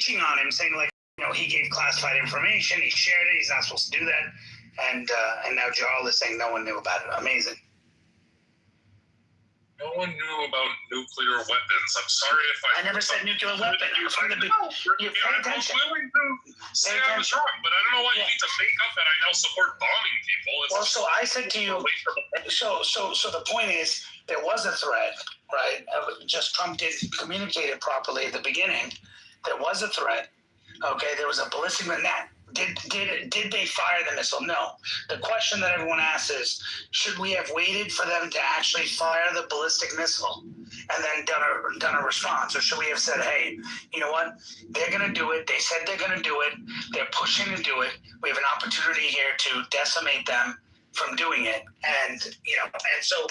snitching on him, saying like, he gave classified information, he shared it, he's not supposed to do that, and now Jarl is saying no one knew about it. Amazing. No one knew about nuclear weapons. I'm sorry if I never said nuclear weapon. You pay attention. I'm willing to say I was wrong, but I don't know why you need to make up that I now support bombing people. So I said to you, so the point is, there was a threat, right? Just Trump didn't communicate it properly at the beginning. There was a threat. Okay, there was a ballistic missile. Did they fire the missile? No. The question that everyone asks is, should we have waited for them to actually fire the ballistic missile and then done a response? Or should we have said, hey, you know what? They're going to do it. They said they're going to do it. They're pushing to do it. We have an opportunity here to decimate them from doing it. And so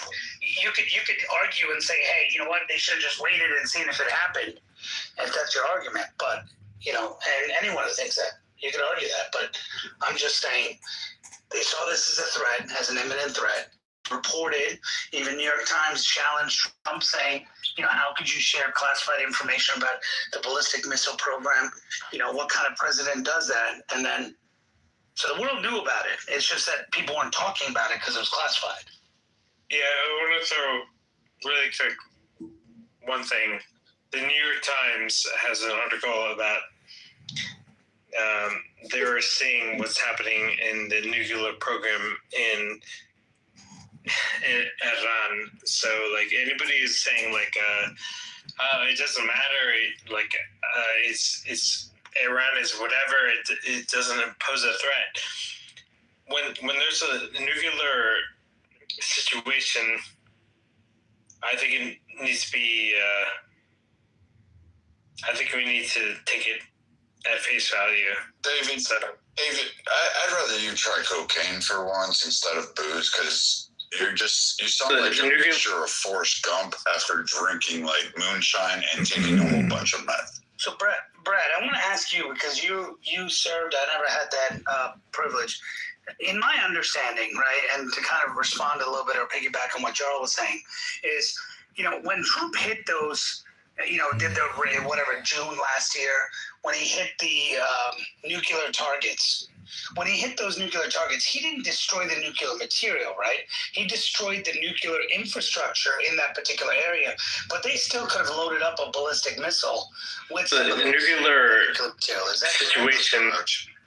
you could argue and say, hey, you know what? They should have just waited and seen if it happened, if that's your argument. But, and anyone who thinks that, you could argue that, but I'm just saying they saw this as a threat, as an imminent threat. Reported, even New York Times challenged Trump, saying, how could you share classified information about the ballistic missile program? What kind of president does that? And then, so the world knew about it. It's just that people weren't talking about it because it was classified. Yeah, I want to throw really quick one thing. The New York Times has an article about they were seeing what's happening in the nuclear program in Iran. So, anybody is saying, it doesn't matter, it's Iran is whatever, it doesn't pose a threat. When there's a nuclear situation, I think it needs to be, I think we need to take it at face value. David, I'd rather you try cocaine for once instead of booze, because you sound like a mixture of Forrest Gump after drinking moonshine and taking a whole bunch of meth. So Brad, I want to ask you, because you served, I never had that privilege. In my understanding, right, and to kind of respond a little bit or piggyback on what Jarl was saying, is, when Trump hit those, did the June last year, when he hit the nuclear targets. When he hit those nuclear targets, he didn't destroy the nuclear material, right? He destroyed the nuclear infrastructure in that particular area, but they still could have loaded up a ballistic missile with the nuclear material. Is that situation.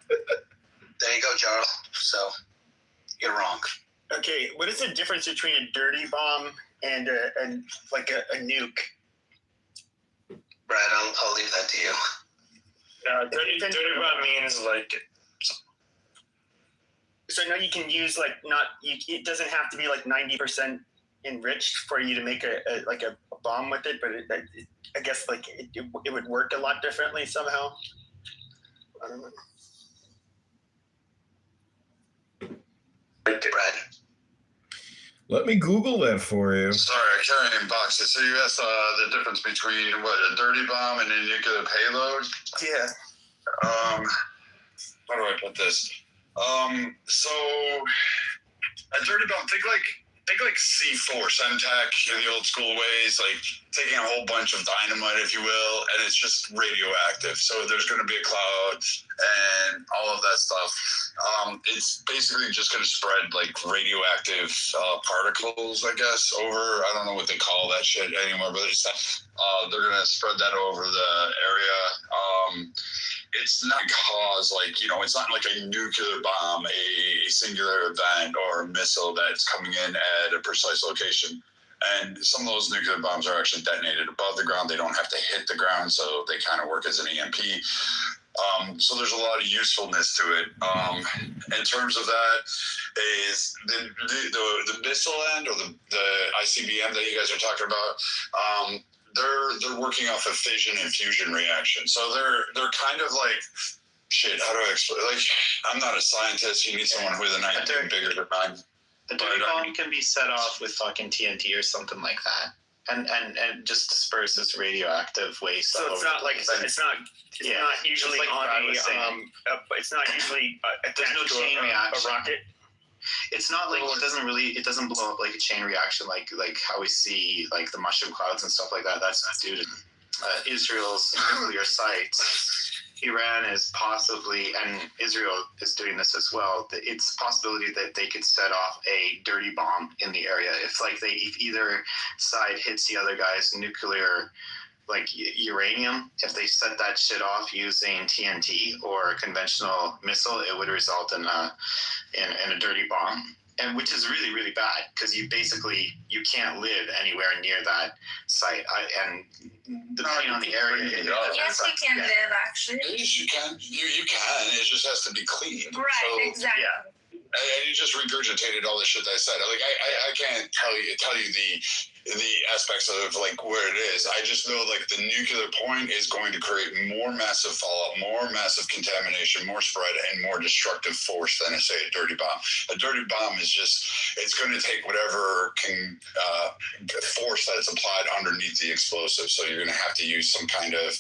There you go, Jarl. So you're wrong. Okay, what is the difference between a dirty bomb and a nuke? Brad, I'll leave that to you. Dirty bomb means So now you can use it doesn't have to be 90% enriched for you to make a bomb with it, but I guess it would work a lot differently somehow. I don't know. Brad. Let me Google that for you. Sorry, I carry in boxes. So you asked the difference between a dirty bomb and a nuclear payload? Yeah. How do I put this? So a dirty bomb, think C4, Semtech, the old school ways, taking a whole bunch of dynamite, if you will, and it's just radioactive. So there's going to be a cloud and all of that stuff. It's basically just going to spread radioactive particles, I guess, over, I don't know what they call that shit anymore, but they're going to spread that over the area. It's not cause it's not like a nuclear bomb, a singular event or a missile that's coming in at a precise location. And some of those nuclear bombs are actually detonated above the ground. They don't have to hit the ground, so they kind of work as an EMP. So there's a lot of usefulness to it. In terms of that, is the missile end or the ICBM that you guys are talking about, they're working off a fission and fusion reaction. So they're kind of shit, how do I explain? I'm not a scientist. You need someone with an IQ bigger than mine. The dirty bomb can be set off with fucking TNT or something like that, and just disperse this radioactive waste. So it's not it's not usually on it's not usually there's no chain reaction. A rocket. It's not it doesn't blow up like a chain reaction like how we see the mushroom clouds and stuff like that. That's not due to Israel's nuclear sites. Iran is possibly, and Israel is doing this as well, it's a possibility that they could set off a dirty bomb in the area. If either side hits the other guy's nuclear, like uranium, if they set that shit off using TNT or a conventional missile, it would result in a dirty bomb. And which is really, really bad because you can't live anywhere near that site. And depending on the area, Yes, we can live actually. Yes, you can. You can. It just has to be clean. Right, So, exactly. yeah. And you just regurgitated all the shit that I said. Like I can't tell you the aspects of like where it is. I just know like the nuclear point is going to create more massive fallout, more massive contamination, more spread, and more destructive force than say a dirty bomb. A dirty bomb is just it's going to take whatever can force that is applied underneath the explosive. So you're going to have to use some kind of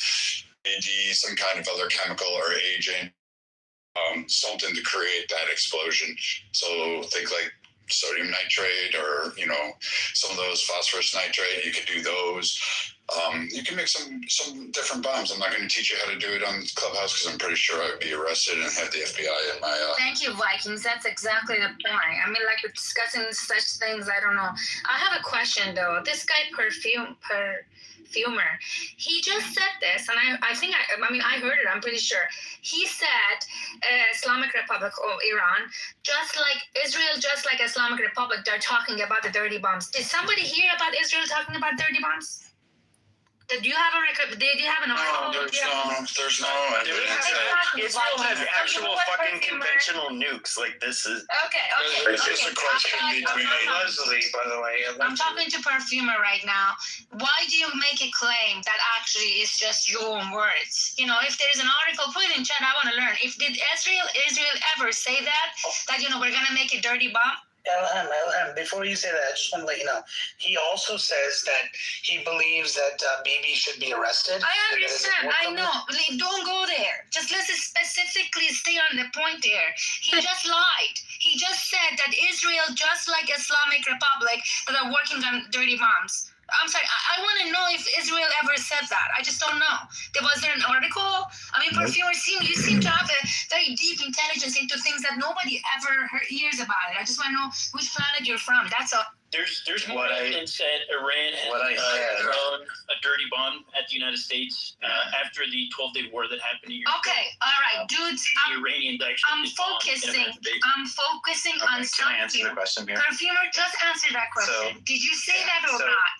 AD, some kind of other chemical or agent. Something to create that explosion. So think like sodium nitrate or, some of those phosphorus nitrate, you could do those. You can make some different bombs. I'm not going to teach you how to do it on Clubhouse because I'm pretty sure I would be arrested and have the FBI in my... Thank you, Vikings. That's exactly the point. I mean, like we're discussing such things, I don't know. I have a question though. This guy Perfumer, he just said this, and I heard it, I'm pretty sure. He said Islamic Republic of Iran, just like Israel, just like Islamic Republic, they're talking about the dirty bombs. Did somebody hear about Israel talking about dirty bombs? Did you have did you have an article? There's no evidence that... Israel has actual fucking conventional nukes. Like this is... Okay. It's just a question between... Leslie, by the way. I'm talking to Perfumer right now. Why do you make a claim that actually is just your own words? If there's an article, put it in chat. I want to learn. Did Israel ever say that we're gonna make a dirty bomb? Elham, before you say that, I just want to let you know, he also says that he believes that Bibi should be arrested. I understand. I know. Don't go there. Just let's specifically stay on the point there. He just lied. He just said that Israel, just like Islamic Republic, that are working on dirty bombs. I'm sorry, I want to know if Israel ever said that. I just don't know. Was there an article? I mean, Perfumer, you seem to have a very deep intelligence into things that nobody ever hears about it. I just want to know which planet you're from. That's all. There's more evidence that Iran has thrown a dirty bomb at the United States after the 12-day war that happened a year ago. Okay, all right, dudes. The Iranians actually I'm focusing on Can I answer the question here? Perfumer, just answer that question. Did you say that or not?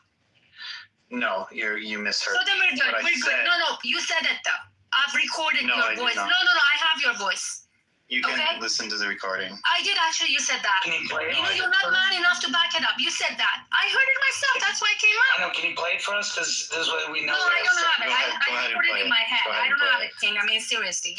No, you misheard. So then we're good. What I We're good. said- No, you said it though. I've recorded No, your I did voice. not. No, I have your voice. You can Okay. listen to the recording. I did actually. You said that. Can you play it? You're not man enough to back it up. You said that. I heard it myself. That's why it came I up. know, can you play it for us? Because this way we know. No, I don't have it. Go ahead I and heard it play in it. my head. Go ahead I and don't have play it, King. I mean, seriously,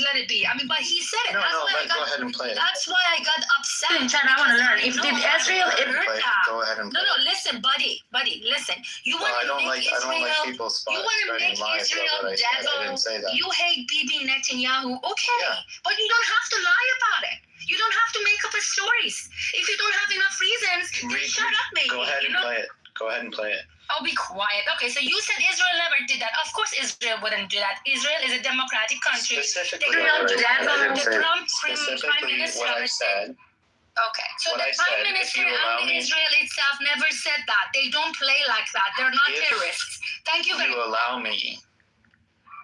let it be. I mean, but he said it. No, That's why go ahead and play it. That's why I got upset. I want to learn. If did Israel heard Play it. that? Go ahead and play No, it. listen, buddy, listen. You No, want I to don't make like Israel. people You want to spreading make lies about Israel what I said. I devil. didn't say that. You hate Bibi Netanyahu. Okay, Yeah. but you don't have to lie about it. You don't have to make up a stories. If you don't have enough reasons, then shut up, maybe. Go ahead and play it. Go ahead and play it. I'll be quiet. Okay, so you said Israel never did that. Of course, Israel wouldn't do that. Israel is a democratic country. Specifically, They don't what do I that. didn't The say- Trump Prime specifically Minister. what I said. Okay, so What the I Prime said, if Minister you allow and me- Israel itself never said that. They don't play like that. They're not If terrorists. Thank you very You much. allow me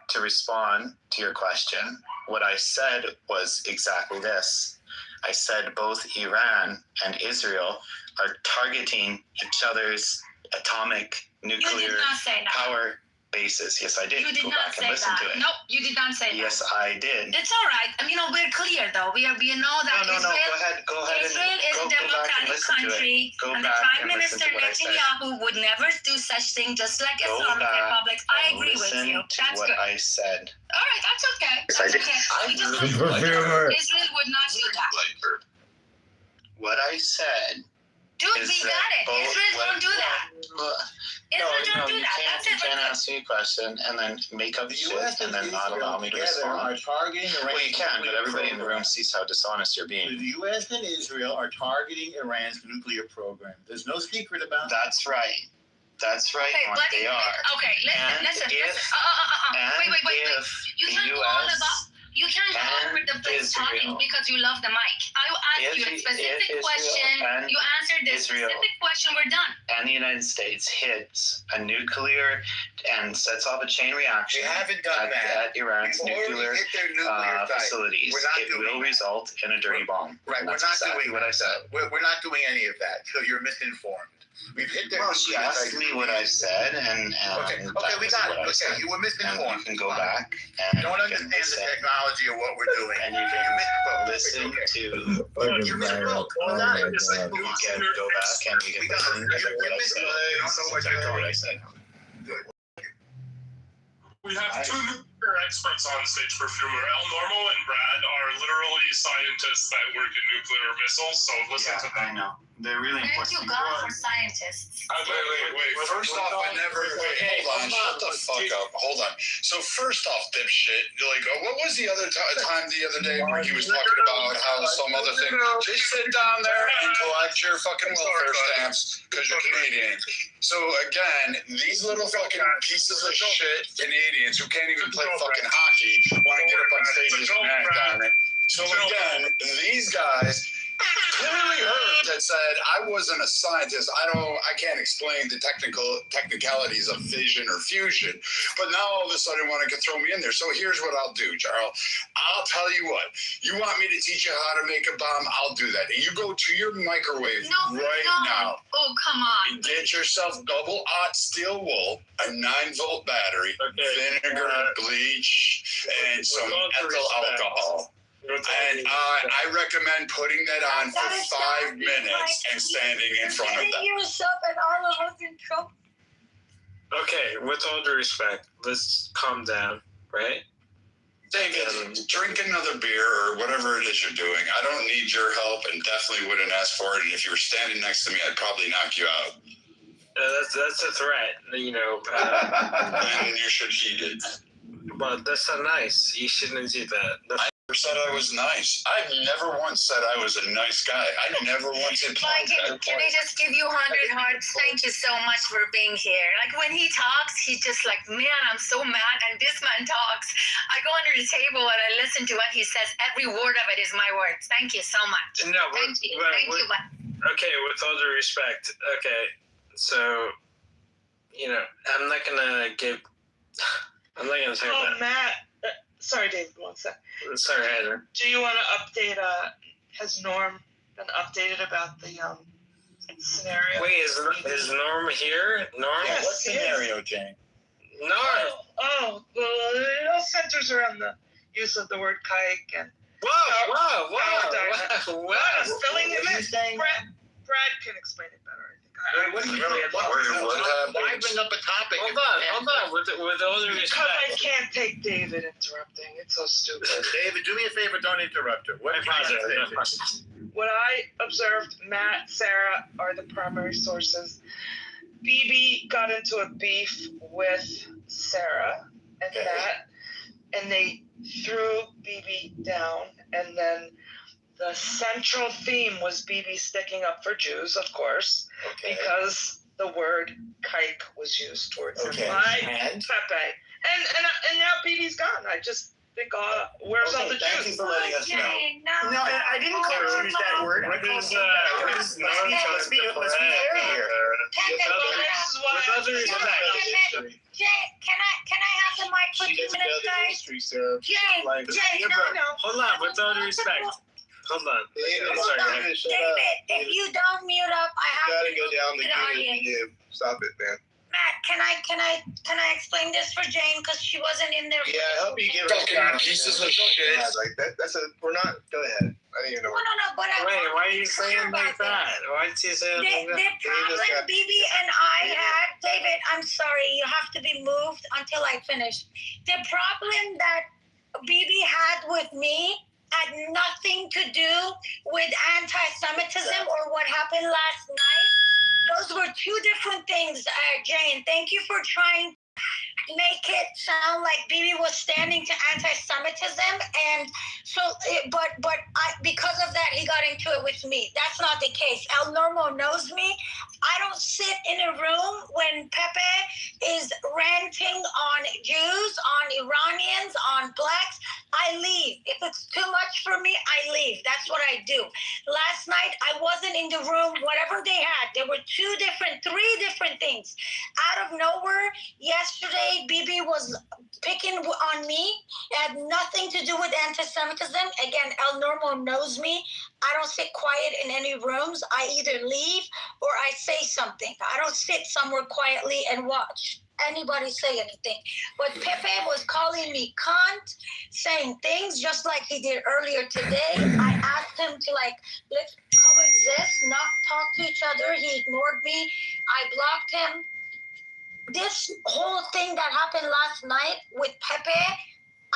to respond to your question. What I said was exactly this. I said both Iran and Israel are targeting each other's atomic You nuclear did not say that. power bases. Yes, I did. You did Go not back say and listen that. to it. No, you did not say Yes, that. I did. It's all right. I mean, we're clear though. We know that No. Israel. Go ahead. Israel is a Go back and democratic listen to it. country, Go and the back Prime and listen Minister to what I said. Netanyahu would never do such thing, just like Go Islamic back Republic. I and agree with listen you. to That's what good. I said. All right, that's okay. Yes, I That's did. okay. We just The Perfumer. Israel would not do that. What I said Dude, is we that got it. both- Israel don't do that. Israel don't do you that. can't, That's it. you can't ask me a question and then make up The shit U.S. and then not allow me to respond. are targeting Iran. Well, you can, but everybody in the room sees how dishonest you're being. The U.S. and Israel are targeting Iran's nuclear program. There's no secret about that. That's right. That's right, Okay, Mark, buddy. they are. Okay, And listen. if- Wait. if You the can't go all U.S. about. You can't go all over the place Israel. talking because you love the mic. I will ask you a specific question. You answered this specific question. We're done. And the United States hits a nuclear and sets off a chain reaction We haven't done that. at Iran's We've already nuclear hit their nuclear site. facilities. We're not It doing will that. result in a dirty bomb. Right, And we're that's not exactly doing what I said. We're not doing any of that. So you're misinformed. We've hit their Well, she nuclear asked site. me what I said, and Okay, that we was got what it. I said. Okay, you were And misinformed. you can go Fine. back You and don't you understand can the listen, technology of what we're doing. and you You can misspoke. listen Okay. to. Fucking You Sarah. misspoke. Oh Hold my on. God. You can go back and you We can got listen it. to what I You said. misspoke. You don't know what you're Exactly what I talking said. We have two nuclear experts on stage for Fumer. El Normo and Brad are literally scientists that work in nuclear missiles, so listen to I them. know. They're really Thank important. you, God, for scientists. Wait. First off, I never. Hold on. Shut the fuck up. Hold on. So first off, dipshit. You're like, what was the other time the other day where he was talking about how some other thing? Just sit down there and collect your fucking welfare stamps because you're Canadian. So again, these little fucking pieces of shit Canadians who can't even play fucking hockey want to get up on stages and act on it. So again, these guys clearly heard that said I wasn't a scientist. I can't explain the technicalities of fission or fusion, but now all of a sudden want to throw me in there. So here's what I'll do, Charles. I'll tell you what. You want me to teach you how to make a bomb? I'll do that. You go to your microwave now. Oh, come on. Get yourself double-aught steel wool, a 9-volt battery, vinegar, bleach, and some ethyl alcohol. And I recommend putting that on for 5 minutes and standing in front of that. yourself and all of us in trouble. Okay, with all due respect, let's calm down, right? David, drink another beer or whatever it is you're doing. I don't need your help and definitely wouldn't ask for it. And if you were standing next to me, I'd probably knock you out. That's a threat, you know. And you should heed it. But that's not nice. You shouldn't do that. I never said I was nice. I've never once said I was a nice guy. I never once implied that. Can I just give you 100 hearts? Thank you so much for being here. Like when he talks, he's just like, man, I'm so mad. And this man talks. I go under the table and I listen to what he says. Every word of it is my words. Thank you so much. No, Thank you. Okay, with all due respect. Okay, so, you know, I'm not gonna talk about it. Matt. Sorry, David, one sec. Sorry, Heather. Do you want to update, has Norm been updated about the scenario? Wait, is Norm here? Norm? Yes, What he is. scenario, Jane? Norm! Well, it all centers around the use of the word kike and Whoa! spelling What are you saying? Brad can explain it better, I think. What happened? Why bring up a topic? Hold on. With all due Because I respect. can't take David interrupting. It's so stupid. David, do me a favor, don't interrupt her. What What I observed, Matt, Sarah are the primary sources. BB got into a beef with Sarah and Matt, and they threw BB down, and then the central theme was BB sticking up for Jews, of course, because the word kike was used towards him by And? Pepe. And now BB's gone. I just think, where's all the Thank Jews? you for letting us know. No, I didn't use that word. Let's be fair here. This is why With all due respect. Jay, can I have the mic for 2 minutes, guys? Jay, no. Hold on, with all due respect. Hold on. Sorry, David, if you don't mute up, I have to go down to the audience. Stop it, man. Matt, can I explain this for Jane because she wasn't in there? Yeah, I hope you give Fucking pieces of shit. Like that's we're not. Go ahead. I didn't even know. No, but I Wait, why are you saying like that? Why did you say The like that? problem BB and I had, David, I'm sorry, you have to be moved until I finish. The problem that BB had with me had nothing to do with anti-Semitism or what happened last night. Those were two different things, Jane. Thank you for trying to make it sound like BB was standing to anti-Semitism, and so, because of that, he got into it with me. That's not the case. El Normo knows me. I don't sit in a room when Pepe is ranting on Jews, on Iranians, on it's too much for me, I leave. That's what I do. Last night, I wasn't in the room. Whatever they had, there were three different things. Out of nowhere, yesterday, Bibi was picking on me. It had nothing to do with anti-Semitism. Again, El Normo knows me. I don't sit quiet in any rooms. I either leave or I say something. I don't sit somewhere quietly and watch anybody say anything. But Pepe was calling me cunt, saying things just like he did earlier today. I asked him to let's coexist, not talk to each other. He ignored me. I blocked him. This whole thing that happened last night with Pepe,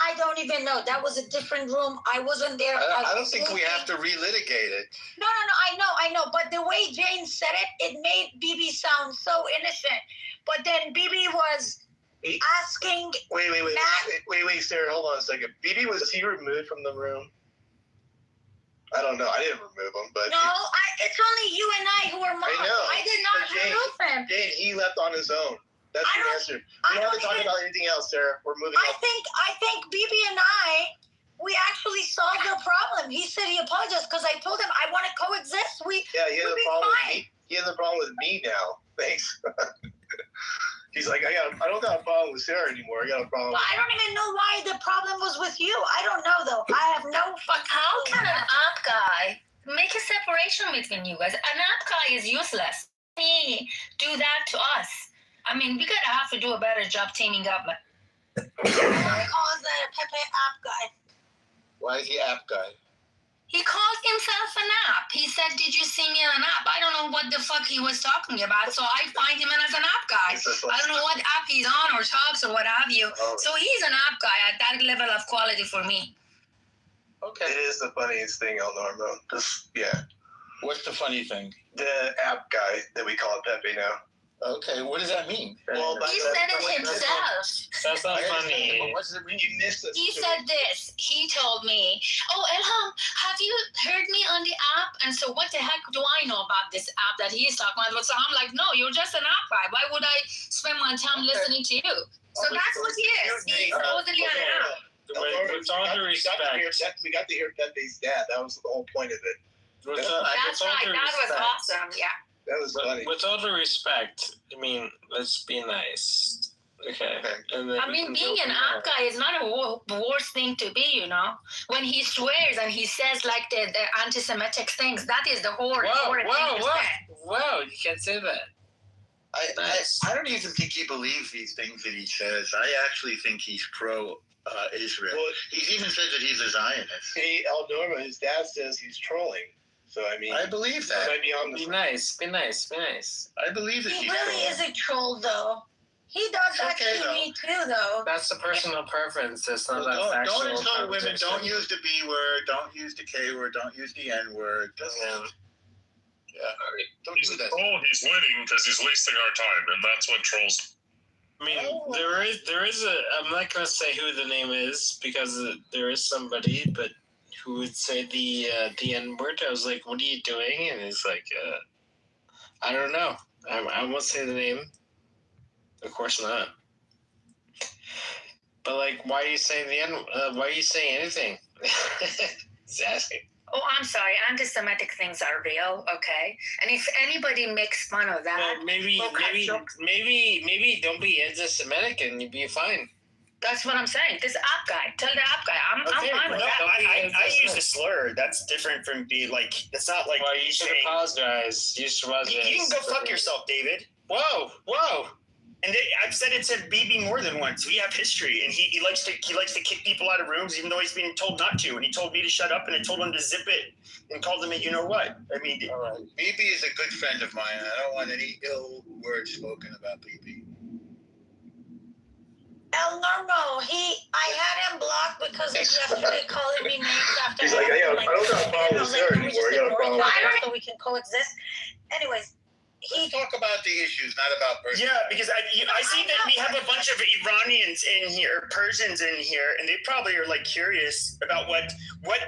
I don't even know. That was a different room. I wasn't there. I don't think we have to relitigate it. No, I know. But the way Jane said it made Bibi sound so innocent. But then Bibi was asking. Wait, Sarah, hold on a second. Bibi, was he removed from the room? I don't know. I didn't remove him, but no, it's only you and I who are mocked. I know. I did not remove him. Jane, he left on his own. That's the answer. We don't have to talk about anything else, Sarah. We're moving on. I think Bibi and we actually solved the problem. He said he apologized because I told him I want to coexist. He has a problem with me. He has a problem with me now. Thanks. He's like, I don't got a problem with Sarah anymore. I got a problem. Well, I don't even know why the problem was with you. I don't know though. I have no fucking. How can an app guy make a separation between you guys? An app guy is useless. He do that to us. I mean, we gotta have to do a better job teaming up. He calls that a Pepe app guy. Why is he app guy? He called himself an app. He said, "Did you see me on an app?" I don't know what the fuck he was talking about, so I find him as an app guy. I don't know what app he's on or talks or what have you. Oh. So he's an app guy at that level of quality for me. Okay. It is the funniest thing, El Normo. What's the funny thing? The app guy that we call Pepe now. Okay, what does that mean? Well, he said it himself. That's not funny. What does it mean? You missed it. He said this. He told me, "Oh, Elham, have you heard me on the app?" And so what the heck do I know about this app that he is talking about? So I'm like, "No, you're just an app guy. Why would I spend my time listening to you?" So that's what he is. He's totally an app. With all due respect, we got to hear Pepe's dad. That was the whole point of it. That's right. That was awesome. Yeah. That was funny. With all due respect, I mean, let's be nice. Okay. I mean, being an app guy is not the worst thing to be, you know. When he swears and he says like the anti-Semitic things, that is the horrid thing to say. Whoa, you can't say that. I don't even think he believes these things that he says. I actually think he's pro Israel. Well, he's even said that he's a Zionist. Hey, El Norma, his dad says he's trolling. So I mean, I believe that. Be nice. I believe that he really is a troll, though. He does that to me too, though. That's the personal preference. It's not that factual. Don't insult women. Don't use the B word. Don't use the K word. Don't use the N word. He's a troll. He's winning because he's wasting our time, and that's what trolls. I mean, there is a. I'm not gonna say who the name is because there is somebody, but who would say the N word. I was like, "What are you doing?" And he's like, "I don't know. I won't say the name. Of course not. But like, why are you saying the N? Why are you saying anything?" He's asking. Oh, I'm sorry. Anti-Semitic things are real, okay? And if anybody makes fun of that, well, maybe don't be anti-Semitic and you'll be fine. That's what I'm saying. This app guy, tell the app guy, I'm fine with that. I use a slur. That's different from being like. It's not like. Well, you should apologize. You should apologize. You can go fuck yourself, David. Whoa. And I've said it to BB more than once. We have history, and he likes to kick people out of rooms, even though he's being told not to. And he told me to shut up, and I told him to zip it, and called him a you know what. I mean, all right. BB is a good friend of mine. I don't want any ill words spoken about BB. El Normo, I had him blocked because yesterday calling me names after. He's like, I don't got a problem with Sarah anymore. I got a problem. So we can coexist. Anyways. Let's talk about the issues, not about personal. Yeah, because I see that we have a bunch of Iranians in here, Persians in here, and they probably are like curious about what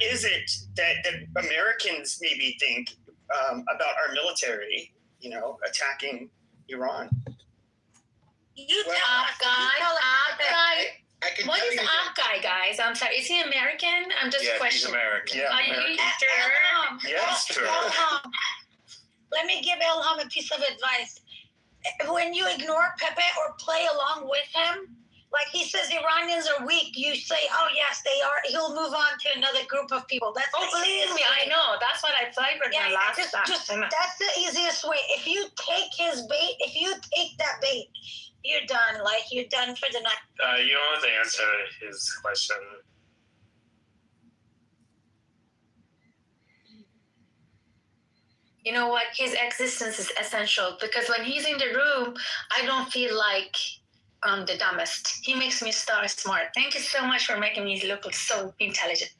is it that Americans maybe think about our military, you know, attacking Iran. App guy. I can What tell is you that- Afghai, guys? I'm sorry. Is he American? I'm just Yeah, he's questioning. American. Yeah, Are you American. sure? Yes, true. Elham, let me give Elham a piece of advice. When you ignore Pepe or play along with him, like he says Iranians are weak, you say, oh yes, they are. He'll move on to another group of people. That's Oh, the believe easiest me, I way. know. That's what I played with Yeah, my last just, time. that's the easiest way. If you take his bait, if you take that bait, you're done. Like you're done for the night. You don't have to answer his question. You know what? His existence is essential because when he's in the room, I don't feel like I'm the dumbest. He makes me star smart. Thank you so much for making me look so intelligent.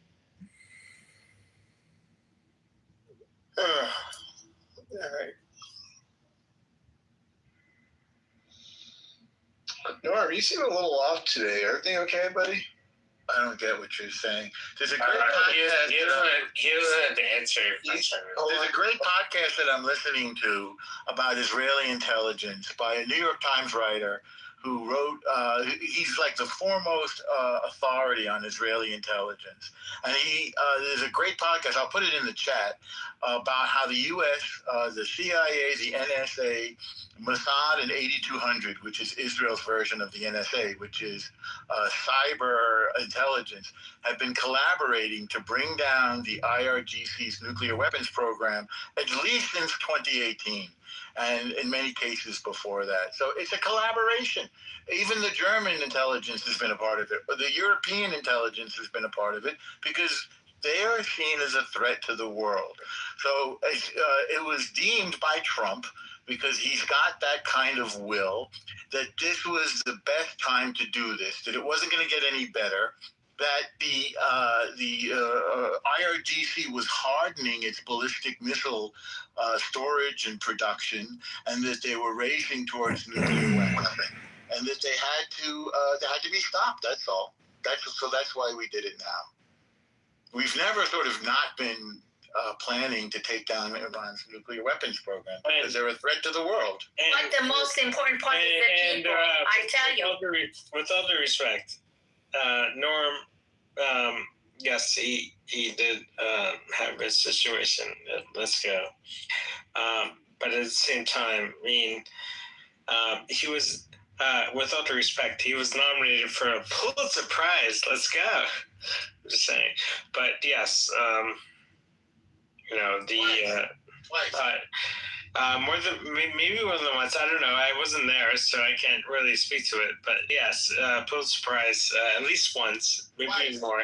All right. Norm, you seem a little off today. Everything okay, buddy? I don't get what you're saying. There's a great He podcast. doesn't have to answer your question. There's a great podcast that I'm listening to about Israeli intelligence by a New York Times writer who wrote, he's like the foremost authority on Israeli intelligence. And there's a great podcast, I'll put it in the chat, about how the U.S., the CIA, the NSA, Mossad, and 8200, which is Israel's version of the NSA, which is cyber intelligence, have been collaborating to bring down the IRGC's nuclear weapons program at least since 2018. And in many cases before that. So it's a collaboration. Even the German intelligence has been a part of it. The European intelligence has been a part of it because they are seen as a threat to the world. So it was deemed by Trump, because he's got that kind of will, that this was the best time to do this, that it wasn't going to get any better, that the IRGC was hardening its ballistic missile storage and production, and that they were racing towards nuclear weapons, and that they had to be stopped. That's all. That's why we did it now. We've never sort of not been planning to take down Iran's nuclear weapons program because they're a threat to the world. But the most important part is the people. I tell you. With all due respect, Norm, yes, he did have a situation. Let's go. But at the same time, I mean, he was, with all due respect, he was nominated for a Pulitzer Prize. Let's go. I'm just saying. But yes, you know, more than maybe more than once. I don't know. I wasn't there, so I can't really speak to it. But yes, Pulitzer Prize at least once, maybe more.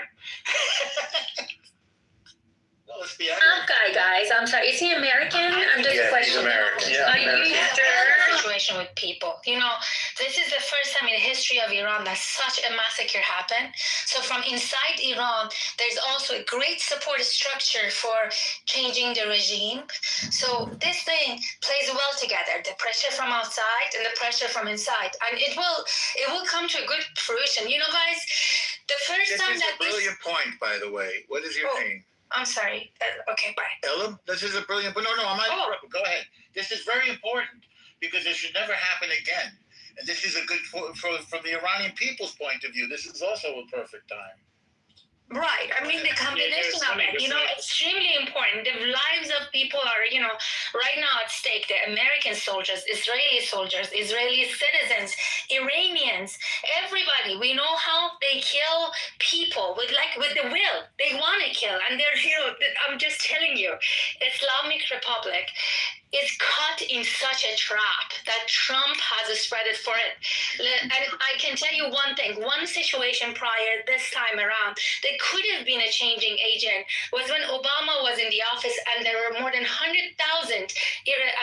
Let's be Afghai, guys. I'm sorry. Is he American? I'm just questioning. He's American. Yeah, Are you American. sure? Situation with people. You know, this is the first time in the history of Iran that such a massacre happened. So from inside Iran, there's also a great support structure for changing the regime. So this thing plays well together. The pressure from outside and the pressure from inside, and it will come to a good fruition. You know, guys, the first time that this is a brilliant point, by the way. What is your name? I'm sorry. Okay, bye. Ellen, this is a brilliant. No, I'm not interrupting. Go ahead. This is very important because this should never happen again. And this is a good from the Iranian people's point of view. This is also a perfect time. Right. I mean, the combination of it, you know, extremely important. The lives of people are, you know, right now at stake. The American soldiers, Israeli citizens, Iranians, everybody. We know how they kill people with the will. They want to kill, and they're, you know, I'm just telling you, Islamic Republic is caught in such a trap that Trump has spread it for it. And I can tell you one thing, one situation prior this time around, that could have been a changing agent was when Obama was in the office and there were more than 100,000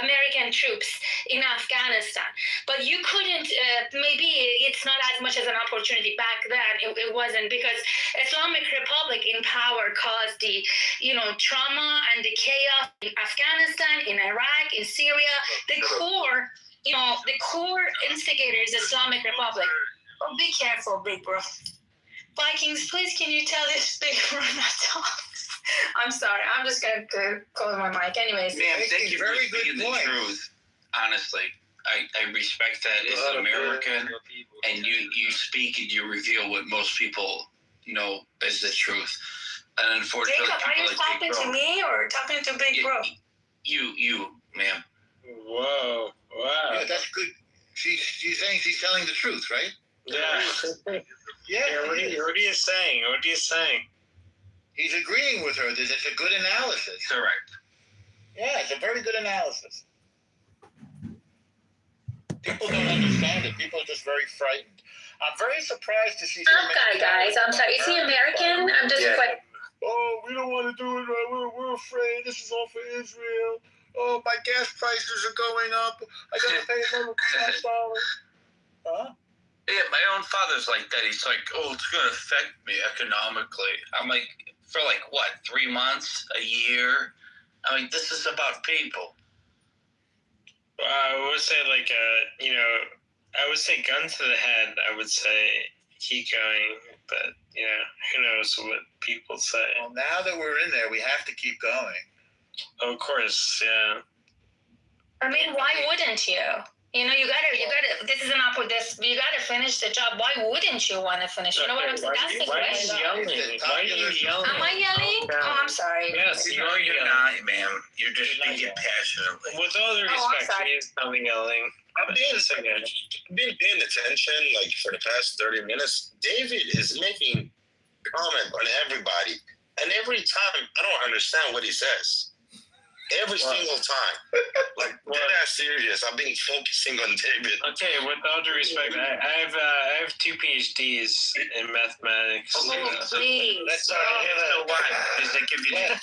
American troops in Afghanistan. But you couldn't, maybe it's not as much as an opportunity back then, it wasn't, because Islamic Republic in power caused the, you know, trauma and the chaos in Afghanistan, in Iraq, in Syria. The core instigators, Islamic Republic. Oh, be careful, big bro. Vikings, please can you tell this big bro not to I'm sorry, I'm just going to close my mic. Anyways. Ma'am, thank you for speaking the truth. Honestly. I respect that as an American, and you speak and you reveal what most people know as the truth. And unfortunately, Jacob, are you talking to me or talking to Big Bro? You, ma'am. Whoa, wow. Yeah, that's good. She's saying she's telling the truth, right? Yeah. Yeah. What are you saying? What are you saying? He's agreeing with her that it's a good analysis. Correct. Yeah, it's a very good analysis. People don't understand it. People are just very frightened. I'm very surprised to see. Okay, guys. I'm sorry. Is he American? I'm just like. Oh, we don't want to do it. We're afraid. This is all for Israel. Oh, my gas prices are going up. I got to pay another $5. Huh? Yeah, my own father's like that. He's like, oh, it's going to affect me economically. I'm like, for like what, 3 months, a year? I mean, this is about people. I would say I would say gun to the head. I would say keep going, but who knows what people say. Well, now that we're in there, we have to keep going. Oh, of course, yeah. I mean, why wouldn't you? You gotta. This is an opportunity. You gotta finish the job. Why wouldn't you want to finish? You know what I'm saying? That's the question. Why are you yelling? Am I yelling? Oh, I'm sorry. Yes, you're not, ma'am. You're just speaking passionately. With all due respect, please don't be yelling. I've been paying attention like for the past 30 minutes. David is making comment on everybody, and every time I don't understand what he says. Every single time, like dead ass serious. I've been focusing on David. Okay, with all due respect, I have 2 PhDs in mathematics. Please. Let's why? Because they give you the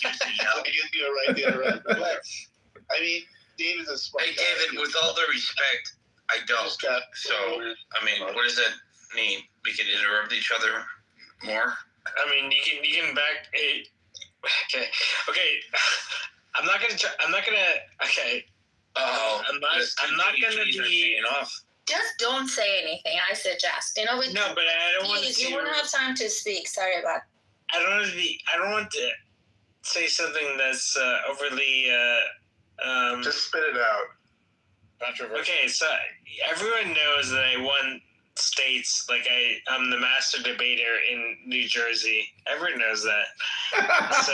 You're right there, right? Relax. I mean, David's a smart Hey, guy. David, with all due respect, I don't. So, I mean, what does that mean? We can interrupt each other more? I mean, you can back. Okay. I'm not gonna. Okay. I'm not gonna be. Just don't say anything. I suggest. No, but I don't want to. You won't have time to speak. Sorry about. I don't want to say something that's overly. Just spit it out. Controversial. Okay, so everyone knows that I won states. Like I'm the master debater in New Jersey. Everyone knows that. So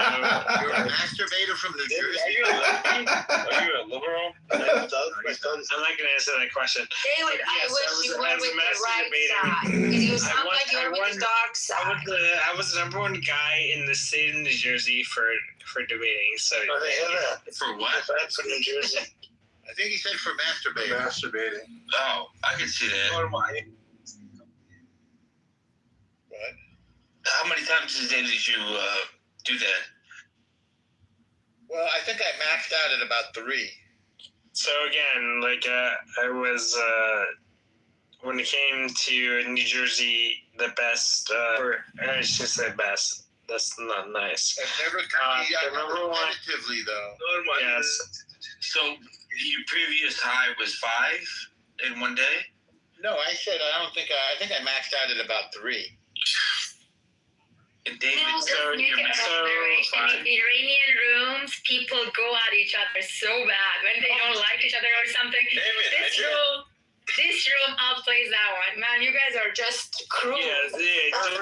you're a masturbator from New Jersey. Are you a liberal? I'm not going to answer that question. David, yes, I wish you were with the right debater. side. You sound like you're with the dark side. I was the #1 guy in the state of New Jersey for debating. So for what? For New Jersey. I think he said for masturbating. Masturbating. Oh, I can see that. Or my. What? How many times a day did you do that? Well, I think I maxed out at about 3. So again, I was when it came to New Jersey, the best. I should say best. That's not nice. I've never competitively though. Yes. So your previous high was 5 in one day? No, I said I think I maxed out at about 3. And David, in Iranian rooms, people go at each other so bad when they don't like each other or something. This room outplays that one. Man, you guys are just cruel. Yeah,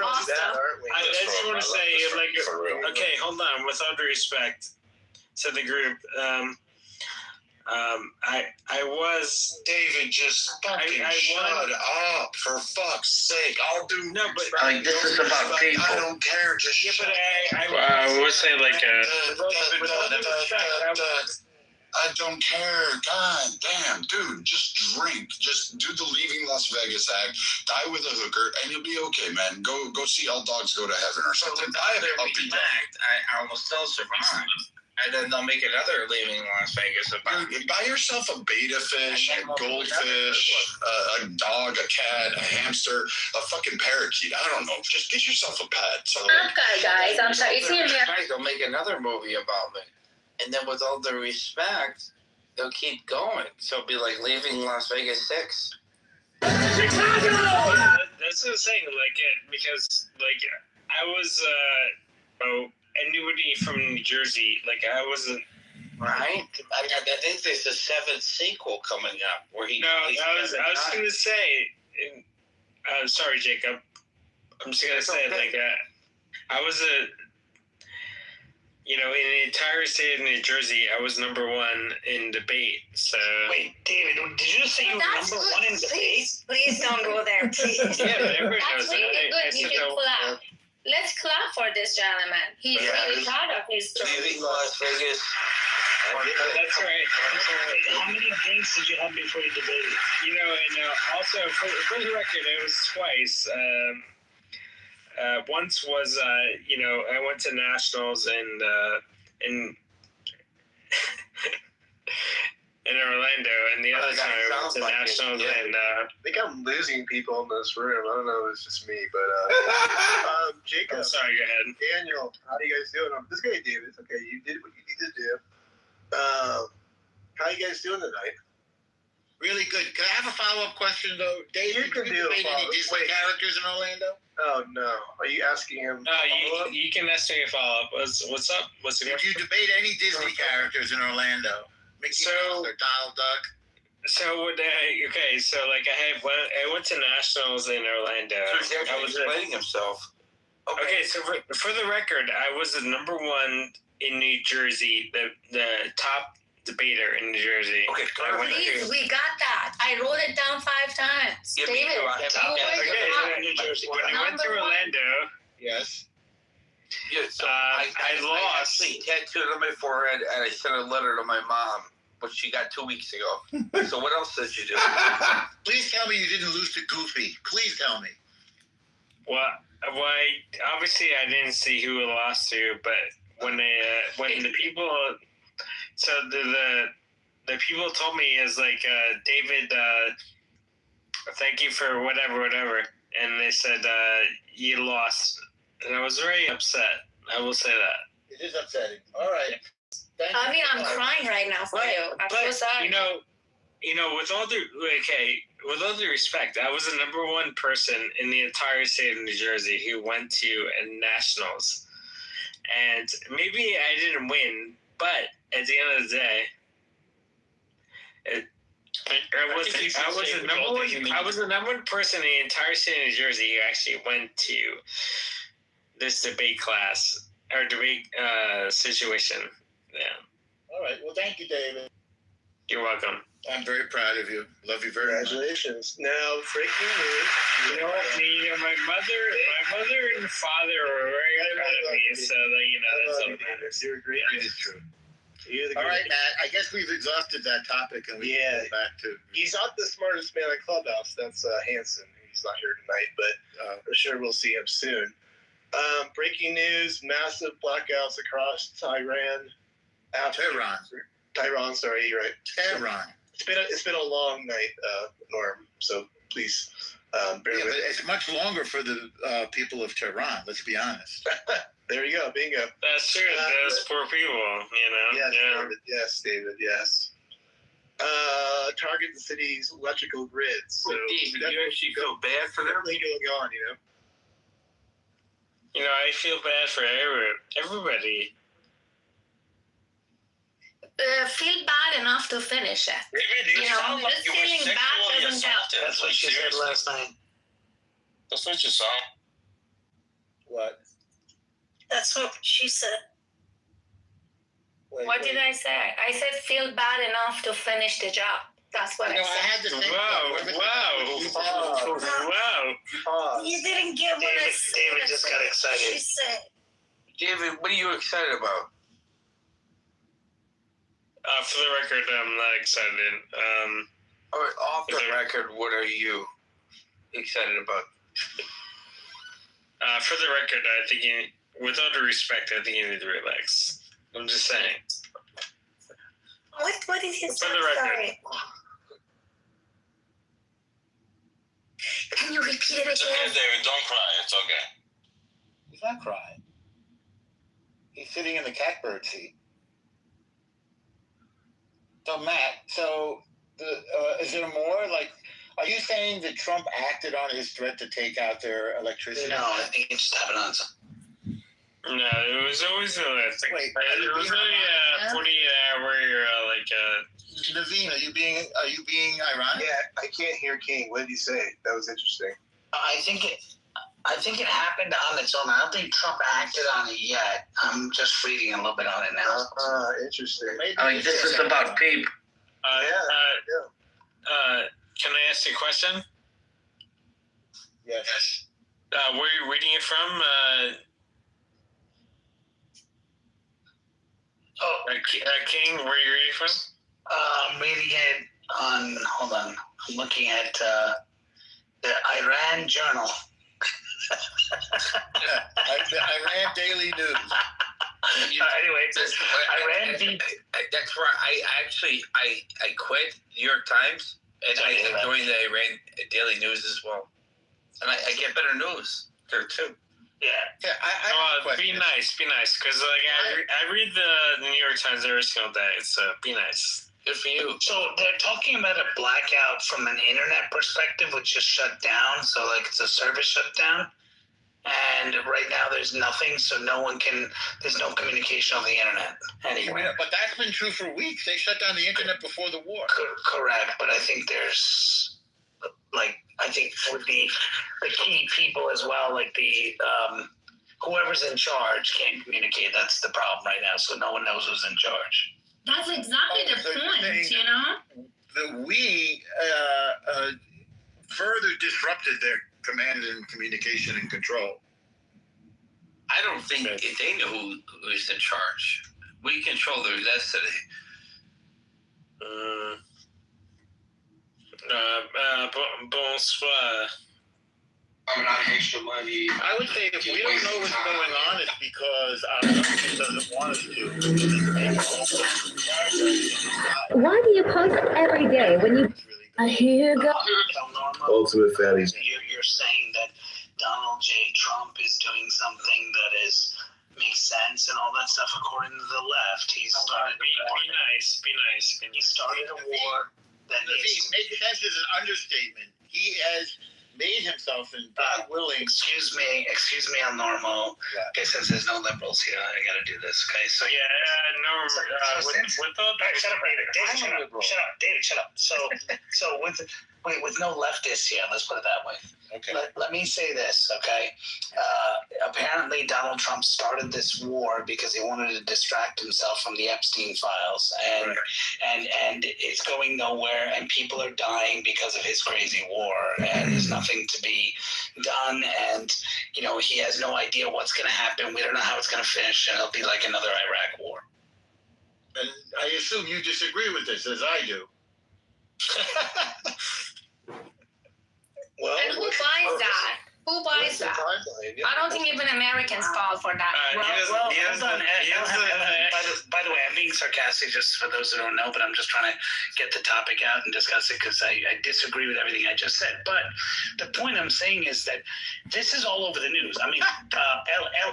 awesome. I just want to say, okay, hold on. With all due respect to the group, I was David, just fucking shut up for fuck's sake. I'll do no, but like this is about people. I don't care. Just shut up. I would say I don't care. God damn, dude, just drink. Just do the Leaving Las Vegas act. Die with a hooker, and you'll be okay, man. Go see All Dogs Go to Heaven or something. I'll be act. I almost still survive. And then they'll make another Leaving Las Vegas about. Dude, buy yourself a beta fish, a goldfish, a dog, a cat, a hamster, a fucking parakeet. I don't know. Just get yourself a pet. So, okay, guys, I'm sorry. Is he American? They'll make another movie about me. And then with all the respect, they'll keep going. So it'll be like Leaving Las Vegas 6. Chicago! That's what I'm saying, because I was, anybody from New Jersey, I wasn't right? I think there's a 7th sequel coming up where he. No, I was going to say. Sorry, Jacob. I'm just gonna say I was in the entire state of New Jersey, I was number 1 in debate. So wait, David, did you just say you were number 1 in debate? Please don't go there, please. Yeah, but everybody knows That's really that. good. You should clap. Let's clap for this gentleman. He's really proud of his story. Leaving Las Vegas. That's right. How many drinks did you have before you debated? And also for the record, it was twice. Once was I went to nationals in Orlando, and the other time I went to nationals and. I think I'm losing people in this room. I don't know if it's just me, but Jacob. I'm sorry, go ahead. Daniel, how are you guys doing? This is great, David. It's okay. You did what you needed to do. How you guys doing tonight? Really good. Can I have a follow-up question, though? Dave, You can do a any follow-up. Disney characters in Orlando? Oh, no. Are you asking him? No, you can ask me a follow-up. What's up? What's the Did you debate any Disney characters in Orlando? Mickey Mouse or Donald Duck? So I went to nationals in Orlando. So he's actually explaining himself. Okay, so for the record, I was the number 1 in New Jersey, the top debater in New Jersey. Okay, please, we got that. I wrote it down 5 times. Give David, me you were in New Jersey. When I went to Orlando, yes. Yeah, so I lost. I actually tattooed on my forehead, and I sent a letter to my mom, which she got 2 weeks ago. So what else did you do? Please tell me you didn't lose to Goofy. Please tell me. Well, obviously I didn't see who it lost to, but when the people, so the people told me is like, David, thank you for whatever, and they said you lost, and I was very upset. I will say that. It is upsetting. All right. I mean, I'm crying right now for you. I'm so sorry. With all due respect, I was the number 1 person in the entire state of New Jersey who went to nationals, and maybe I didn't win, but at the end of the day, I was the number 1 person in the entire state of New Jersey who actually went to this debate class or debate situation. Yeah. All right. Well, thank you, David. You're welcome. I'm very proud of you. Love you very much. Congratulations. Now, breaking news. My mother and father were very proud of me, so that's all that matters. You're great. That is true. All right, Matt. I guess we've exhausted that topic, and we can go back to. He's not the smartest man in Clubhouse. That's Hanson. He's not here tonight, but for sure we'll see him soon. Breaking news: massive blackouts across Tehran. Tehran, sorry, you're right. Tehran. It's been a long night, Norm. So please bear with. It's much longer for the people of Tehran. Let's be honest. There you go, bingo. That's true. Those poor people, Yes, Yeah. David. Yes, David. Yes. Target the city's electrical grids. So David, you actually feel bad for them? Everything going on, I feel bad for everybody. Feel bad enough to finish it. David, you sound like just you were feeling bad sexually doesn't help. assaulted. That's what she said last night. That's what you saw. What? That's what she said. What did I say? I said feel bad enough to finish the job. That's what I said. I had the same. Wow. You didn't get what I said. David just got excited. She said. David, what are you excited about? For the record, I'm not excited. All right, off the record, what are you excited about? For the record, I think with all due respect, I think you need to relax. I'm just saying. What did he say? For the record. Sorry. Can you repeat it It's again? okay, David. Don't cry. It's okay. He's not crying. He's sitting in the catbird seat. So Matt, is there more? Like, are you saying that Trump acted on his threat to take out their electricity? No, I think it just happened on some. No, it was always a thing. Wait, It was only a 48-hour Naveen, are you being ironic? Yeah, I can't hear King. What did he say? That was interesting. I think it happened on its own. I don't think Trump acted on it yet. I'm just reading a little bit on it now. Interesting. I mean, this is about people. Can I ask you a question? Yes. Where are you reading it from? King, where are you reading from? I'm reading it on, hold on, I'm looking at the Iran Journal. The Iran Daily News. Anyway, Iran That's where I quit New York Times and I joined the Iran Daily News as well, and I get better news there too. Yeah. Be nice, because like I read the New York Times every single day. So be nice. Good for you. So they're talking about a blackout from an internet perspective, which just shut down. So like it's a service shutdown. And right now there's nothing, so there's no communication on the internet anywhere. But that's been true for weeks. They shut down the internet before the war. Correct, but I think there's, with the key people as well, like the, whoever's in charge can't communicate. That's the problem right now, so no one knows who's in charge. That's exactly the point, you know? That we further disrupted their command and communication and control. I don't think they know who's in charge. We control their destiny. Bonsoir. I'm not extra money. I would say if we don't know what's going on, it's because our government doesn't want us to. Why do you post every day when you... Here you go. Ultimate fatty. You're saying that Donald J. Trump is doing something that makes sense and all that stuff according to the left. He started Be nice. He started a war that Make sense is an understatement. He has made himself, and God willing. Excuse me, I'm normal. Yeah. Okay, since there's no liberals here, I gotta do this. Okay, so with all that. shut up, David. Shut up. So with no leftists here, let's put it that way. Okay. Let me say this, okay? Apparently, Donald Trump started this war because he wanted to distract himself from the Epstein files, and it's going nowhere, and people are dying because of his crazy war, and there's nothing to be done, and he has no idea what's going to happen. We don't know how it's going to finish, and it'll be like another Iraq war. And I assume you disagree with this, as I do. Well, And who buys that? Who buys that? I don't think even Americans fall for that. Hold on. By the way, I'm being sarcastic just for those who don't know, but I'm just trying to get the topic out and discuss it because I disagree with everything I just said. But the point I'm saying is that this is all over the news. I mean,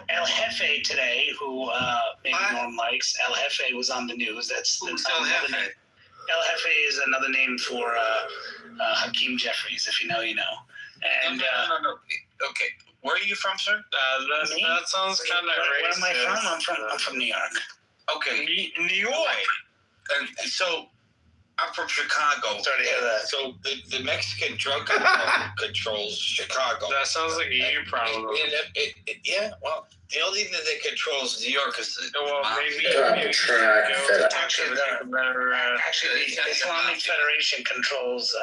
El Jefe today, who maybe Norm likes, El Jefe was on the news. Who's El Jefe? El Jefe is another name for Hakeem Jeffries. If you know, you know. And no. Okay, where are you from, sir? That sounds kind of racist. Where am I from? I'm from New York. Okay, New York. And so I'm from Chicago. Sorry to hear that. So the Mexican drug controls Chicago. That sounds like a you problem. Yeah, well, the only thing that controls New York is Actually, the Islamic Federation controls.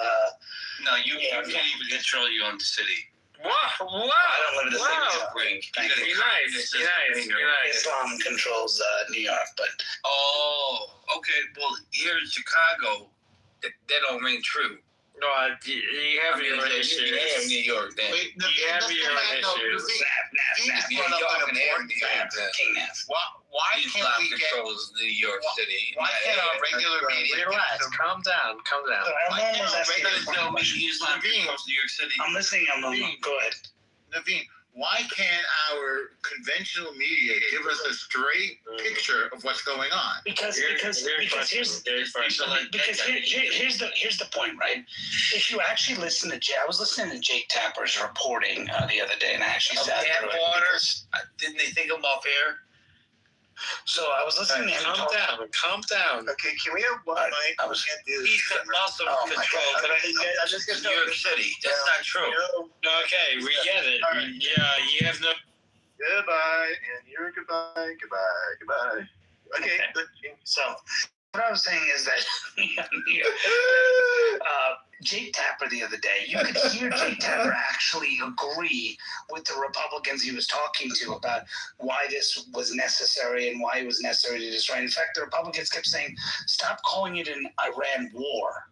No, you can't even control your own city. Wow! I don't live in the Be city. Islam controls New York, but okay. Well, here in Chicago, that don't ring true. No, you have your own issues. You have New York then. You have your own issues. Why can't we get controls New York City? Why can't our regular media? Relax. Calm down. Why can't our regular media controls New York City? I'm listening. Go ahead. Naveen, why can't our conventional media give us a straight picture of what's going on? Because here's the point, right? If you actually listen to Jay, I was listening to Jake Tapper's reporting the other day, and I actually sat through it. Waters, didn't they think him off air? So I was listening to him. Calm down. Okay, can we have one mic? I was. He's got muscle control. I'm just gonna New York City. That's not true. Okay, we get it. Right. Yeah, you have no. Goodbye, and you're goodbye. Okay, So what I was saying is that Jake Tapper the other day, you could hear Jake Tapper actually agree with the Republicans he was talking to about why this was necessary and why it was necessary to destroy. In fact, the Republicans kept saying, stop calling it an Iran war.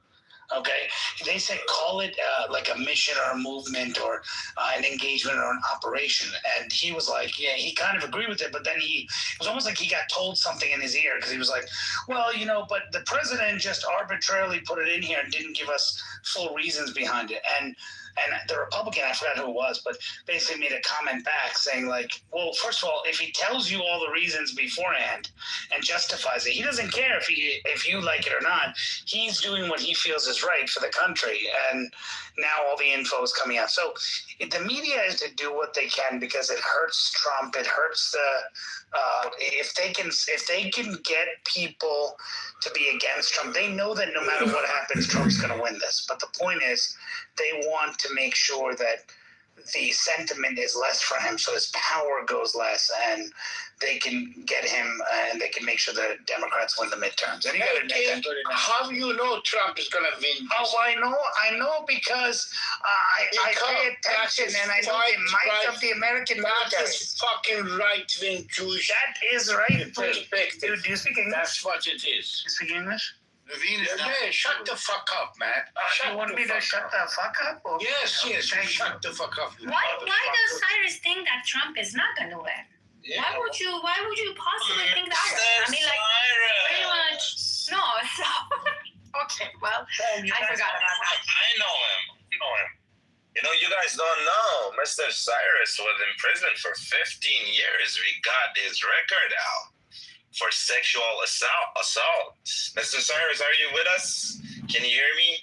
Okay, they said call it like a mission or a movement or an engagement or an operation, and he was like, yeah, he kind of agreed with it, but then it was almost like he got told something in his ear because he was like, well, but the president just arbitrarily put it in here and didn't give us full reasons behind it, and the Republican, I forgot who it was, but basically made a comment back saying like, well, first of all, if he tells you all the reasons beforehand and justifies it, he doesn't care if you like it or not. He's doing what he feels is right for the country, and now all the info is coming out. So the media is to do what they can because it hurts Trump. It hurts if they can get people to be against Trump, they know that no matter what happens, Trump's going to win this. But the point is, they want to make sure that the sentiment is less for him, so his power goes less, and they can get him, and they can make sure the Democrats win the midterms. And How do you know Trump is going to win? How I know? I know because I pay attention, and I know the might of the American military. That is fucking right-wing Jewish. That is right. Perspective. Do you speak English? That's what it is. You speak English? Shut the fuck up, man. You want me to shut the fuck up? Or? Yes, shut the fuck up. Why does Cyrus think that Trump is not going to win? Yeah. Why would you possibly think that? I mean, like, pretty much. No, so. Okay, well, I forgot about that. I know him. You guys don't know. Mr. Cyrus was in prison for 15 years. We got his record out for sexual assault. Mr. Cyrus, are you with us? Can you hear me?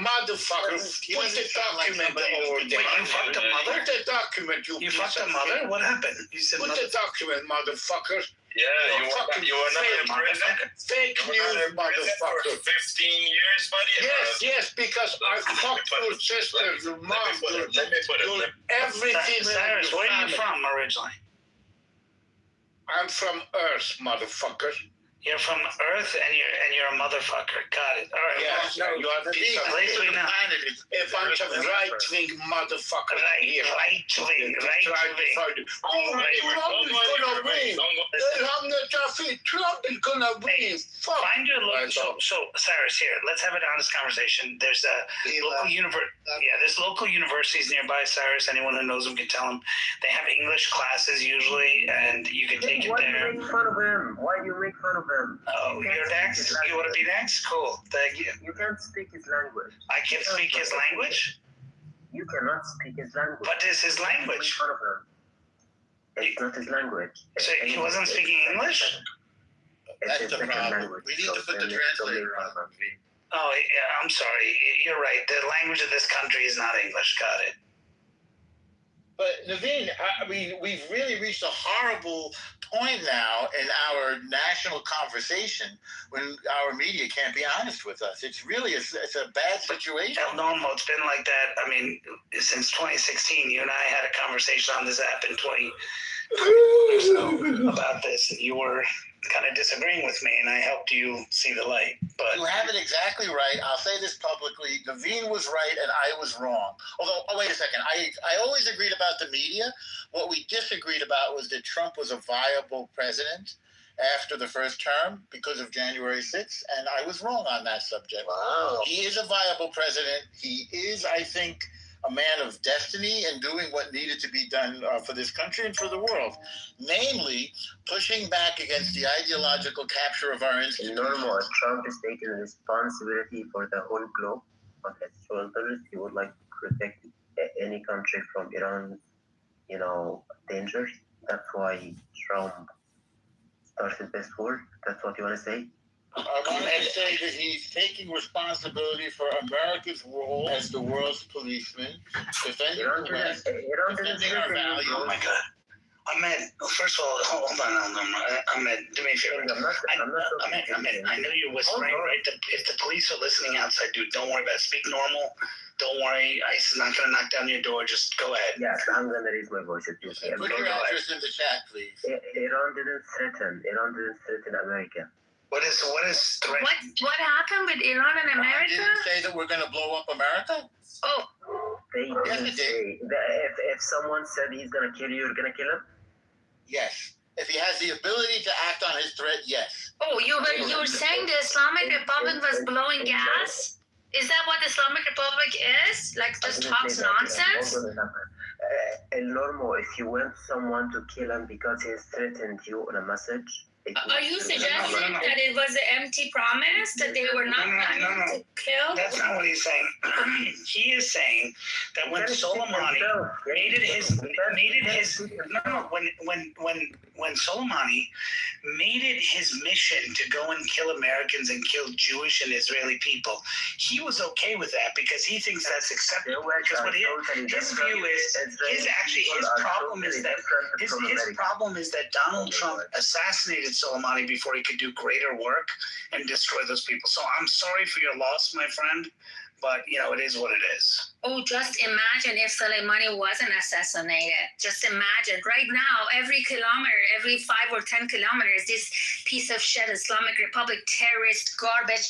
Motherfucker, put the document over there. You fucked a mother? Put the document, you fucked a mother? What happened? You said put the document, motherfucker. Yeah, you were not in prison. Fake news, motherfucker. 15 years, buddy? Yes, because I fucked your sister, your mom, everything. Cyrus, where are you from originally? I'm from Earth, motherfucker. You're from Earth, and you're a motherfucker. Got it. All right. Yes, no, you are the piece of planet. A bunch of right-wing motherfuckers. Right-wing. Trump is gonna win. Find your local. So, Cyrus, here. Let's have an honest conversation. There's a local there's local universities nearby. Cyrus, anyone who knows them can tell them. They have English classes usually, and you can take it there. Why do you make fun of him? Why do you make fun of him? Oh, you're next? You want to be next? Cool. Thank you. You can't speak his language. I can speak his language? You cannot speak his language. What is his language? Make fun of him. It's not his language. So he wasn't speaking English? That's the problem. We need to put the translator on. Oh, yeah, I'm sorry. You're right. The language of this country is not English. Got it. But Naveen, I mean, we've really reached a horrible point now in our national conversation when our media can't be honest with us. It's really it's a bad situation. No, it's been like that. I mean, since 2016, you and I had a conversation on this app in 20 or so about this, and you were kind of disagreeing with me, and I helped you see the light. But you have it exactly right. I'll say this publicly. Naveen was right and I was wrong. Although, wait a second. I always agreed about the media. What we disagreed about was that Trump was a viable president after the first term because of January 6th, and I was wrong on that subject. Wow. He is a viable president. He is, I think, a man of destiny and doing what needed to be done for this country and for the world, namely pushing back against the ideological capture of our institutions. Normal. Trump is taking responsibility for the whole globe on his shoulders. He would like to protect any country from Iran's dangerous. That's why Trump started this war. That's what you want to say? I want to say that he's taking responsibility for America's role as the world's policeman, defending the West, defending our values. Oh my God. Ahmed, first of all, hold on. Ahmed, do me a favor. Ahmed, I know you're whispering, right? If the police are listening outside, dude, don't worry about it. Speak normal. Don't worry. ICE is not going to knock down your door. Just go ahead. Yes, I'm going to raise my voice. Put your address in the chat, please. Iran didn't threaten America. What is threat? What happened with Iran and America? Didn't say that we're going to blow up America. Oh. They didn't say that if someone said he's going to kill you, you're going to kill him? Yes. If he has the ability to act on his threat, yes. Oh, you were saying the Islamic Republic was blowing gas? Is that what the Islamic Republic is? Like, just talks nonsense? El Normo, if you want someone to kill him because he has threatened you on a message... Are you suggesting that it was an empty promise, that they were not planning to kill? That's not what he's saying. He is saying that when Soleimani when Soleimani made it his mission to go and kill Americans and kill Jewish and Israeli people, he was okay with that because he thinks that's acceptable. Because what his view is, his problem is that Donald Trump assassinated Soleimani before he could do greater work and destroy those people. So I'm sorry for your loss, my friend, but it is what it is. Oh, just imagine if Soleimani wasn't assassinated. Just imagine. Right now, every kilometer, every 5 or 10 kilometers, this piece of shit Islamic Republic terrorist garbage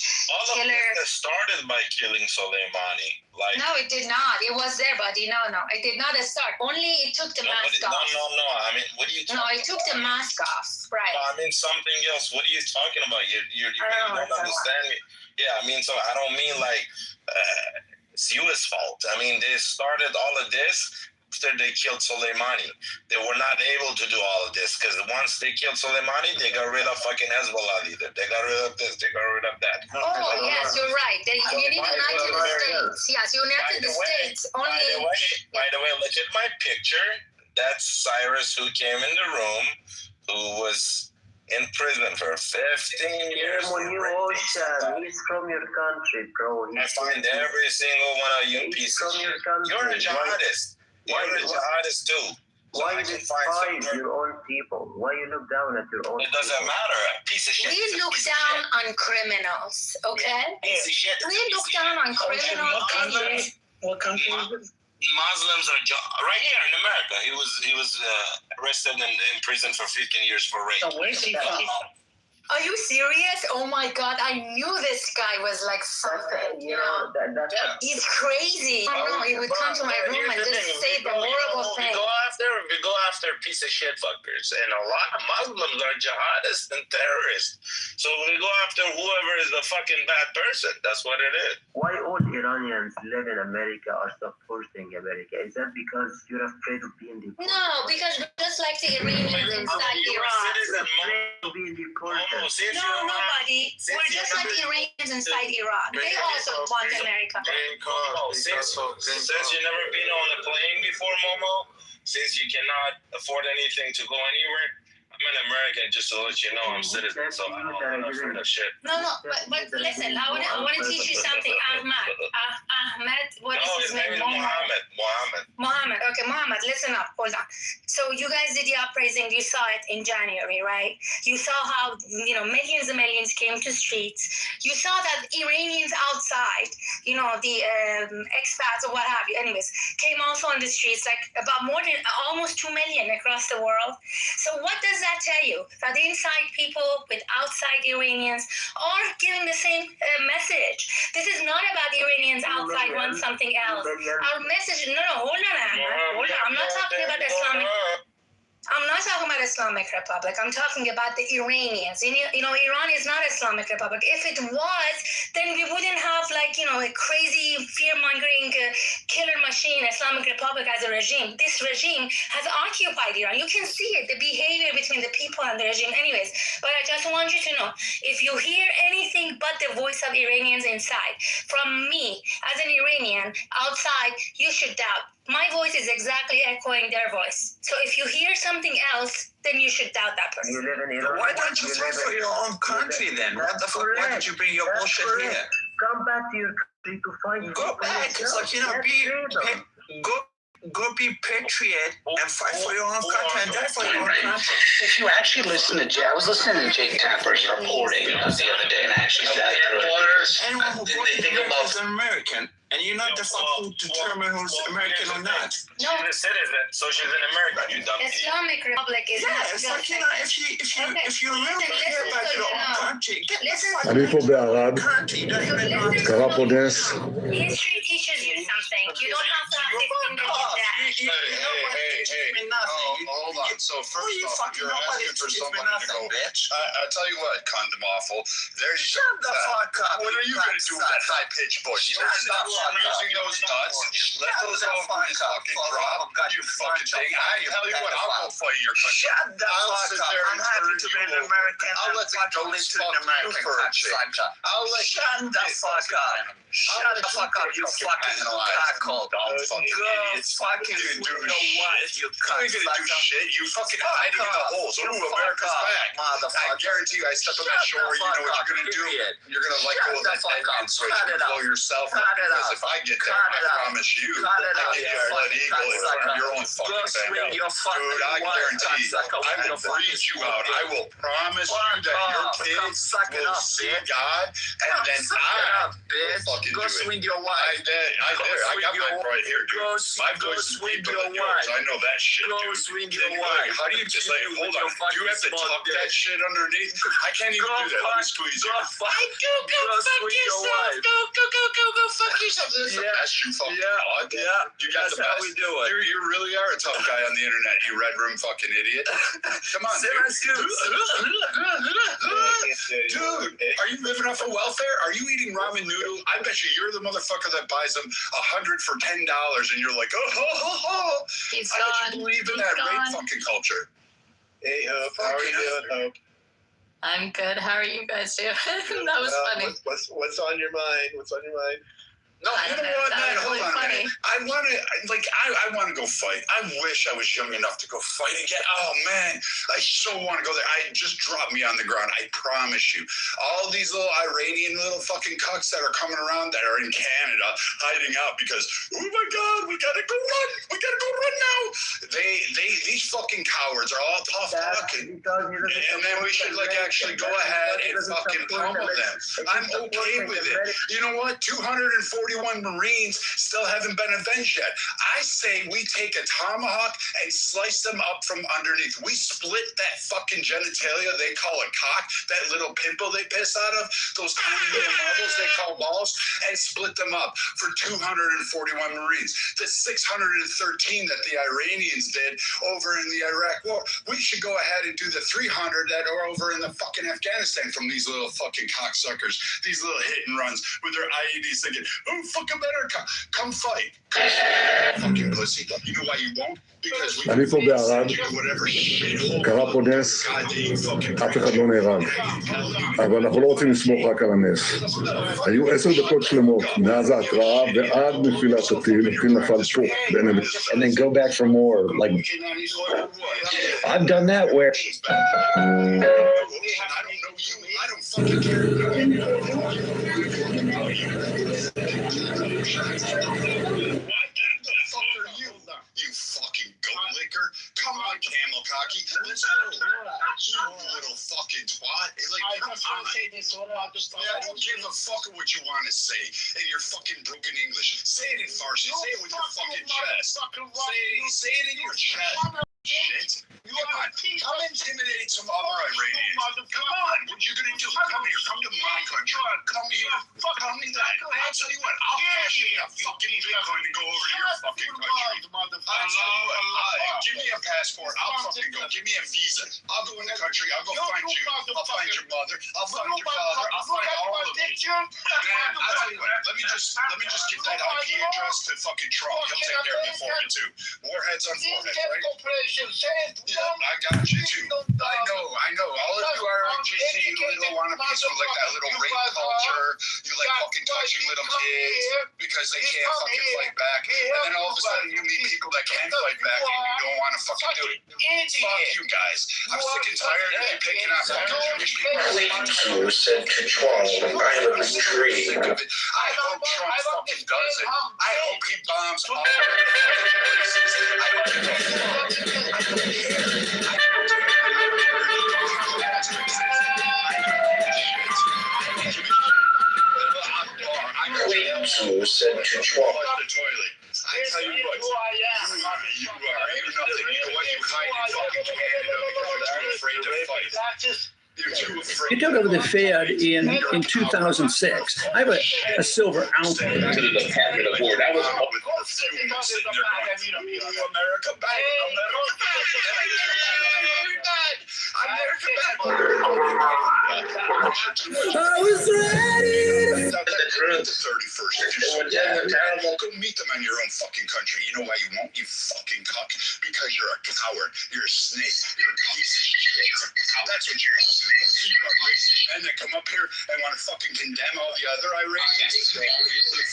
killer. All of this started by killing Soleimani. No, it did not. It was there, buddy. No, it did not start. Only it took the mask off. No. I mean, what are you talking about? No, it took the mask off. Right. No, I mean something else. What are you talking about? You don't understand me. Yeah, I mean, so I don't mean like it's U.S. fault. I mean, they started all of this after they killed Soleimani. They were not able to do all of this because once they killed Soleimani, they got rid of fucking Hezbollah either. They got rid of this. They got rid of that. Oh, yes, you're right. You need United States. Yes, United States. By the way, look at my picture. That's Cyrus who came in the room, who was in prison for 15 years. He's from your country, bro. I find every single one of you pieces of shit. You're a jihadist. You're a jihadist too. Why you despise your own people? Why you look down at your own people? It doesn't matter. A piece of shit. We look down on criminals, okay? Piece of shit. We look down on criminals. What country is it? Muslims are right here in America. He was arrested and in prison for 15 years for rape. So where's he from? Are you serious? Oh my God, I knew this guy was like something, He's crazy. He would come to my room and just say the horrible thing. We go after piece of shit fuckers. And a lot of Muslims are jihadists and terrorists. So we go after whoever is the fucking bad person. That's what it is. Why all Iranians live in America are supporting America? Is that because you're afraid of being deported? No, because just like the Iranians inside Iran. No, nobody. We're just like the Iranians inside Iran. They also want America. Since you've never been on a plane before, Momo, since you cannot afford anything to go anywhere, I'm an American, just to let you know I'm citizen, so I'm not afraid of shit. No, but listen, I want to teach you something. Ahmed, what is his name? Mohammed. Okay, Mohammed, listen up. Hold on. So you guys did the uprising. You saw it in January, right? You saw how, millions and millions came to streets. You saw that Iranians outside, the expats or what have you, anyways, came also on the streets, like about almost 2 million across the world. So what does that tell you? That the inside people with outside Iranians are giving the same message. This is not about the Iranians outside want something else. Our message, hold on, Ahmed. I'm not talking about Islamic. I'm not talking about Islamic Republic. I'm talking about the Iranians. Iran is not Islamic Republic. If it was, then we wouldn't have a crazy fear-mongering killer machine, Islamic Republic as a regime. This regime has occupied Iran. You can see it, the behavior between the people and the regime. Anyways, But I just want you to know, if you hear anything but the voice of Iranians inside, from me as an Iranian outside, you should doubt. My voice is exactly echoing their voice. So if you hear something else, then you should doubt that person. You live in Iran. Why don't you fight for your own country then? What the fuck? Why did you bring your bullshit here? Come back to your country to fight. Go back. It's like, go be patriot and fight for your own country and die for your own country. If you actually listen to Jay, I was listening to Jake Tapper's reporting the other day, and I actually sat through it. Anyone who votes American is an American. And you're not the fuck who determine who's American or not. No. She's a citizen, so she's an American, you dumb idiot. Islamic Republic is not it's just like, if you really care about your own country, get the fuck אני פה בערד, country. You don't even know. קרה פה נס. History teaches you something. You don't have to have to Hey, hold on. So first off, you're asking for somebody to go, bitch. I tell you what, condom awful. There's Shut the fuck up. What are you going to do with that high pitched voice? You don't stop using those nuts. Let those ovaries fucking drop. You fucking thing. I tell you what, I'll go fight your country. Shut the fuck up. I'm happy to be an American. I'll let the ghosts fuck you for a change. I'll let Shut the fuck up. Shut the fuck up, you fucking cockhole. Go fucking do what, you You ain't gonna do shit. You fucking hiding in the holes. Ooh, America's back. I guarantee you, I step on that shore, you know what you're gonna do? You're gonna let go of that Edmund switch and blow yourself up. Because if I get there, I promise you, I get you a flood eagle in front of your own fucking family. Dude, I guarantee I will breathe you out. I will promise you that your kids will see God, and then I will fucking do it. I did. I got mine right here, dude. My voice is deeper than yours. I know that shit, dude. How do you just like, hold on, do you have to tuck that shit underneath? I can't even do that. Let me squeeze you. Go fuck yourself. Go fuck yourself. This is the best you fucking dog. Yeah, you got the best. How we do it. You really are a tough guy on the internet, you red room fucking idiot. Come on, dude, are you living off of welfare? Are you eating ramen noodle? I bet you're the motherfucker that buys them 100 for $10, and you're like, oh. He's I bet gone. you believe in that rape fucking culture. Hey, Hope, how are you doing, Hope? I'm good. How are you guys doing? That was funny. What's on your mind? What's on your mind? No, you know what, man? Hold on, funny. man. I want to go fight. I wish I was young enough to go fight again. Oh, man. I so want to go there. Just drop me on the ground. I promise you. All these little Iranian little fucking cucks that are coming around that are in Canada hiding out because, oh, my God, we got to go run. We got to go run now. These fucking cowards are all tough talking. And then we should, actually go ahead and fucking pummel them. I'm okay with it. You know what? 241 Marines still haven't been avenged yet. I say we take a tomahawk and slice them up from underneath. We split that fucking genitalia they call a cock, that little pimple they piss out of, those tiny little marbles they call balls, and split them up for 241 Marines. The 613 that the Iranians did over in the Iraq war. We should go ahead and do the 300 that are over in the fucking Afghanistan from these little fucking cocksuckers, these little hit and runs with their IEDs thinking, oh, fucking better come fight. Fucking pussy. You know why you won't? Because we אני פה בערד, do whatever shit. קרה פה נס, אף אחד לא נהרג, אבל אנחנו לא רוצים לסמוך רק על הנס. היו 10 דקות שלמות מאז ההתראה ועד נפילת הטיל, הטיל נפל פה בין אלה. And then go back for more. Like, I've done that where. I don't fucking care. You fucking goat licker. Come on, camel cocky. Let's go. You little fucking twat. Come on. I don't give a fuck what you want to say in your fucking broken English. Say it in Farsi. Say it with your fucking chest. Say it in your chest. Shit. Come intimidate some other Iranians. Come on. What you gonna do? Come here. Come to my country. Come here. Come me that. I'll tell you what. I'll cash in a fucking Bitcoin and go over to your fucking country. I'll tell you what. Give me a passport. I'll fucking go. Give me a visa. I'll go in the country. I'll go find you. I'll find your mother. I'll find your father. I'll find all of you. Man, I'll tell you what. Let me just give that IP address to fucking Trump. He'll take care of it for me too. Warheads on foreheads, right? Yeah, I got you too. I know. All of you are also like that little rape culture. You like fucking touching little kids because they can't fucking fight back. And then all of a sudden you meet people that can fight back and you don't want to fucking do it. Fuck you guys. I'm sick and tired of you picking on fucking Jewish people. You said to Trump, I'm intrigued. I hope Trump fucking does it. I hope he bombs all the places. I don't give a fuck. I don't care. I don't care. You said to Trump. I tell you what, you are nothing. You know what? You hide in fucking Canada because you're too afraid to fight. You're too afraid. You took over the Fed in 2006. I have a silver ounce. To the Department of War. That was America back. I was ready. The 31st. Go meet them in your own fucking country. You know why you won't? You fucking cuck. Because you're a coward. You're a snake. You're a piece of shit. That's what you are. Most of you Iranian men that come up here and want to fucking condemn all the other Iranians. They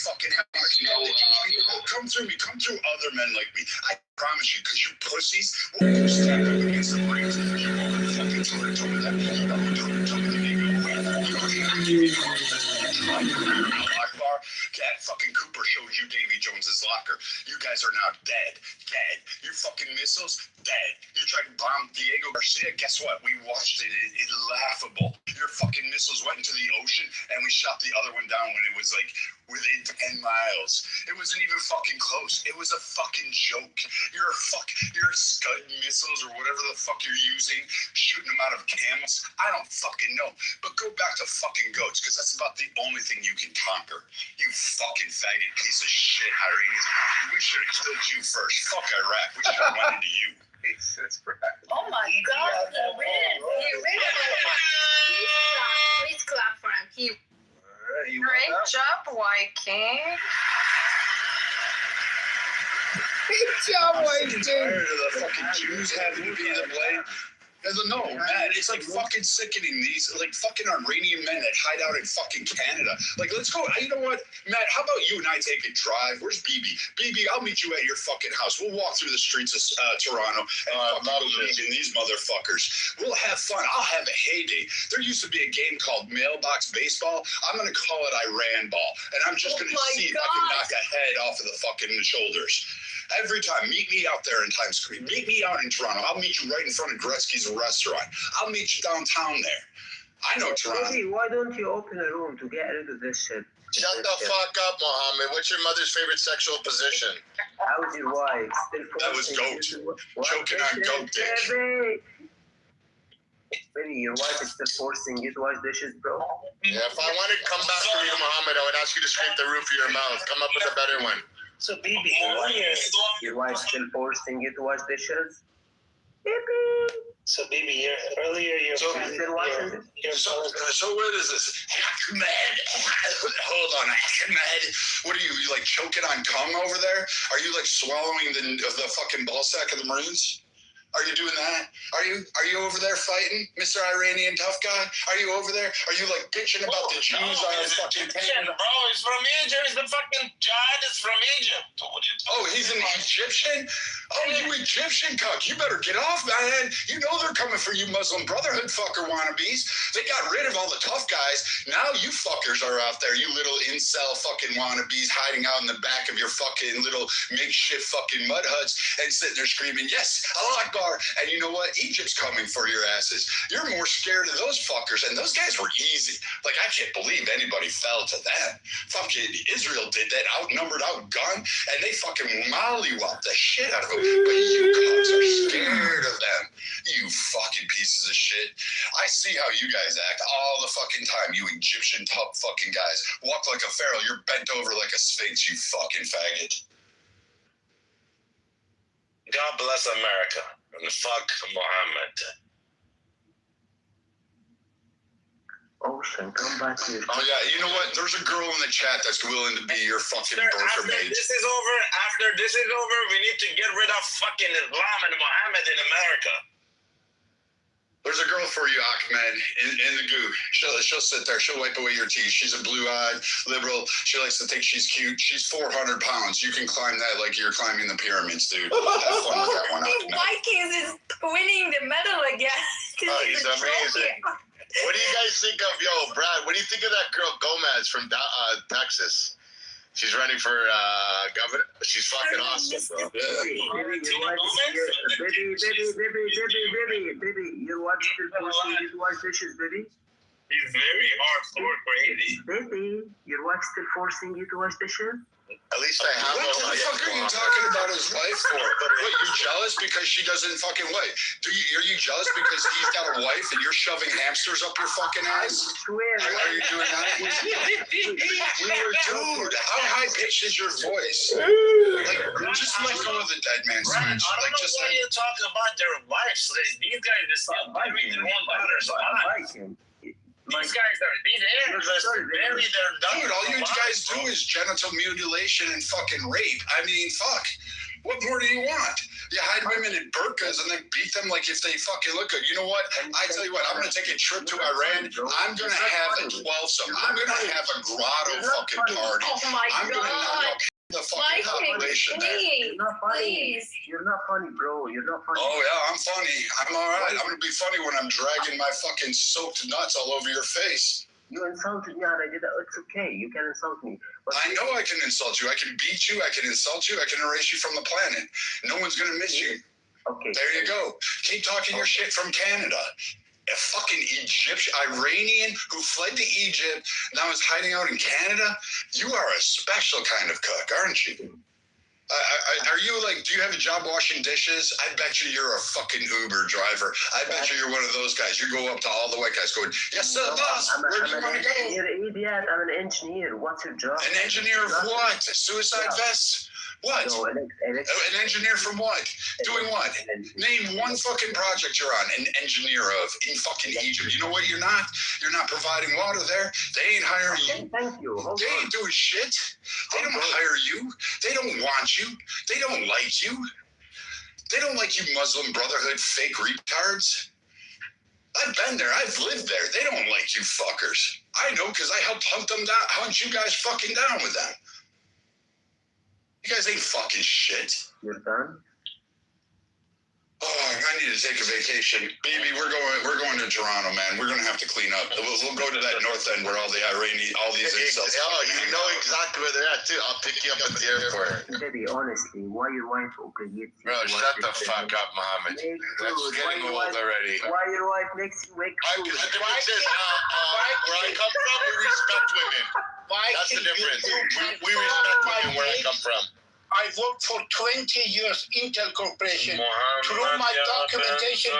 fucking have to condemn the Jewish people. Come through me. Come through other men like me. I promise you, because you pussies will stand up against the brings. You won't fucking toe to them. You won't toe to them. That fucking Cooper showed you Davy Jones's locker. You guys are now dead. Dead. Your fucking missiles, dead. You tried to bomb Diego Garcia. Guess what? We watched it. It's laughable. Your fucking missiles went into the ocean and we shot the other one down when it was like within 10 miles. It wasn't even fucking close. It was a fucking joke. You're a Scud missiles or whatever the fuck you're using, shooting them out of camels. I don't fucking know. But go back to fucking goats, because that's about the only thing you can conquer. You fucking faggot piece of shit, Iranians. We should have killed you first. Fuck Iraq. We should have went into you. Oh my God! Please clap for him. Great job, White King. Great job, White King. Tired of the fucking Jews having to be the blame. No, man, it's like fucking sickening. These like fucking Iranian men that hide out in fucking Canada. Like, let's go. You know what, Matt? How about you and I take a drive? Where's BB? BB, I'll meet you at your fucking house. We'll walk through the streets of Toronto and believe in these motherfuckers. We'll have fun. I'll have a heyday. There used to be a game called Mailbox Baseball. I'm gonna call it Iran Ball, and I'm just gonna see if I can knock a head off of the fucking shoulders. Every time, meet me out there in Times Square. Meet me out in Toronto. I'll meet you right in front of Gretzky's restaurant. I'll meet you downtown there. I know Toronto. Maybe, why don't you open a room to get rid of this shit? Shut the fuck up, Mohammed. What's your mother's favorite sexual position? How's your wife? That was goat. Choking on goat dick. Maybe your wife is still forcing you to wash dishes, bro. Yeah, if I wanted to come back from you, Mohammed, I would ask you to scrape the roof of your mouth. Come up with a better one. So, BB, your wife's still forcing you to wash dishes? So, BB, earlier your so what is this? Ahmed. Hold on, Ahmed. What are you like choking on cum over there? Are you like swallowing the fucking ball sack of the Marines? Are you doing that? Are you over there fighting, Mr. Iranian tough guy? Are you over there? Are you like bitching about the Jews on fucking Egyptian, bro? He's from Egypt. He's the fucking Jihad is from Egypt. Oh, he's an Egyptian? Oh, you Egyptian cuck. You better get off, man. You know they're coming for you Muslim Brotherhood fucker wannabes. They got rid of all the tough guys. Now you fuckers are out there, you little incel fucking wannabes hiding out in the back of your fucking little makeshift fucking mud huts and sitting there screaming, yes, Allah Akbar. And you know what? Egypt's coming for your asses. You're more scared of those fuckers, and those guys were easy. Like, I can't believe anybody fell to them. Fucking Israel did that, outnumbered, outgunned, and they fucking mollywopped the shit out of them. But you cubs are scared of them. You fucking pieces of shit. I see how you guys act all the fucking time, you Egyptian tough fucking guys. Walk like a pharaoh. You're bent over like a sphinx, you fucking faggot. God bless America. And fuck Mohammed. Ocean, come back here. Oh yeah, you know what? There's a girl in the chat that's willing to be your fucking broker mate. After this is over, we need to get rid of fucking Islam and Mohammed in America. There's a girl girl for you, Ahmed, in the goo. She'll sit there. She'll wipe away your teeth. She's a blue-eyed liberal. She likes to think she's cute. She's 400 pounds. You can climb that like you're climbing the pyramids, dude. Have fun with that one, Ahmed. Vikings is winning the medal again. Oh, he's amazing. What do you guys think of, Brad, what do you think of that girl Gomez from Texas? She's running for governor. She's fucking awesome, bro. Baby, you watch the forcing you to wash dishes, baby? He's very hardcore crazy. Baby, you watch the forcing you to wash dishes? At least I have What the fuck are you talking about his wife for? What, you're jealous because she doesn't fucking wait? Are you jealous because he's got a wife and you're shoving hamsters up your fucking ass? Are you doing that? Dude, how high pitched is your voice? Like, just let go of the dead man's Brad, speech. I don't Like, know just why you're talking about their wives. These guys are still married their own daughters. These guys are married their daughters. Dude, all you guys do is genital mutilation and fucking rape. I mean, fuck. What more do you want? You hide women in burqas and then beat them like if they fucking look good. You know what? I tell you what, I'm going to take a trip to Iran. I'm going to have a 12-some. I'm going to have a grotto fucking party. Oh my I'm going to knock God. out the fucking population there. Please, You're not funny. please. You're not funny, bro. You're not funny. Oh, yeah, I'm funny. I'm all right. I'm going to be funny when I'm dragging my fucking soaked nuts all over your face. You insulted me and I did that. It's okay. You can insult me. But I know I can insult you. I can beat you. I can insult you. I can erase you from the planet. No one's going to miss you. Okay. There you go. Keep talking your shit from Canada. A fucking Egyptian, Iranian who fled to Egypt, now is hiding out in Canada. You are a special kind of cook, aren't you? Are you like, do you have a job washing dishes? I bet you you're a fucking Uber driver. I bet you you're one of those guys. You go up to all the white guys going, yes, sir, boss. Where do you want to go? You're an idiot. I'm an engineer. What's your job? An engineer of what? Suicide vests? What? No, an engineer from what? Doing what? Name one fucking project you're on, an engineer of in fucking Egypt. You know what you're not? You're not providing water there. They ain't hiring you. Thank you. They ain't doing shit. They don't hire you. They don't want you. They don't like you. They don't like you Muslim Brotherhood fake retards. I've been there. I've lived there. They don't like you fuckers. I know because I helped hunt them down, hunt you guys fucking down with them. You guys ain't fucking shit. You're done? Oh, I need to take a vacation. Baby, we're going to Toronto, man. We're gonna have to clean up. We'll go to that north end where all these insults. Oh, you know exactly where they're at too. I'll pick you up at the airport. Baby, honestly, why your wife okay? Bro, shut the fuck up, Mohammed. That's getting old already. Why your wife makes you wake food? The difference is, where I come from, we respect women. That's the difference. We respect women where I come from. I worked for 20 years, Intel Corporation. Through my documentation,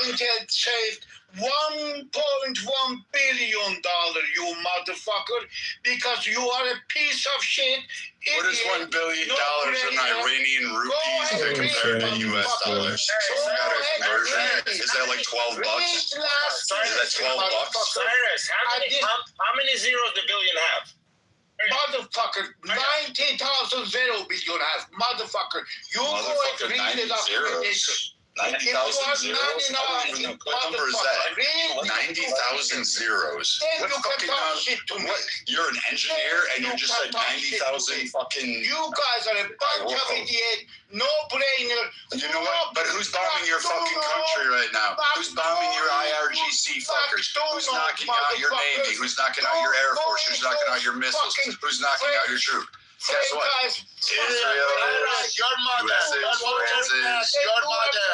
Intel saved $1.1 billion, you motherfucker, because you are a piece of shit. What is $1 billion in Iranian rupees to compare to US dollars? Someone got a conversion. Is that like $12? Is that $12? Cyrus, how many zeros the billion have? Motherfucker, 90,000 0 billion has. Motherfucker, you go and read the documentation. 90,000 zeros? I don't even know. What number is that? 90,000 zeros. Then What you can fucking talk shit to me. what? You're an engineer and you just said 90,000 fucking. You guys are a bunch of idiots, no brainer. You know what? But who's bombing your fucking country right now? Who's bombing your IRGC fuckers? Who's knocking out your Navy? Who's knocking out your Air Force? Who's knocking out your missiles? Who's knocking out your troop? Guess what? Israel is Your mother. Your mother.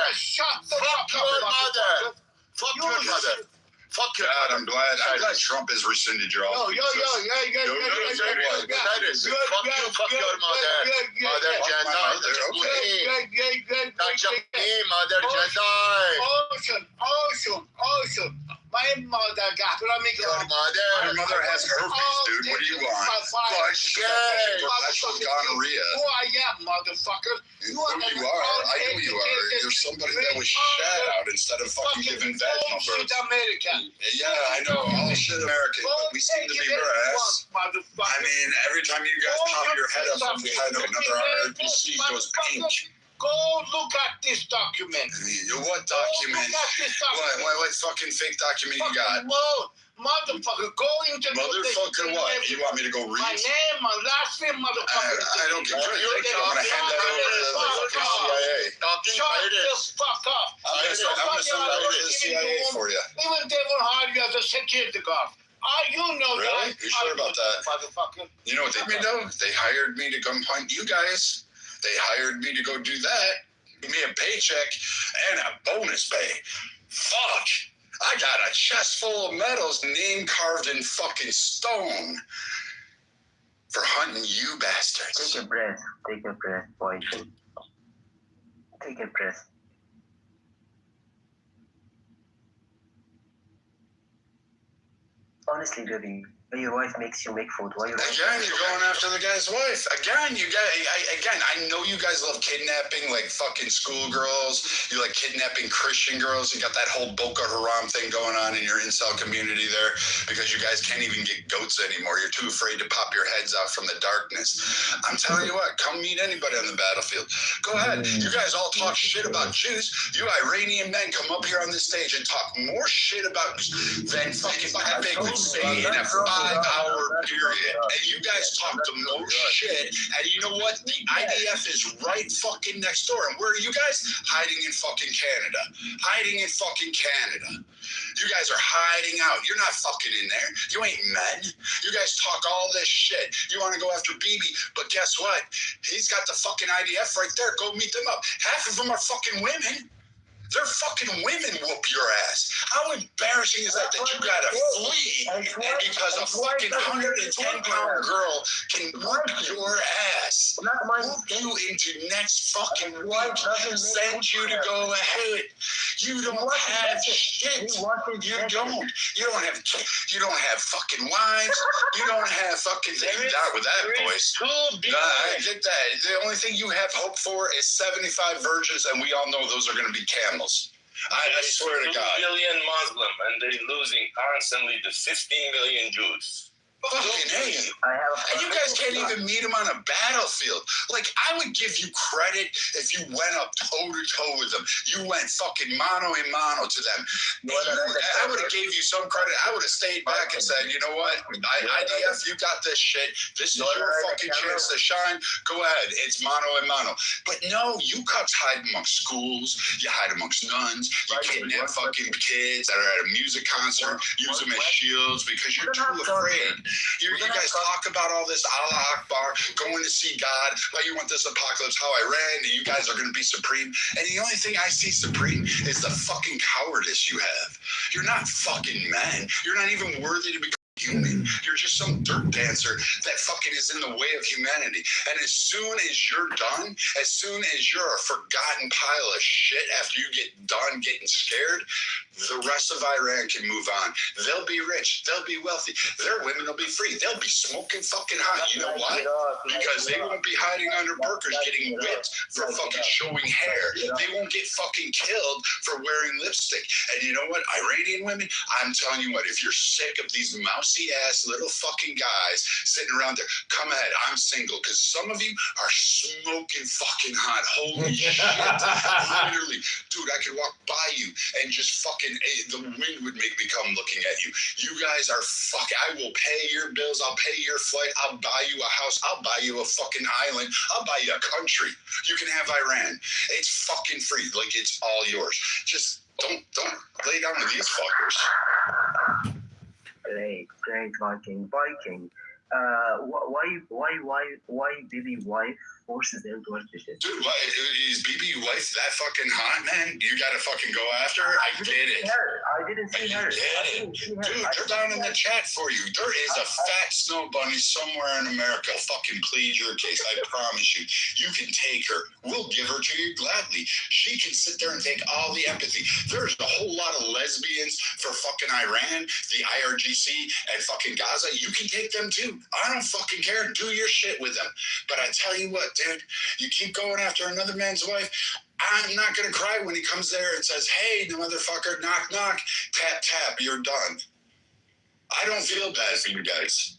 Fuck your mother. Fuck your mother. Fuck your God, I'm glad Trump has rescinded your offer. Fuck you, fuck your mother. Mother Jedi. Not just me, Mother Jedi. Ocean. My mother got Your mother. Your mother has herpes, dude. What do you want? Professional gonorrhea. Who I am, motherfucker. Who you are. I know you are. You're somebody that was shat out instead of fucking giving vaginal birth. American. Yeah, I know. All shit American. But we seem to be brass. I mean, every time you guys pop your head up and we had another RPC goes pink. Go look at this document. What document? Look at this document. What fucking fake document you got? Motherfucker, go into Motherfucker, what? You want me to go read? My name, my last name, motherfucker. I don't care. I'm gonna hand that over to the fucking CIA. Shut the fuck up. I'm gonna send that over to the CIA for you. Even they will hire you as a security guard. You know Really? that. You sure about that? Motherfucker. You know what they did though? They hired me to come hunt you guys. They hired me to go do that. Give me a paycheck and a bonus pay. Fuck. I got a chest full of medals, name carved in fucking stone for hunting you bastards. Take a breath, boyfriend. Take a breath. Honestly, Debbie, your wife makes you make food. Why you? Again, you're going after the guy's wife. Again, I know you guys love kidnapping like fucking schoolgirls. You like kidnapping Christian girls. You got that whole Boko Haram thing going on in your incel community there because you guys can't even get goats anymore. You're too afraid to pop your heads out from the darkness. I'm telling you what, come meet anybody on the battlefield. Go ahead. You guys all talk shit about Jews. You Iranian men come up here on this stage and talk more shit about than fucking Pepe would say in a 5-hour period. And you guys talk the most shit. And you know what? The IDF is right fucking next door. And where are you guys? Hiding in fucking Canada. Hiding in fucking Canada. You guys are hiding out. You're not fucking in there. You ain't men. You guys talk all this shit. You want to go after Bibi, but guess what? He's got the fucking IDF right there. Go meet them up. Half of them are fucking women. They're fucking women whoop your ass. How embarrassing is that you gotta flee and because a fucking 110-pound girl can whoop your ass, whoop you into next fucking week, send you to go ahead. You don't have shit. You don't have fucking wives. You don't have fucking not with that voice. I get that. The only thing you have hope for is 75 virgins, and we all know those are gonna be camels. I swear to God. 2 billion Muslim, and they're losing constantly to 15 million Jews. Fucking hey. And you guys can't even meet him on a battlefield. Like, I would give you credit if you went up toe-to-toe with them. You went fucking mano-a-mano to them. I would have gave you some credit. I would have stayed back and said, you know what? IDF, you got this shit. This is your fucking chance to shine. Go ahead. It's mano-a-mano. But no, you cucks hide amongst schools. You hide amongst nuns. You kidnap fucking kids that are at a music concert. Use them as shields because you're too afraid. You guys talk about all this Allah Akbar, going to see God, how you want this apocalypse, how I ran, and you guys are going to be supreme. And the only thing I see supreme is the fucking cowardice you have. You're not fucking men. You're not even worthy to be human. You're just some dirt dancer that fucking is in the way of humanity. And as soon as you're done, as soon as you're a forgotten pile of shit after you get done getting scared, the rest of Iran can move on. They'll be rich. They'll be wealthy. Their women will be free. They'll be smoking fucking hot. You know why? Because they won't be hiding under burqas getting whipped for fucking showing hair. They won't get fucking killed for wearing lipstick. And you know what? Iranian women, I'm telling you what, if you're sick of these mousy ass little fucking guys sitting around there, come ahead. I'm single because some of you are smoking fucking hot. Holy shit. Literally. Dude, I could walk by you and just fucking, the wind would make me come looking at you. You guys are fucking, I will pay your bills. I'll pay your flight. I'll buy you a house. I'll buy you a fucking island. I'll buy you a country. You can have Iran. It's fucking free. Like, it's all yours. Just don't lay down with these fuckers. Great, Viking. Why Bibi wife forces them to watch the shit? Dude, what, is Bibi wife that fucking hot, man? You gotta fucking go after her? I get it. I didn't see her. Dude, they're down in the chat for you. There is a fat snow bunny somewhere in America. Fucking plead your case. I promise you. You can take her. We'll give her to you gladly. She can sit there and take all the empathy. There's a whole lot of lesbians for fucking Iran, the IRGC, and fucking Gaza. You can take them too. I don't fucking care. Do your shit with them. But I tell you what, dude, you keep going after another man's wife, I'm not going to cry when he comes there and says, hey, motherfucker, knock, knock, tap, tap, you're done. I don't feel bad for you guys.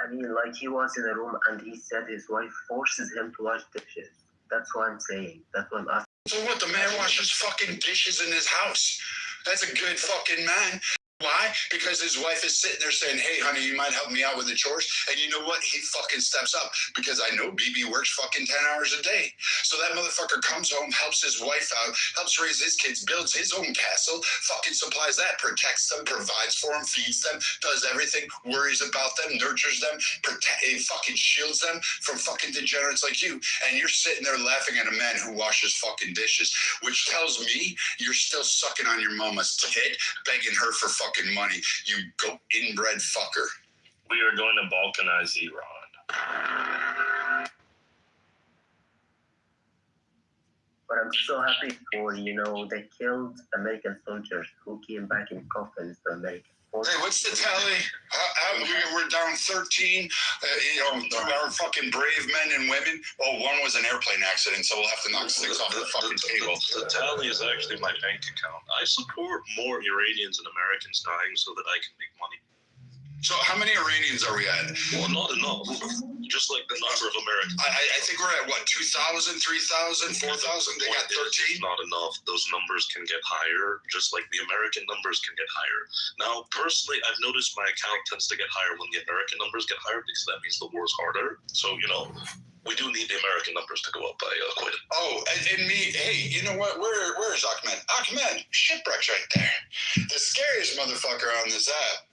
I mean, like he was in a room and he said his wife forces him to wash dishes. That's what I'm saying. That's what I'm asking. So what? The man washes fucking dishes in his house. That's a good fucking man. Why? Because his wife is sitting there saying, hey, honey, you might help me out with the chores. And you know what? He fucking steps up because I know BB works fucking 10 hours a day. So that motherfucker comes home, helps his wife out, helps raise his kids, builds his own castle, fucking supplies that, protects them, provides for them, feeds them, does everything, worries about them, nurtures them, fucking shields them from fucking degenerates like you. And you're sitting there laughing at a man who washes fucking dishes, which tells me you're still sucking on your mama's tit, begging her for fucking money, you goat inbred fucker. We are going to balkanize Iran. But I'm so happy for, they killed American soldiers who came back in coffins to America. Hey, what's the tally? We're down 13, our fucking brave men and women. Oh, one was an airplane accident, so we'll have to knock 6 off the fucking table. The tally is actually my bank account. I support more Iranians and Americans dying so that I can make money. So how many Iranians are we at? Well, not enough. Just like the number of Americans. I think we're at, what, 2,000, 3,000, 4,000? They got 13? Not enough. Those numbers can get higher, just like the American numbers can get higher. Now, personally, I've noticed my account tends to get higher when the American numbers get higher because that means the war's harder. So, we do need the American numbers to go up by quite a bit. Oh, and me, hey, you know what? Where is Ahmed? Ahmed, shipwreck's right there. The scariest motherfucker on this app.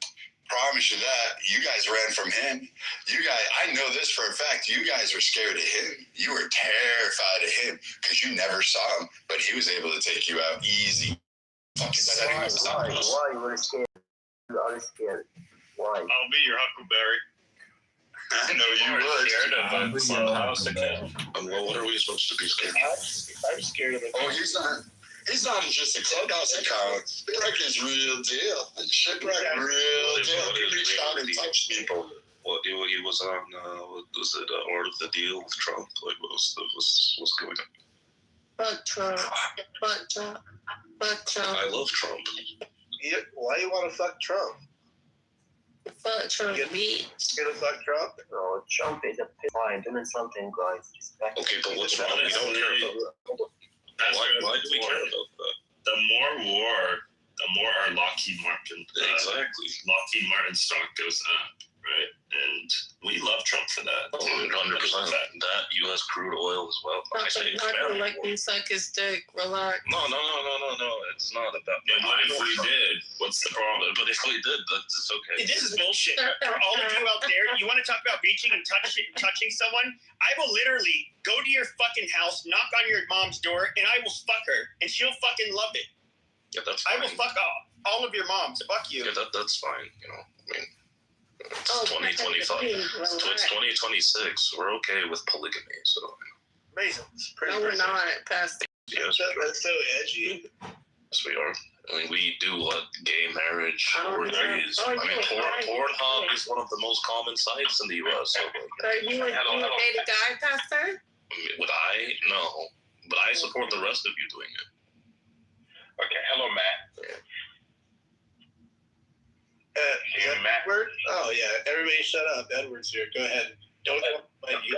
Promise you that. You guys ran from him. You guys, I know this for a fact. You guys were scared of him. You were terrified of him because you never saw him, but he was able to take you out easy. Why you were scared? You are scared. Why? I'll be your Huckleberry. I know you would. Scared of a clubhouse account. Well, what are we supposed to be scared of? I'm scared of it. Oh, he's not just a clubhouse account. Shipwreck is real deal. Shipwreck real deal. He reached out and touched people. What he was on? Was it Art of the Deal with Trump? Like, what's going on? Fuck Trump. Fuck Trump. Fuck Trump. I love Trump. Why do you want to fuck Trump? Fuck Trump, You gonna fuck Trump? No, Trump is a fine doing something, guys. Respect. Okay, but what's wrong? We don't care about that. Why do we care about that? The more war, the more our Lockheed Martin Lockheed Martin stock goes up, right? And we love Trump for that. 100%. That U.S. crude oil as well. Trump's not gonna let me suck his dick. Relax. No. It's not about that. What if we did? What's the problem? But if we did, it's okay. This is bullshit. For all of you out there, you want to talk about reaching and touching someone? I will literally go to your fucking house, knock on your mom's door, and I will fuck her, and she'll fucking love it. Yeah, that's fine. I will fuck all of your moms. Fuck you. Yeah, that's fine. It's 2025. It's 2026. We're okay with polygamy, so. Amazing. No, we're not. Past. Yes, that's so edgy. Yes, we are. I mean, we do gay marriage, orgies. Yeah. Pornhub is one of the most common sites in the U.S. So, Are you a gay guy, Pastor? Would I? No. But I support the rest of you doing it. Okay, hello, Matt. Matt? Edward? Oh, yeah. Everybody shut up. Edward's here. Go ahead. Don't mind you.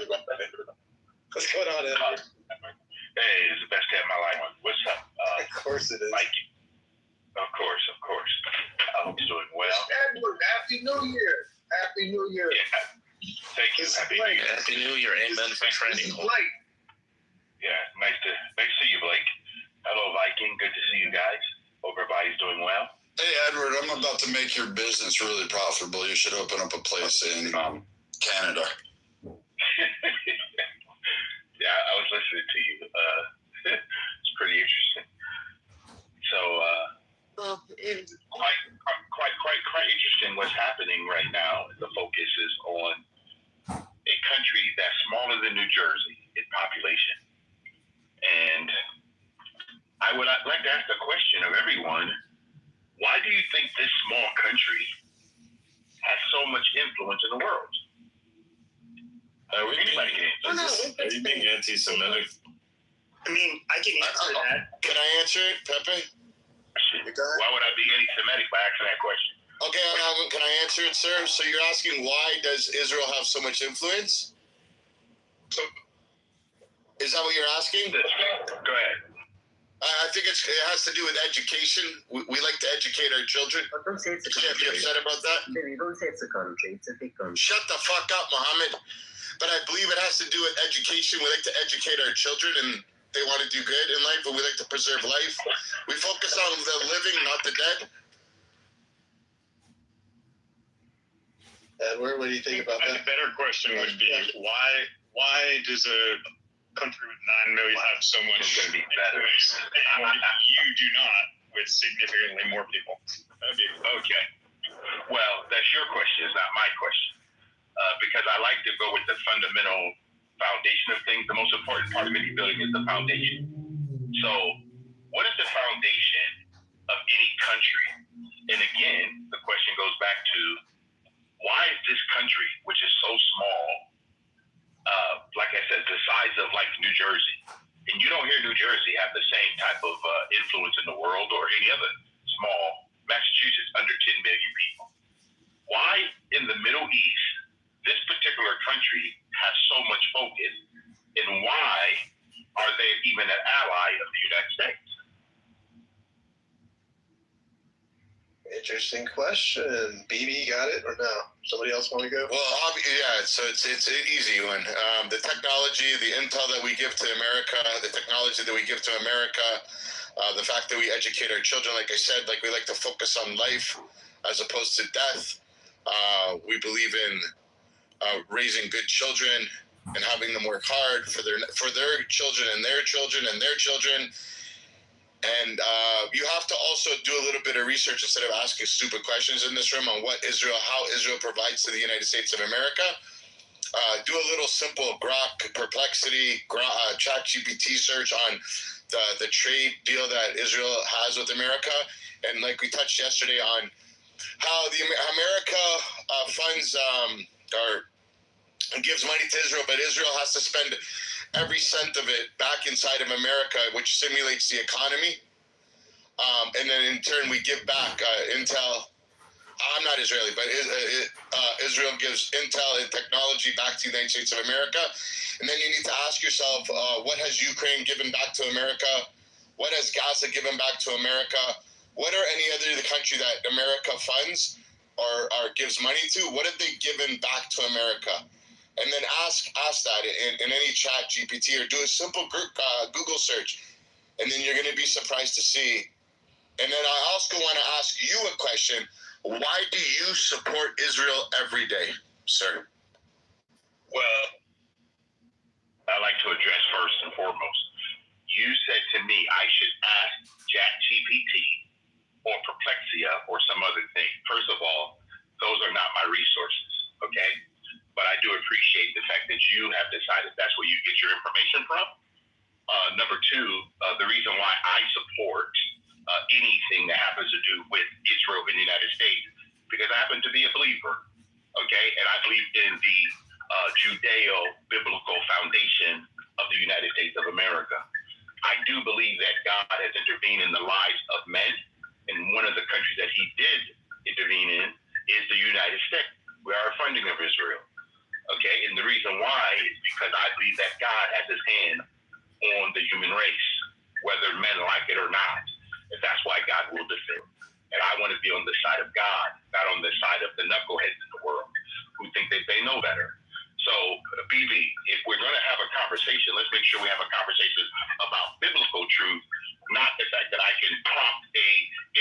What's going on, Edward? Hey, it's the best day of my life. What's up? Of course it is. Mikey. Of course. I hope you're doing well. Edward, Happy New Year. Happy New Year. Yeah. Thank you. Happy New Year. Happy New Year. Amen for training. Blake. Yeah, nice to see you, Blake. Hello, Viking. Good to see you guys. Hope everybody's doing well. Hey, Edward, I'm about to make your business really profitable. You should open up a place in Canada. Yeah, I was listening to you. It's pretty interesting. So, quite interesting what's happening right now. The focus is on a country that's smaller than New Jersey in population. And I would like to ask a question of everyone. Why do you think this small country has so much influence in the world? Anybody can answer. Are you being anti-Semitic? I mean, I can answer that. Can I answer it, Pepe? Why would I be anti-Semitic by asking that question? Okay, can I answer it, sir? So you're asking why does Israel have so much influence? So, is that what you're asking? Go ahead. I think it has to do with education. We like to educate our children. But don't say it's a You can't be country. upset about that. Baby, don't say it's a country. It's a big country. Shut the fuck up, Mohammed. But I believe it has to do with education. We like to educate our children, and they want to do good in life, but we like to preserve life. We focus on the living, not the dead. Edward, what do you think about that? A better question would be why does a country with 9 million have so much going to be better? You do not, with significantly more people. That'd be okay. Well, that's your question. It's not my question. Because I like to go with the fundamental foundation of things. The most important part of any building is the foundation. So, what is the foundation of any country? And again, the question goes back to why is this country, which is so small, like I said, the size of like New Jersey, and you don't hear New Jersey have the same type of influence in the world or any other small Massachusetts under 10 million people. Why in the Middle East this particular country has so much focus, and why are they even an ally of the United States? Interesting question. BB, got it or no? Somebody else want to go? Well, yeah. So it's an easy one. The technology, the intel that we give to America, the technology that we give to America, the fact that we educate our children, like I said, like we like to focus on life as opposed to death. We believe in raising good children and having them work hard for their children and their children and their children. And you have to also do a little bit of research instead of asking stupid questions in this room on how Israel provides to the United States of America. Do a little simple Grok, Perplexity, ChatGPT search on the trade deal that Israel has with America. And like we touched yesterday on how America funds or gives money to Israel, but Israel has to spend every cent of it back inside of America, which simulates the economy. And then in turn, we give back intel. I'm not Israeli, but Israel gives intel and technology back to the United States of America. And then you need to ask yourself, what has Ukraine given back to America? What has Gaza given back to America? What are any other country that America funds or gives money to? What have they given back to America? And then ask that in any chat GPT or do a simple Google search. And then you're going to be surprised to see. And then I also want to ask you a question. Why do you support Israel every day, sir? Well, I'd like to address first and foremost. You said to me I should ask ChatGPT or Perplexia or some other thing. First of all, those are not my resources, okay? But I do appreciate the fact that you have decided that's where you get your information from. Number two, the reason why I support anything that happens to do with Israel in the United States, because I happen to be a believer, okay? And I believe in the Judeo-biblical foundation of the United States of America. I do believe that God has intervened in the lives of men, and one of the countries that he did intervene in is the United States. We are a funding of Israel, okay? And the reason why is because I believe that God has his hand on the human race, whether men like it or not. And that's why God will defend. And I want to be on the side of God, not on the side of the knuckleheads in the world who think that they know better. So, BB, if we're going to have a conversation, let's make sure we have a conversation about biblical truth, not the fact that I can prompt a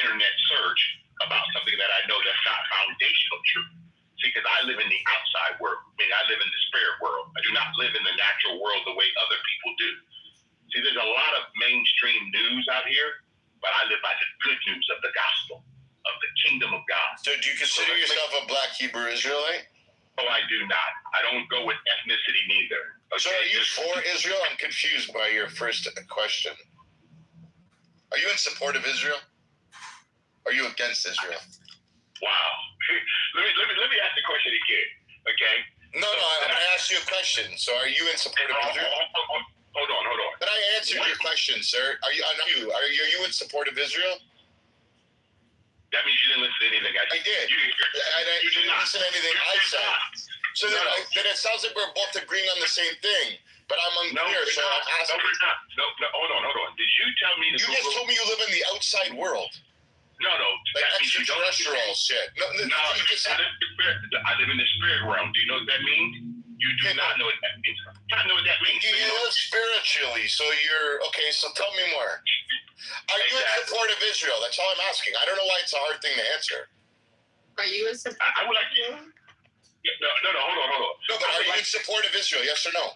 internet search about something that I know that's not foundational truth. See, because I live in the outside world. I mean, I live in the spirit world. I do not live in the natural world the way other people do. See, there's a lot of mainstream news out here, but I live by the good news of the gospel, of the kingdom of God. So do you consider yourself a black Hebrew Israelite? Oh, I do not. I don't go with ethnicity neither. Okay? So are you for Israel? I'm confused by your first question. Are you in support of Israel? Are you against Israel? Wow. Let me ask the question again, okay? No, I asked you a question. So are you in support of Israel? Hold on. But I answered your question, sir. Are you in support of Israel? That means you didn't didn't listen to anything I I did. You didn't listen to anything I said. So then it sounds like we're both agreeing on the same thing, but I'm unclear. So I'm asking. No, we're not. No, hold on. Did you tell me to You just told me you live in the outside world. No. Like extraterrestrial shit. No, you just said. I live in the spirit realm. Do you know what that means? You do not know what that means. I know what that means. You live spiritually, so you're okay. So tell me more. Are you in support of Israel? That's all I'm asking. I don't know why it's a hard thing to answer. Are you in support? I would like to. No, hold on. No, but are you in support of Israel? Yes or no?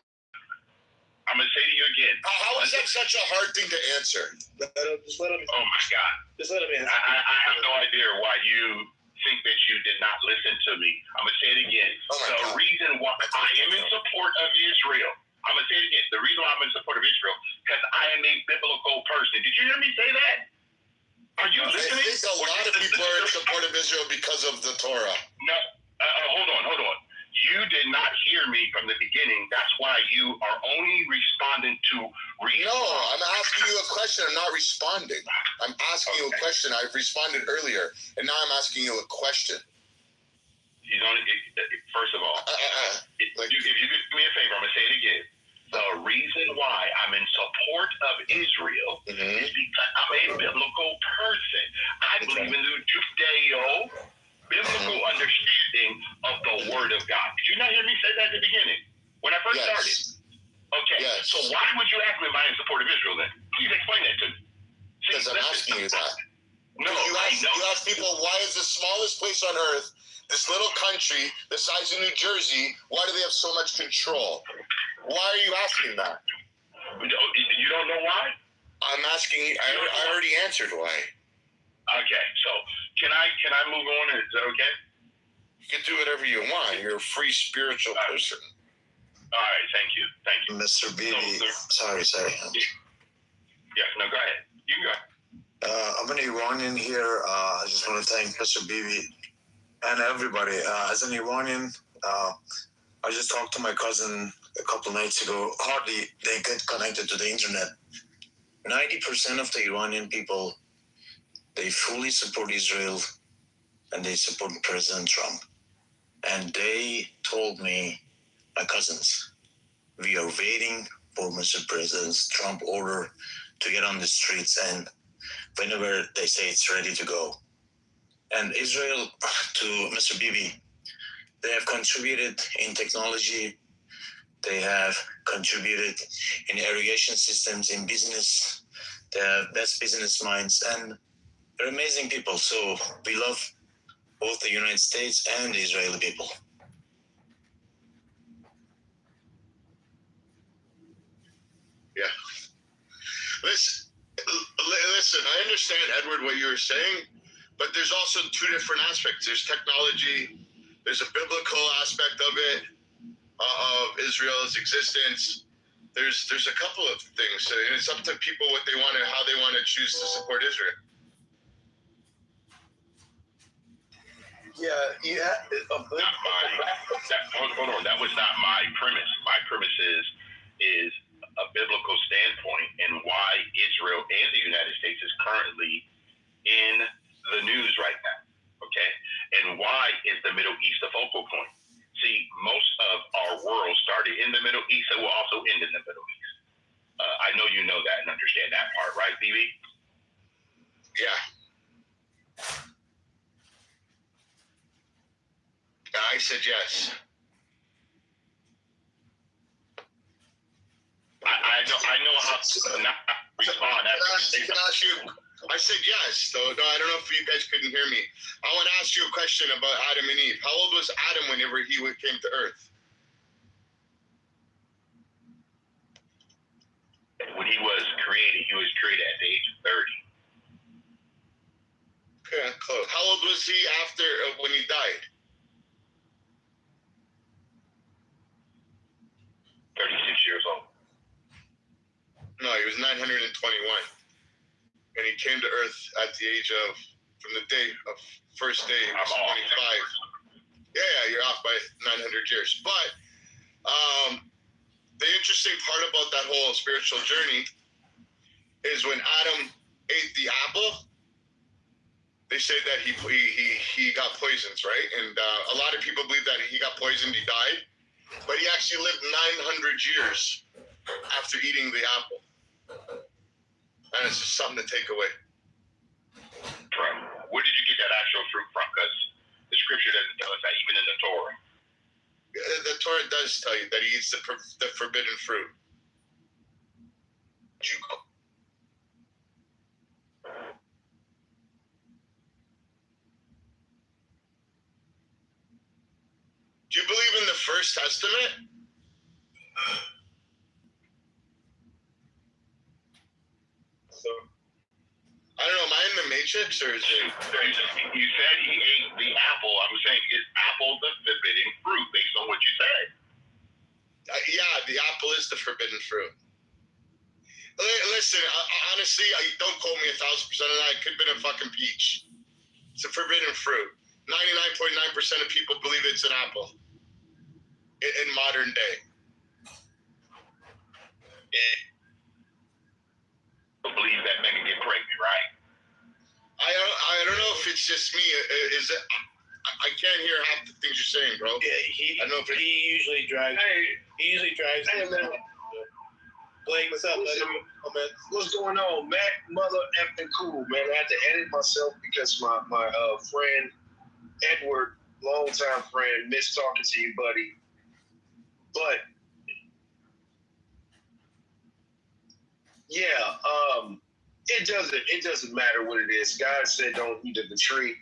I'm gonna say to you again. How is that such a hard thing to answer? Just let him. Oh my God. Just let him answer. I have no idea why you think that you did not listen to me. I'm gonna say it again. The reason why I am in support of Israel. I'm gonna say it again. The reason why I'm in support of Israel because I am a biblical person. Did you hear me say that? Are you listening? I think a lot of people are in support of Israel because of the Torah. No. Hold on. You did not hear me from the beginning. That's why you are only responding to No, I'm asking you a question. I'm not responding. I'm asking you a question. I've responded earlier, and now I'm asking you a question. First of all, if you could do me a favor, I'm going to say it again. The reason why I'm in support of Israel is because I'm a biblical person. I believe in the Judeo-biblical understanding of the Word of God. Did you not hear me say that at the beginning when I first started? Okay. So why would you ask me if I'm in support of Israel then? Please explain that to me. Because I'm asking you that. No, you ask people, why is the smallest place on earth, this little country, the size of New Jersey, why do they have so much control? Why are you asking that? You don't know why? I'm asking you. I already answered why. Okay, so can I move on? Is that okay? You can do whatever you want. You're a free spiritual person. All right, thank you. Mr. Bibi, sorry. Yeah, no, go ahead. You can go. I'm an Iranian here. I just want to thank Mr. Bibi and everybody. As an Iranian, I just talked to my cousin a couple nights ago. Hardly they get connected to the internet. 90% of the Iranian people, they fully support Israel and they support President Trump. And they told me, my cousins, we are waiting for Mr. President Trump order to get on the streets, and whenever they say it's ready to go. And Israel, to Mr. Bibi, they have contributed in technology. They have contributed in irrigation systems, in business. They have best business minds, and they're amazing people. So we love both the United States and the Israeli people. Yeah. Listen, I understand, Edward, what you were saying, but there's also two different aspects. There's technology, there's a biblical aspect of it, of Israel's existence. There's a couple of things, and it's up to people what they want and how they want to choose to support Israel. Hold on. That was not my premise. My premise is a biblical standpoint and why Israel and the United States is currently in the news right now. Okay, and why is the Middle East a focal point? See, most of our world started in the Middle East and will also end in the Middle East. I know you know that and understand that part, right, BB? Yeah. I said yes. I know how to not respond. I said yes, though. No, I don't know if you guys couldn't hear me. I want to ask you a question about Adam and Eve. How old was Adam whenever he came to Earth? When he was created at the age of 30. Okay, close. How old was he after when he died? 36 years old. No, he was 921. And he came to Earth at the age of, from the day of first day, of 25. Yeah, you're off by 900 years. But the interesting part about that whole spiritual journey is when Adam ate the apple, they say that he got poisoned, right? And a lot of people believe that he got poisoned, he died, but he actually lived 900 years after eating the apple. And it's just something to take away. From where did you get that actual fruit from? Because the scripture doesn't tell us that, even in the Torah. The Torah does tell you that he eats the forbidden fruit. Do you believe in the First Testament? So, I don't know, am I in the Matrix or is it? You said he ate the apple. I'm saying, is apple the forbidden fruit based on what you said? Yeah, the apple is the forbidden fruit. Listen, honestly, don't quote me 1,000% on that. It could have been a fucking peach. It's a forbidden fruit. 99.9% of people believe it's an apple in modern day. Believe that men can get pregnant, right? I don't know if it's just me. Is it? I can't hear half the things you're saying, bro. Yeah, I know if he usually drives. He usually drives. Hey, man. Blake, what's up, buddy? What's going on, Mac? Mother effing cool, man. I had to edit myself because my friend Edward, longtime friend, missed talking to you, buddy. But yeah, it doesn't matter what it is. God said don't eat of the tree.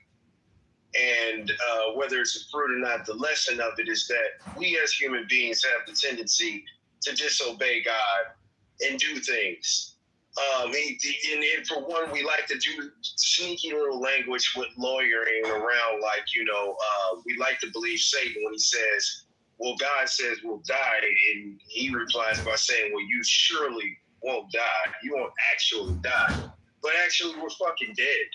And whether it's a fruit or not, the lesson of it is that we as human beings have the tendency to disobey God and do things. And for one, we like to do sneaky little language with lawyering around, like, we like to believe Satan when he says, well, God says we'll die. And he replies by saying, well, you surely won't die. You won't actually die. But actually, we're fucking dead.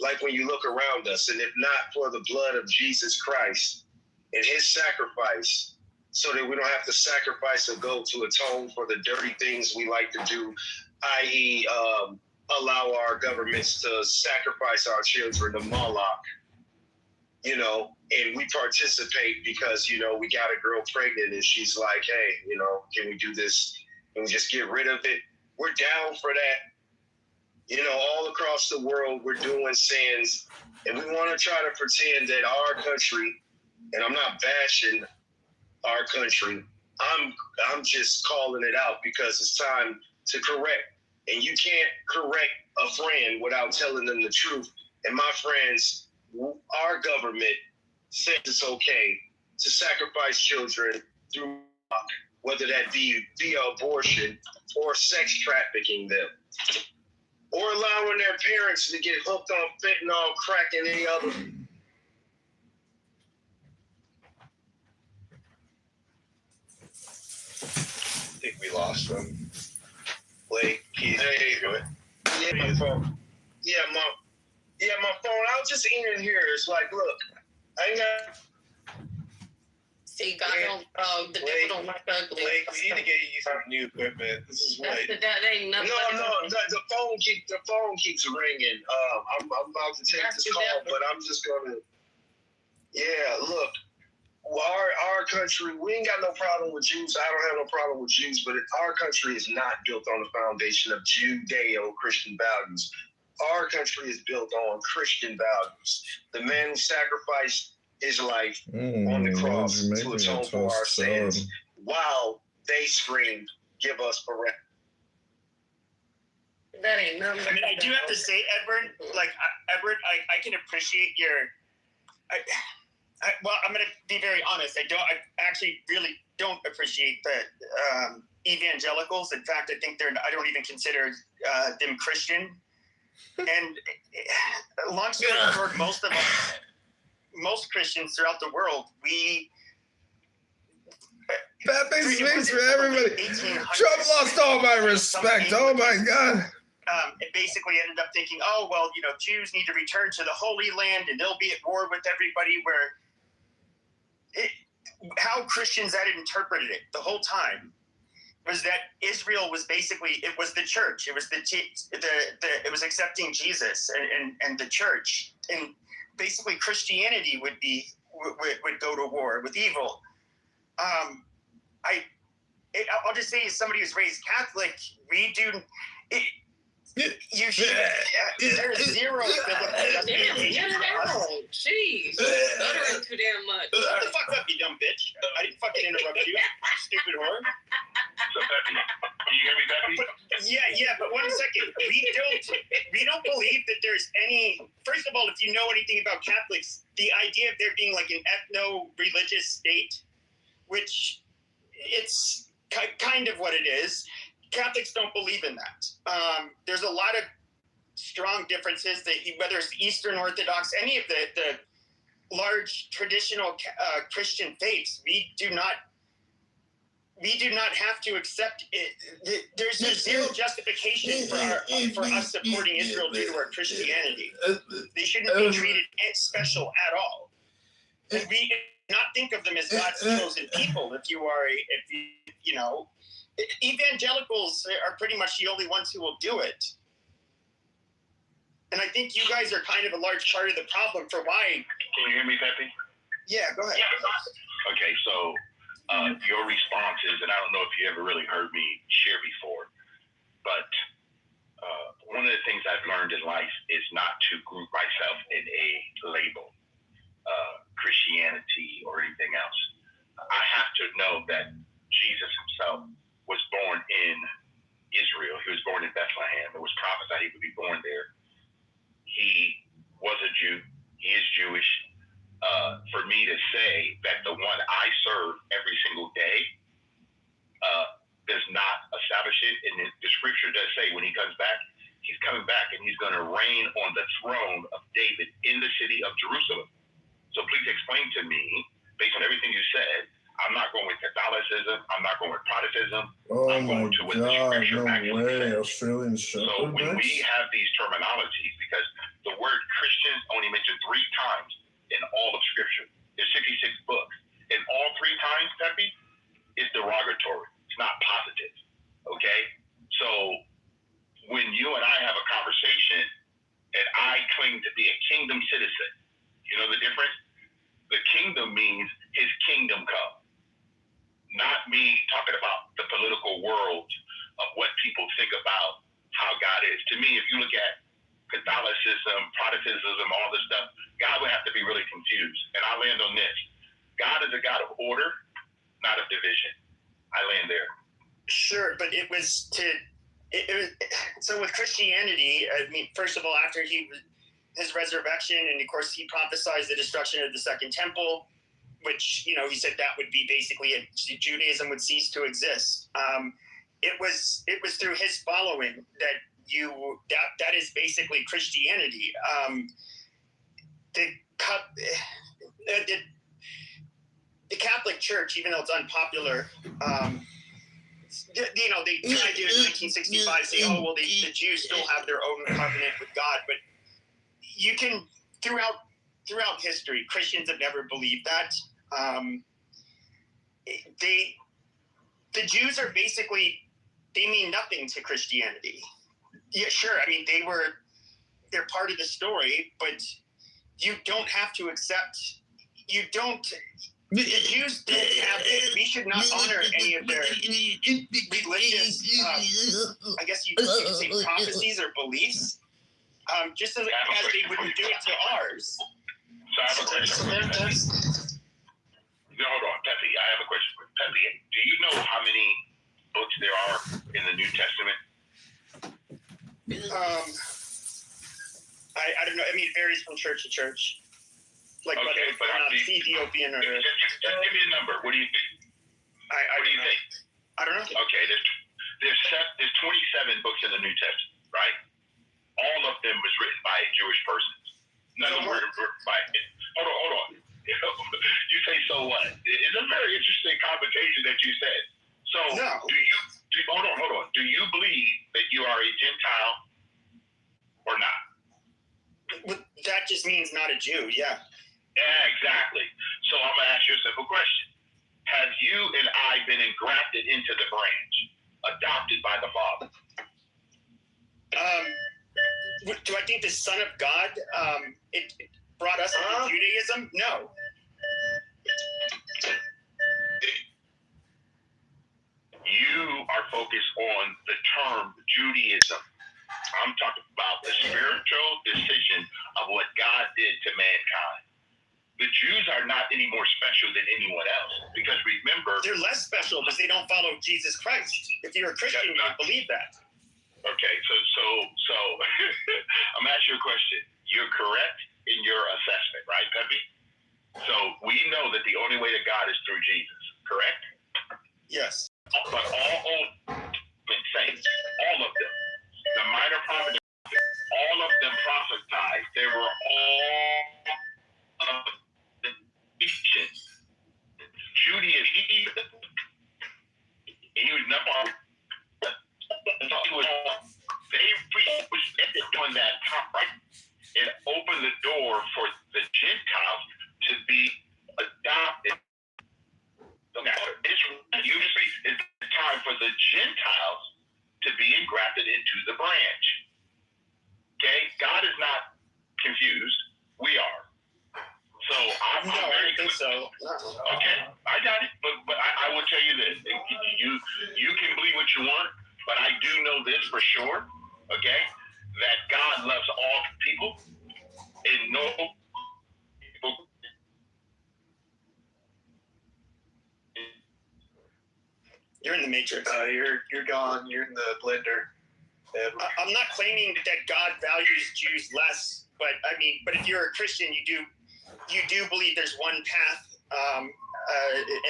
Like when you look around us, and if not for the blood of Jesus Christ and his sacrifice, so that we don't have to sacrifice a goat to atone for the dirty things we like to do, i.e. Allow our governments to sacrifice our children to Moloch, and we participate because, we got a girl pregnant and she's like, hey, can we do this? Can we just get rid of it? We're down for that. All across the world, we're doing sins, and we want to try to pretend that our country, and I'm not bashing our country, I'm just calling it out because it's time to correct. And you can't correct a friend without telling them the truth. And my friends, our government says it's okay to sacrifice children through, whether that be via abortion or sex trafficking them, or allowing their parents to get hooked on fentanyl, crack, and any other. I think we lost him. Blake, Keith, Yeah, my phone. Yeah, my phone. I was just in here. It's like, look, I ain't got. See, God don't. The devil don't like ugly. Blake, we need to get you some new equipment. This is what. That ain't nothing. No. The phone keeps ringing. I'm about to take this call, but I'm just gonna. Yeah, look. Our country, we ain't got no problem with Jews. I don't have no problem with Jews, but our country is not built on the foundation of Judeo-Christian values. Our country is built on Christian values. The man who sacrificed his life on the cross to atone for our sins, while they screamed, "Give us forever." That ain't nothing. I mean, I do have to say, Edward, Edward, I can appreciate your. Well, I'm going to be very honest. I actually really don't appreciate the evangelicals. In fact, I think I don't even consider them Christian. And long story short, most Christians throughout the world, that makes sense for everybody. Trump lost all my respect. Oh my God. It basically ended up thinking, Jews need to return to the Holy Land and they'll be at war with everybody, how Christians had interpreted it the whole time was that Israel was basically, it was the church. It was it was accepting Jesus and the church. And basically Christianity would go to war with evil. I'll just say, as somebody who's raised Catholic, we do. You should. There's zero biblical justification. Jeez, stuttering too damn much. Shut the fuck up, you dumb bitch! I didn't fucking interrupt you, stupid whore. So, Peppy, can you hear me, Peppy? Yeah, but 1 second. We don't believe that there's any. First of all, if you know anything about Catholics, the idea of there being like an ethno-religious state, which it's kind of what it is. Catholics don't believe in that. There's a lot of strong differences that whether it's Eastern Orthodox, any of the large traditional Christian faiths, we do not have to accept it. There's zero justification for us supporting Israel due to our Christianity. They shouldn't be treated special at all. And we not think of them as God's chosen people. If you know, evangelicals are pretty much the only ones who will do it. And I think you guys are kind of a large part of the problem for why. Can you hear me, Peppy? Yeah, go ahead. Okay, so your response is, and I don't know if you ever really heard me share before, but one of the things I've learned in life is not to group myself in a label, Christianity or anything else. I have to know that Jesus himself was born in Israel. He was born in Bethlehem. It was prophesied he would be born there. He was a Jew. He is Jewish. For me to say that the one I serve every single day does not establish it, and the scripture does say when he comes back, he's coming back and he's going to reign on the throne of David in the city of Jerusalem. So please explain to me, based on everything you said, I'm not going with Catholicism. I'm not going with Protestantism. I'm going to what the scripture actually says. Australian So when we have these terminologies, because the word Christians only mentioned 3 times in all of scripture. There's 66 books. And all 3 times, Peppy, is derogatory. It's not positive. Okay? So when you and I have a conversation and I claim to be a kingdom citizen, you know the difference? The kingdom means his kingdom come. Not me talking about the political world of what people think about how God is. To me, if you look at Catholicism, Protestantism, all this stuff, God would have to be really confused. And I land on this. God is a God of order, not of division. I land there. Sure, but it was so with Christianity, I mean, first of all, after his resurrection, and of course he prophesied the destruction of the Second Temple, which, you know, he said that would be basically Judaism would cease to exist. It was through his following that is basically Christianity. The Catholic Church, even though it's unpopular, you know, they tried to in 1965 say, oh well, the Jews still have their own covenant with God, but you can throughout history, Christians have never believed that. The Jews are basically, they mean nothing to Christianity. Yeah, sure. I mean, they're part of the story, but you don't have to accept. The Jews don't have it. We should not honor any of their religious, I guess you could say prophecies or beliefs. Just as they wouldn't do it to ours. So I have a question. No, hold on, Peppy. I have a question for you. Peppy, do you know how many books there are in the New Testament? I don't know. I mean, it varies from church to church. Like okay, whether but it's Ethiopian or. Just give me a number. What do you think? What do you think? I don't know. Okay, there's 27 books in the New Testament, right? All of them was written by Jewish persons. None of them were written by. Hold on. You say so what? It's a very interesting conversation that you said. So hold on. Do you believe that you are a Gentile or not? That just means not a Jew. Yeah. Yeah, exactly. So I'm gonna ask you a simple question: have you and I been engrafted into the branch? adopted by the Father. Do I think the Son of God it brought us into Judaism? No. You are focused on the term Judaism. I'm talking about the spiritual decision of what God did to mankind. The Jews are not any more special than anyone else, because remember, they're less special because they don't follow Jesus Christ. If you're a Christian, you believe that. Okay, so I'm asking you a question. You're correct in your assessment, right, Pepe? So we know that the only way to God is through Jesus, correct? Yes. But all Old Saints, all of them, the minor prophets, all of them prophesied. They were all of the teaching. Judaism, he was never. They was doing that time, right? It opened the door for the Gentiles to be adopted. Now, it's time for the Gentiles to be engrafted into the branch. Okay? God is not confused. We are. So I don't think so. Okay, I got it. But I will tell you this. You can believe what you want, but I do know this for sure, okay, that God loves all people and no people. You're in the matrix. You're gone. You're in the blender. I'm not claiming that God values Jews less, but if you're a Christian, you do believe there's one path,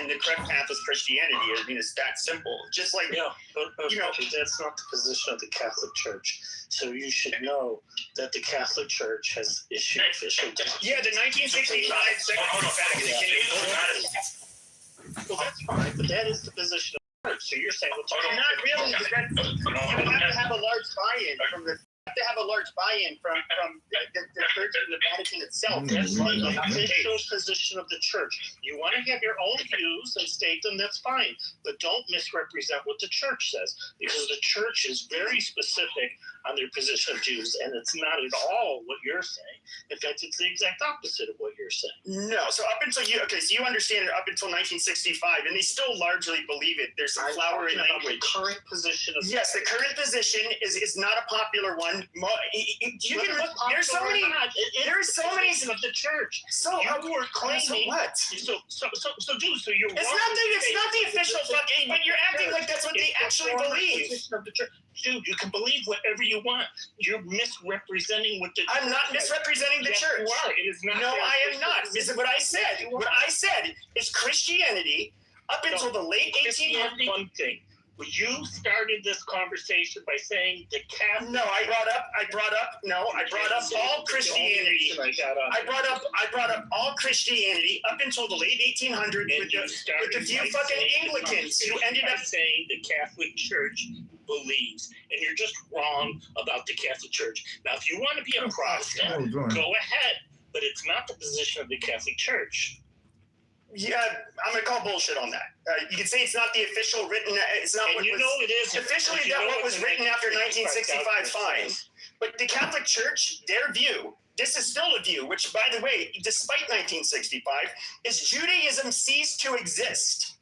and the correct path is Christianity. I mean, it's that simple. Just like that's not the position of the Catholic Church. So you should know that the Catholic Church has issued official documents. Yeah, the 1965 Second Vatican. Well, that's fine, but that is the position of the Church. So you're saying, well, not really. You have to have a large buy-in from the. To have a large buy-in from the Church and the Vatican itself. That's the official position of the Church. You want to have your own views and state them, that's fine. But don't misrepresent what the Church says, because the Church is very specific on their position of Jews, and it's not at all what you're saying. In fact, it's the exact opposite of what you're saying. No, so up until you understand it up until 1965, and they still largely believe it. There's some flowery language. The current position of yes, the current position is not a popular one. You can look. There's so many. There's so many of the Church. So you were claiming what? So you're. It's not the official fucking. But you're acting like that's what they actually believe. Of the Church. Dude, you can believe whatever you want. You're misrepresenting what the. I'm not misrepresenting the Church. You are. It is not. No, I am not. This is what I said. What I said is Christianity up until the late 1800s. One thing. You started this conversation by saying the Catholic. No, I brought up all Christianity. I brought up all Christianity up until the late 1800s with a few fucking Anglicans who ended up saying the Catholic Church believes, and you're just wrong about the Catholic Church. Now, if you want to be a Protestant, go ahead, but it's not the position of the Catholic Church. Yeah, I'm gonna call bullshit on that. You can say it's not the official written. It's not. And it is officially that what was written after 1965. Fine, but the Catholic Church, their view. This is still a view, which, by the way, despite 1965, is Judaism ceased to exist.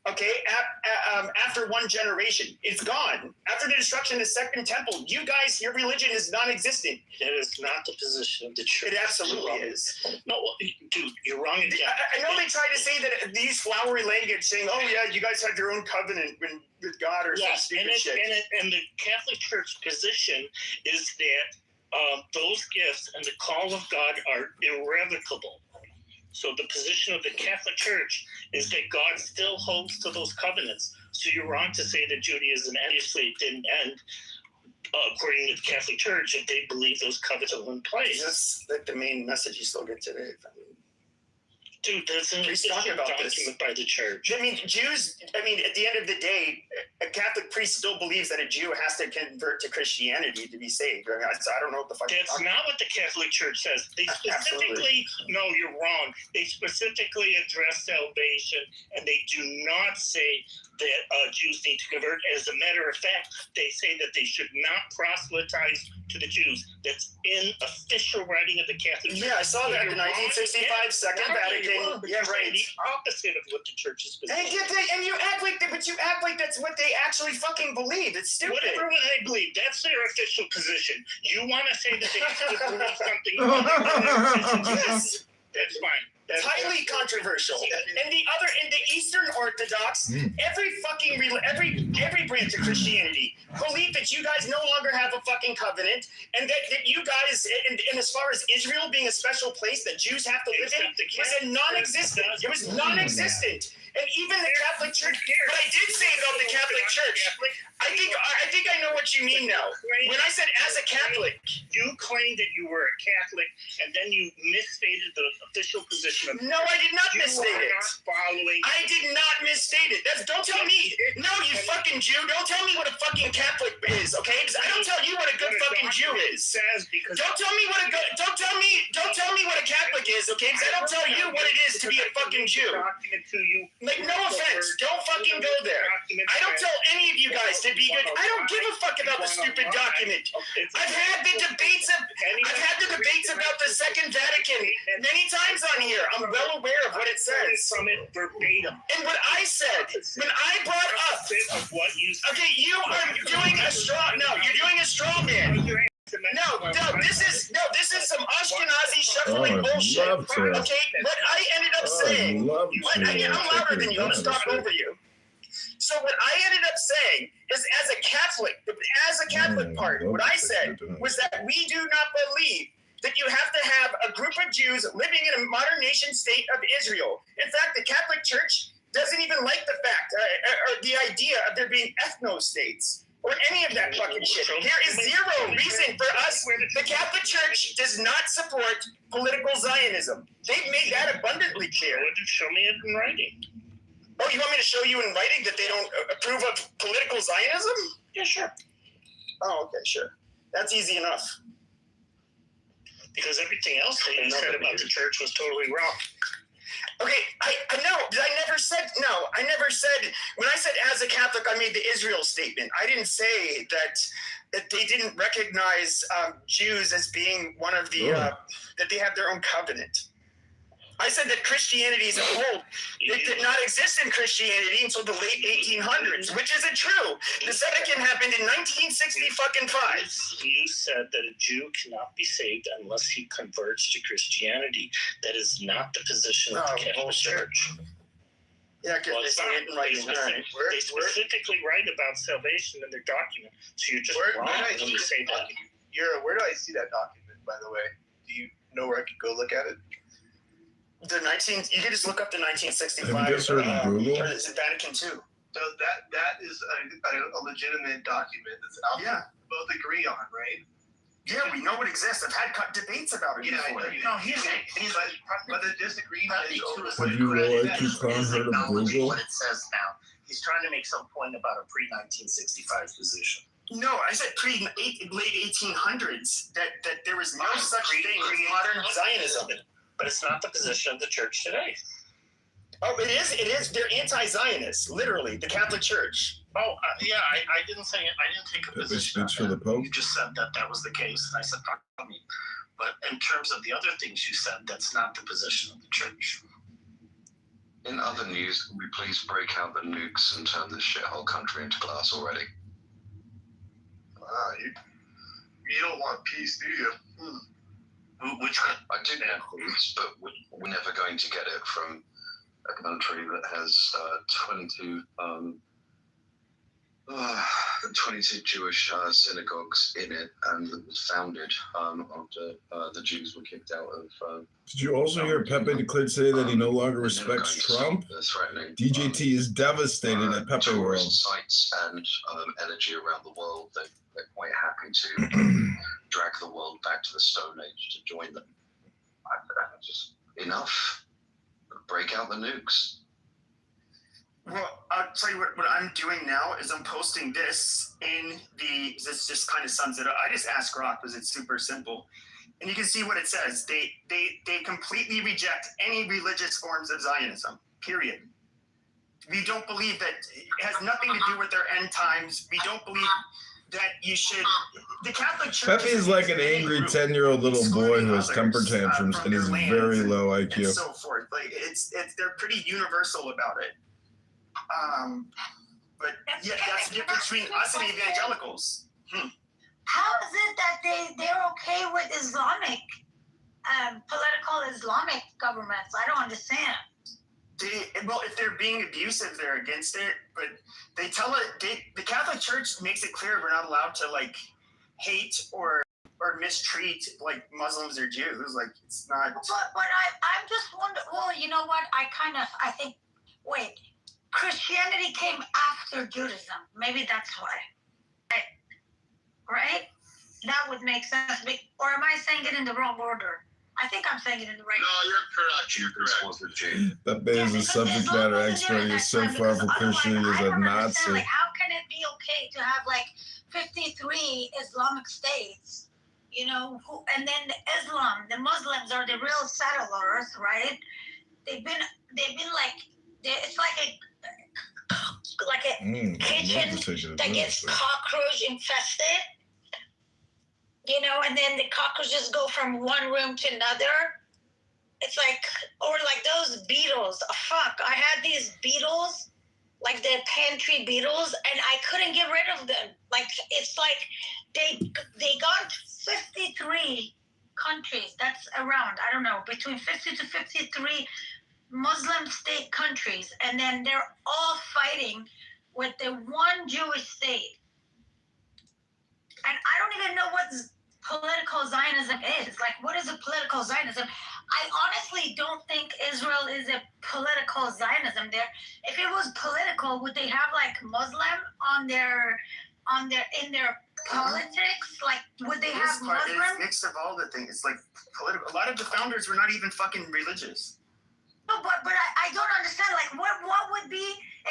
Okay, after one generation, it's gone. After the destruction of the Second Temple, you guys, your religion is non-existent. That is not the position of the Church. It absolutely is. No, dude, you're wrong again. I know they try to say that these flowery language, saying, "Oh yeah, you guys have your own covenant with God," or some stupid shit. And the Catholic Church position is that those gifts and the call of God are irrevocable. So the position of the Catholic Church is that God still holds to those covenants. So you're wrong to say that Judaism obviously didn't end, according to the Catholic Church, if they believe those covenants are in place. That's like the main message you still get today. Dude, there's an Please talk official about this. document by the church. I mean, Jews, at the end of the day, a Catholic priest still believes that a Jew has to convert to Christianity to be saved. I don't know what the fuck. That's not what the Catholic Church says. They specifically, no, you're wrong. They specifically address salvation, and they do not say that Jews need to convert. As a matter of fact, they say that they should not proselytize to the Jews. That's in official writing of the Catholic Church. Yeah, I saw that in 1965 Second Vatican. Yeah, right. The opposite of what the church is And you act like that's what they actually fucking believe. It's stupid. Whatever they believe, that's their official position. You want to say that they actually believe something? Yes, that's fine. It's highly controversial. And the Eastern Orthodox, every branch of Christianity believe that you guys no longer have a fucking covenant, and that you guys, and as far as Israel being a special place that Jews have to live in, was a non-existent. It was non-existent. And even the Catholic Church. What I did say about the Catholic Church, I think I know what you mean now. When I said as a Catholic, you claimed that you were a Catholic, and then you misstated the official position of. No, I did not misstate it. Following. I did not misstate it. Don't tell me. No, you fucking Jew. Don't tell me what a fucking Catholic is, okay? Because I don't tell you what a good fucking Jew is. Don't tell me what a Catholic is, okay? Because I don't tell you what it is to be a fucking Jew. Like, no offense. Don't fucking go there. I don't tell any of you guys to be good. I don't give a fuck about the stupid document. I've had the debates about the Second Vatican many times on here. I'm well aware of what it says. From it verbatim. And what I said, when I brought up, okay, you are doing a straw. No, you're doing a straw man. No, this is some Ashkenazi shuffling bullshit. Okay, what I ended up saying, I'm louder than you. I'm gonna talk over you. So what I ended up saying is, as a Catholic part, what I said was that we do not believe that you have to have a group of Jews living in a modern nation state of Israel. In fact, the Catholic Church doesn't even like the fact or the idea of there being ethno-states or any of that fucking shit. There is zero reason for us. The Catholic Church does not support political Zionism. They've made that abundantly clear. Show me it in writing. Oh, you want me to show you in writing that they don't approve of political Zionism? Yeah, sure. Oh, okay, sure. That's easy enough. Because everything else that you said about the church was totally wrong. Okay, I know. I never said, when I said as a Catholic, I made the Israel statement. I didn't say that they didn't recognize Jews as being one of the, that they have their own covenant. I said that Christianity as a whole, it did not exist in Christianity until the late 1800s, which isn't true. The Vatican happened in 1960-fucking-5. You said that a Jew cannot be saved unless he converts to Christianity. That is not the position of the Catholic Church. Yeah, because they say it in writing. They specifically write about salvation in their document. So you're just wrong when you say that. Where do I see that document, by the way? Do you know where I could go look at it? You can just look up the 1965. Have you just heard of Google? Or is it Vatican II? So that is a legitimate document that's out there. Both agree on, right? Yeah, we know it exists. I've had debates about it before. But the disagreement is over. Have you realized you can't heard of Google? What it says now. He's trying to make some point about a pre-1965 position. No, I said late 1800s that there was no such thing as modern Zionism. But it's not the position of the church today. Oh, it is. It is. They're anti-Zionists, literally. The Catholic Church. Oh, yeah. I didn't say it. I didn't take a position. Speaks for the Pope. You just said that was the case, and I said, pardon me. But in terms of the other things you said, that's not the position of the church. In other news, can we please break out the nukes and turn this shithole country into glass already? Wow, you don't want peace, do you? Which I do want peace, but we're never going to get it from a country that has 22 Jewish synagogues in it, and that was founded after the Jews were kicked out of. Did you also hear Pepe declared today that he no longer respects Trump? DJT is devastated at Pepe World. Sites and energy around the world. They're quite happy to drag the world back to the Stone Age to join them. Just enough. out the nukes. Well, I'll tell you what I'm doing now is I'm posting this in this just kind of sums it up. I just asked Grok because it's super simple. And you can see what it says. They completely reject any religious forms of Zionism, period. We don't believe that it has nothing to do with their end times. We don't believe that you should. The Catholic Church. Pepe is like an angry 10-year-old little boy who has temper tantrums and is very low IQ. And so forth. Like they're pretty universal about it. But yeah, that's the difference between us and evangelicals. How is it that they're okay with Islamic, political Islamic governments? I don't understand. Well, if they're being abusive, they're against it. But they tell it. The Catholic Church makes it clear we're not allowed to like hate or mistreat like Muslims or Jews. Like it's not. But I'm just wondering. Well, you know what? I think. Wait, Christianity came after Judaism. Maybe that's why. Right? That would make sense. Or am I saying it in the wrong order? I think I'm saying it in the right order. No, you're correct. Pepe is a subject matter expert. He is so far from Christianity as a Nazi. Like, how can it be okay to have like 53 Islamic states? You know, and then the Muslims are the real settlers, right? They've been like, it's like a kitchen that gets cockroach infested. You know, and then the cockroaches go from one room to another. It's like, or like those beetles. Fuck, I had these beetles, like the pantry beetles, and I couldn't get rid of them. Like, it's like they got 53 countries. That's around, I don't know, between 50 to 53 Muslim state countries, and then they're all fighting with the one Jewish state. And I don't even know what political Zionism is. Like, what is a political Zionism? I honestly don't think Israel is a political Zionism. There, if it was political, would they have like Muslim in their politics? Like, would they have Muslim? It's mixed of all the things. It's like political. A lot of the founders were not even fucking religious. No, but I don't understand. Like, what would be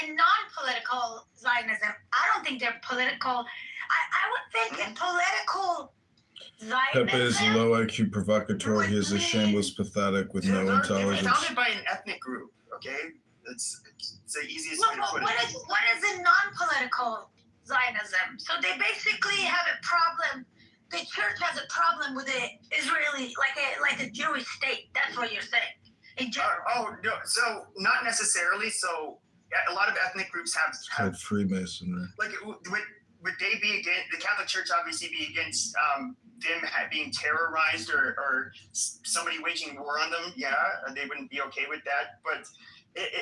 a non-political Zionism? I don't think they're political. I would think a political Zionism. Pepe is a low IQ provocateur. He is a shameless pathetic with no intelligence. It was founded by an ethnic group, okay? It's the easiest way to put it. What is a non-political Zionism? So they basically have a problem. The church has a problem with the Israeli, like a Jewish state. That's what you're saying. No, so not necessarily. So a lot of ethnic groups have called Freemasonry. Like, would they be against the Catholic Church? Obviously, be against them being terrorized or somebody waging war on them? Yeah, they wouldn't be okay with that. But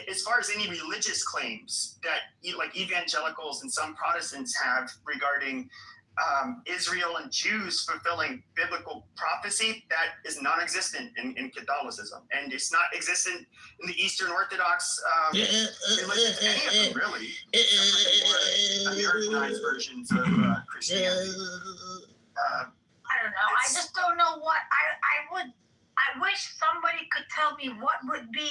as far as any religious claims that like evangelicals and some Protestants have regarding Israel and Jews fulfilling biblical prophecy, that is non-existent in Catholicism, and it's not existent in the Eastern Orthodox religions, any of them really, except for the more Americanized versions of Christianity. I don't know. I just don't know what I wish somebody could tell me what would be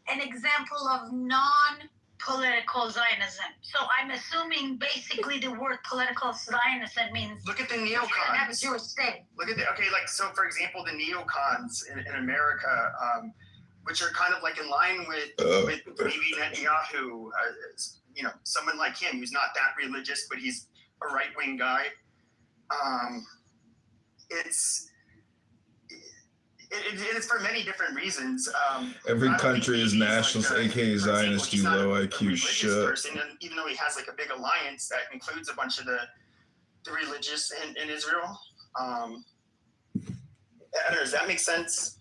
an example of non-political Zionism. So I'm assuming basically the word political Zionism means look at the neocons. Have a Jewish state. Look at so for example, the neocons in America, which are kind of like in line with Bibi Netanyahu, you know, someone like him who's not that religious, but he's a right-wing guy. It's for many different reasons. Every country is nationalist, aka Zionist, you low IQ shit. Person, and even though he has like a big alliance that includes a bunch of the religious in Israel. I don't know, does that make sense?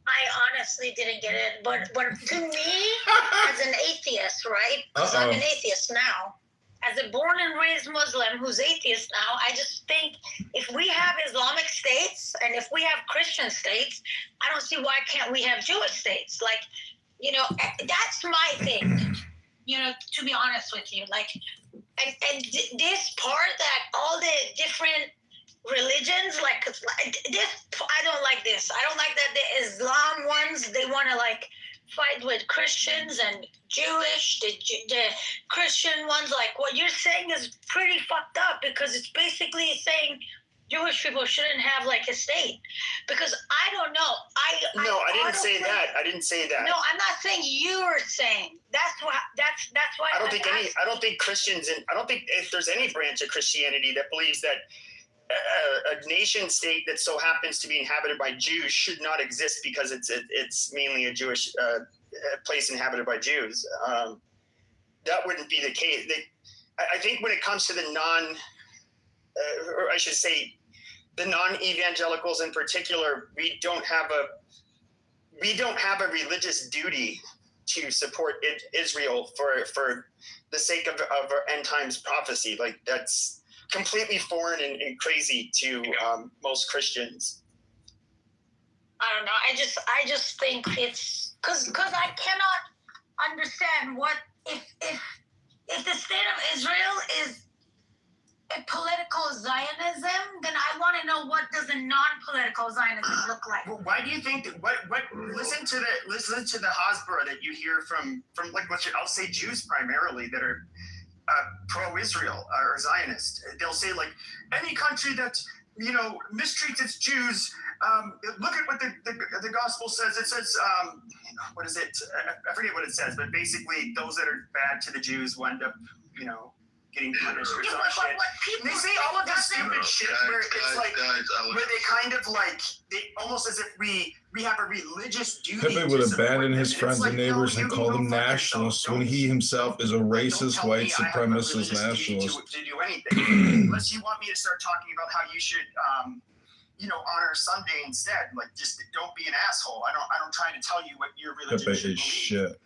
I honestly didn't get it, but to me, as an atheist, right? Because I'm an atheist now. As a born and raised Muslim who's atheist now, I just think if we have Islamic states and if we have Christian states, I don't see why can't we have Jewish states? Like, you know, that's my thing, you know, to be honest with you. Like, and this part that all the different religions, like this, I don't like this. I don't like that the Islam ones, they want to like fight with Christians and Jewish, the Christian ones. Like what you're saying is pretty fucked up because it's basically saying Jewish people shouldn't have like a state. Because I don't know. I didn't say that. I didn't say that. No, I'm not saying you're saying. That's why. I don't think Christians, and I don't think if there's any branch of Christianity that believes that a nation state that so happens to be inhabited by Jews should not exist because it's mainly a Jewish place inhabited by Jews. That wouldn't be the case. I think when it comes to the or I should say, the non-evangelicals in particular, we don't have a religious duty to support Israel for the sake of end times prophecy. Like that's completely foreign and crazy to most Christians. I don't know. I just think it's because I cannot understand what if the state of Israel is a political Zionism, then I want to know what does a non-political Zionism look like. Well, why do you think that? What? Listen to the Hasbara that you hear from like I'll say Jews primarily that are pro-Israel or Zionist. They'll say like any country that mistreats its Jews. Look at what the gospel says. It says what is it? I forget what it says, but basically those that are bad to the Jews will end up getting punished or some shit. And they say all of this stupid shit where it's like where they kind of like they almost as if we have a religious duty. Pepe would abandon his friends and neighbors and call them nationalists when he himself is a racist, white supremacist nationalist. To do anything, unless you want me to start talking about how you should, honor Sunday instead. Like, just don't be an asshole. I don't try to tell you what your religion should believe. Shit.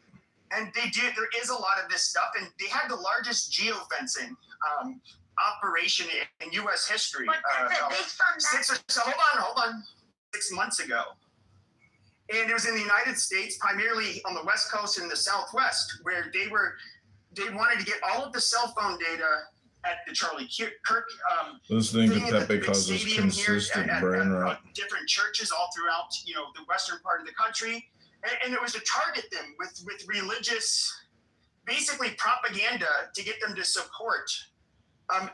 And they do. There is a lot of this stuff, and they had the largest geofencing operation in U.S. history. But hold on, 6 months ago, and it was in the United States, primarily on the West Coast and the Southwest, where they wanted to get all of the cell phone data at the Charlie Kirk. Listening to Pepe causes consistent brain rot. Different churches all throughout, the western part of the country. And it was to target them with religious, basically propaganda to get them to support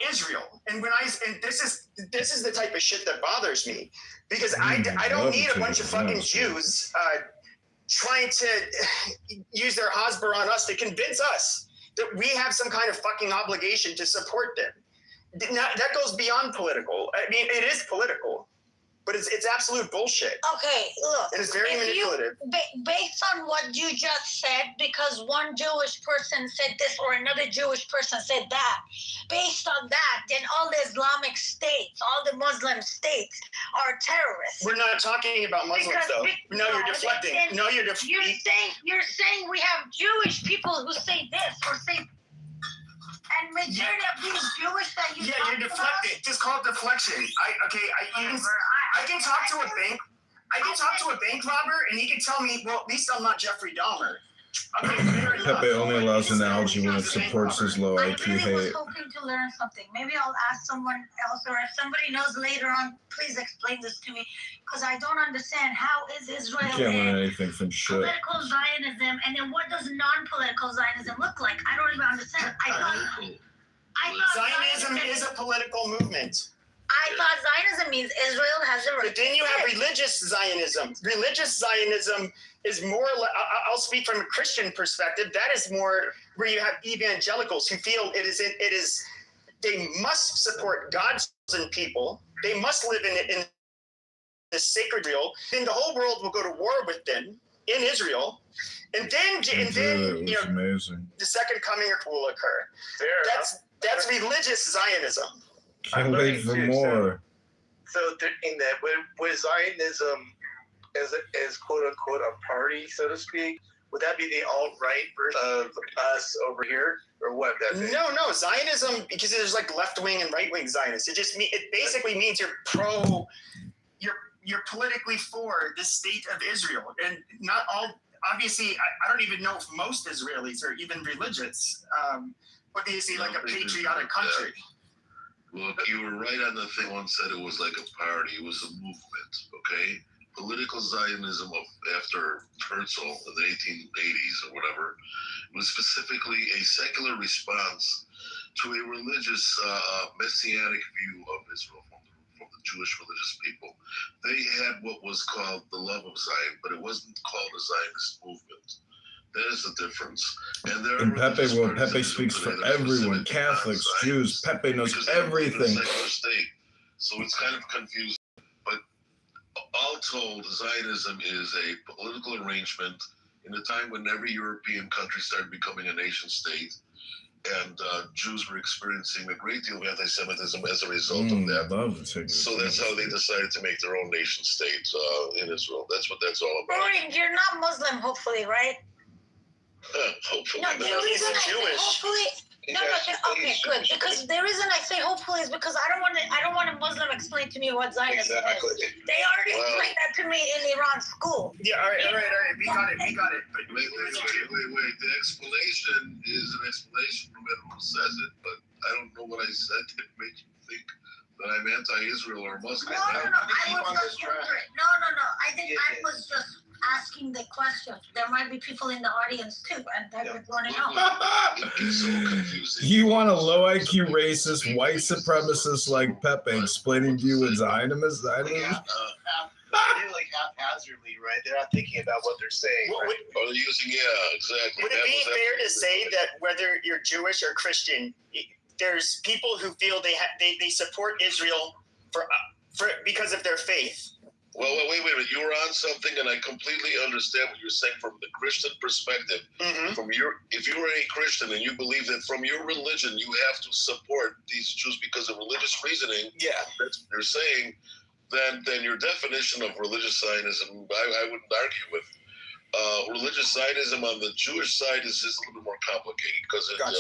Israel. And this is the type of shit that bothers me because I don't need a bunch of fucking Jews trying to use their Hasbara on us to convince us that we have some kind of fucking obligation to support them. That goes beyond political. I mean, it is political. But it's absolute bullshit. Okay, look. And it's very manipulative. Based on what you just said, because one Jewish person said this or another Jewish person said that, based on that, then all the Islamic states, all the Muslim states are terrorists. We're not talking about Muslims, though. No, you're deflecting. No, you're deflecting. You're saying we have Jewish people who say this or say. And majority of these Jewish that you you're deflecting. Just call it deflection. I can talk to a bank. I can talk to a bank robber, and he can tell me, well, at least I'm not Jeffrey Dahmer. Okay, Pepe only allows analogy when it supports his low IQ hate. I was hoping to learn something. Maybe I'll ask someone else, or if somebody knows later on, please explain this to me, because I don't understand how is Israel You can't learn anything from shit. Political Zionism, and then what does non-political Zionism look like? I don't even understand. I thought Zionism is a political movement. I thought Zionism means Israel has a right. But then you have religious Zionism. Religious Zionism is more, I'll speak from a Christian perspective, that is more where you have evangelicals who feel they must support God's chosen people. They must live in the sacred Israel. Then the whole world will go to war with them in Israel. And then amazing. The second coming will occur. That's religious Zionism. Can't wait for more. So in that, with Zionism as quote unquote a party, so to speak, would that be the alt-right version of us over here, or what? No, Zionism, because there's like left-wing and right-wing Zionists. It basically means you're politically for the state of Israel, and not all. Obviously, I don't even know if most Israelis are even religious. But they say like a patriotic country. Look, you were right on the thing. One said it was like a party. It was a movement, okay? Political Zionism after Herzl in the 1880s or whatever, was specifically a secular response to a religious messianic view of Israel from the Jewish religious people. They had what was called the love of Zion, but it wasn't called a Zionist movement. That is the difference. And there In are Pepe world, parties Pepe that speaks today for that are everyone, specific Catholics, non-Zionists, Jews. Pepe knows because they believe in a everything. secular state. So it's kind of confusing. But all told, Zionism is a political arrangement in a time when every European country started becoming a nation state, and Jews were experiencing a great deal of anti-Semitism as a result of that. So that's how they decided to make their own nation state in Israel. That's what that's all about. Rory, you're not Muslim, hopefully, right? Hopefully No, not. the reason I say hopefully. No, okay, good. Because the reason I say hopefully is because I don't want a Muslim explain to me what Zionism is. They already explained that to me in Iran school. Yeah, all right. We got it. Wait. The explanation is an explanation from everyone who says it, but I don't know what I said that makes you think that I'm anti-Israel or Muslim. No. I was just asking the question. There might be people in the audience too, and they would want to know. You want a low IQ racist, white supremacist like Pepe explaining to you what Zionism is? Like haphazardly, right? They're not thinking about what they're saying. Right? Or they're using, exactly. Would it be fair to say that whether you're Jewish or Christian, there's people who feel they support Israel for because of their faith? Well, wait a minute. You were on something, and I completely understand what you're saying from the Christian perspective. Mm-hmm. If you are a Christian and you believe that from your religion you have to support these Jews because of religious reasoning, that's what you're saying. Then your definition of religious Zionism, I wouldn't argue with. Religious Zionism on the Jewish side is just a little bit more complicated because it has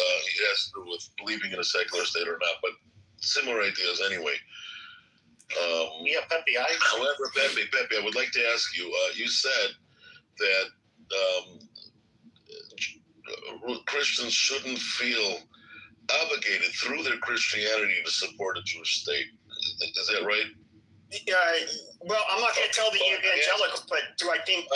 to do with believing in a secular state or not, but similar ideas anyway. Pepe. However, Pepe, I would like to ask you. You said that Christians shouldn't feel obligated through their Christianity to support a Jewish state. Is that right? Well, I'm not going to tell the evangelicals, but do I think?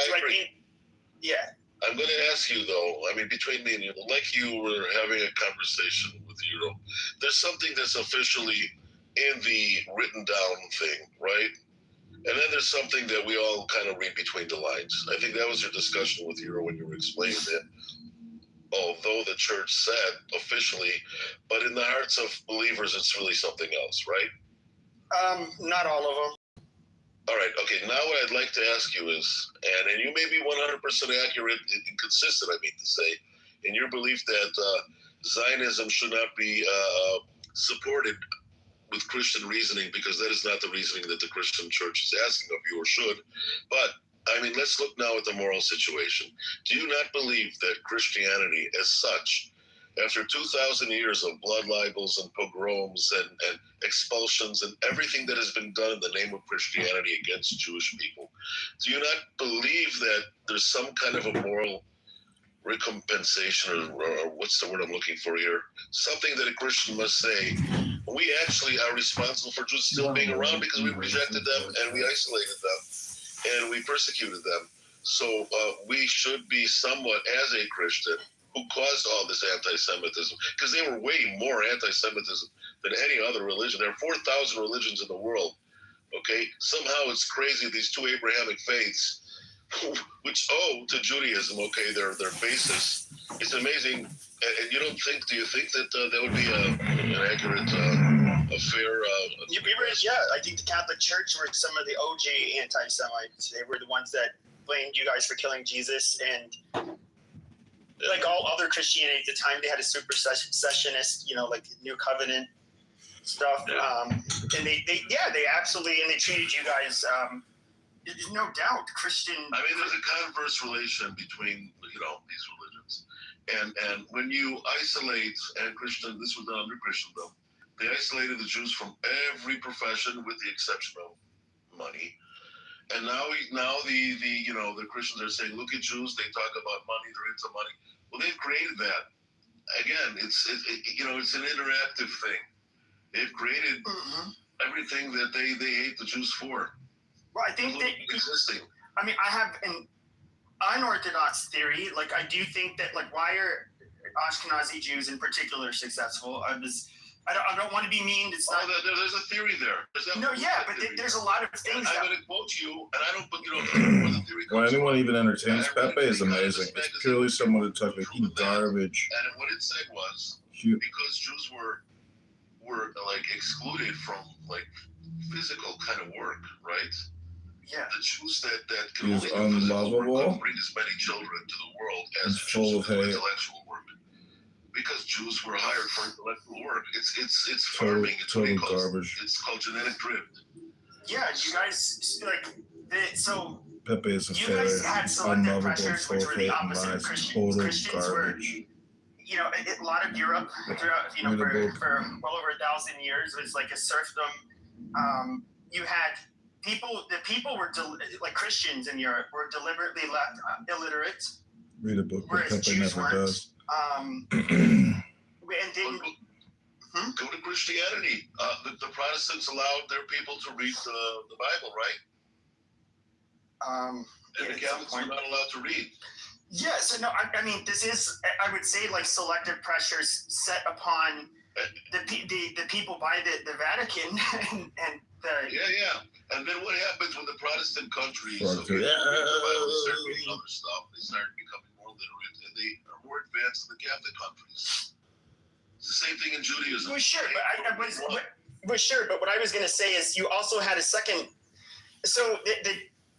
Yeah. I'm going to ask you though. I mean, between me and you, like you were having a conversation with Euro. There's something that's officially in the written down thing, right? And then there's something that we all kind of read between the lines. I think that was your discussion with Euro when you were explaining that. Although the church said officially, but in the hearts of believers, it's really something else, right? Not all of them. All right. Okay. Now what I'd like to ask you is, and you may be 100% accurate and consistent, I mean to say, in your belief that Zionism should not be supported with Christian reasoning, because that is not the reasoning that the Christian church is asking of you or should. But, I mean, let's look now at the moral situation. Do you not believe that Christianity as such, after 2,000 years of blood libels and pogroms and expulsions and everything that has been done in the name of Christianity against Jewish people, do you not believe that there's some kind of a moral recompensation, or what's the word I'm looking for here? Something that a Christian must say, we actually are responsible for Jews still being around because we rejected them and we isolated them and we persecuted them. So we should be somewhat, as a Christian, who caused all this anti-Semitism, because they were way more anti-Semitism than any other religion. There are 4,000 religions in the world, okay? Somehow it's crazy, these two Abrahamic faiths, which owe to Judaism, okay, their basis. It's amazing. And you don't think, do you think that that would be an accurate, a fair... I think the Catholic Church were some of the OG anti-Semites. They were the ones that blamed you guys for killing Jesus, and like all other Christianity at the time, they had a supersessionist, like New Covenant stuff. And they absolutely, and they treated you guys, there's no doubt, Christian. I mean, there's a converse relation between, these religions. And when you isolate, and Christian, this was done under Christendom, they isolated the Jews from every profession with the exception of money. And now the Christians are saying, look at Jews, they talk about money, they're into money. Well, they've created that. Again, it's an interactive thing. They've created everything that they hate the Jews for. Well, I think that existing. I mean, I have unorthodox theory. Like, I do think that, like, why are Ashkenazi Jews in particular successful? I don't want to be mean. It's not. There's a theory there. There's a lot of things. I'm going to quote you, and I don't, the theory. When anyone even entertains Pepe is amazing. It's purely someone who talks like garbage. And what it said was because Jews were like excluded from like physical kind of work, right? Yeah. The Jews that can He's only do physical work unlovable. could bring as many children to the world as He's full Jews of who do hate. intellectual work. Because Jews were hired for intellectual work. It's Total, farming. It's what total it calls, garbage. it's called genetic drift. Yeah, you guys so. Pepe is a You failure. guys had selective Unlovable, pressures, full which of were the hate and opposite of lies. Christians. Total Christians were, garbage. a lot of Europe throughout, for well over 1,000 years was like a serfdom. You had the people were like Christians in Europe were deliberately left illiterate. Read a book that Whereas Pepe Jews never weren't. does. And then Go to Christianity. The Protestants allowed their people to read the Bible, right? And the Catholics were not allowed to read. Yes, I mean, this is, I would say, like selective pressures set upon the people by the Vatican and the. Yeah. And then what happens when the Protestant countries Fuck read the yeah. Bible, they start reading other stuff, they start becoming more literate, and they are more advanced than the Catholic countries. It's the same thing in Judaism. Well, sure, but what I was going to say is you also had a second. So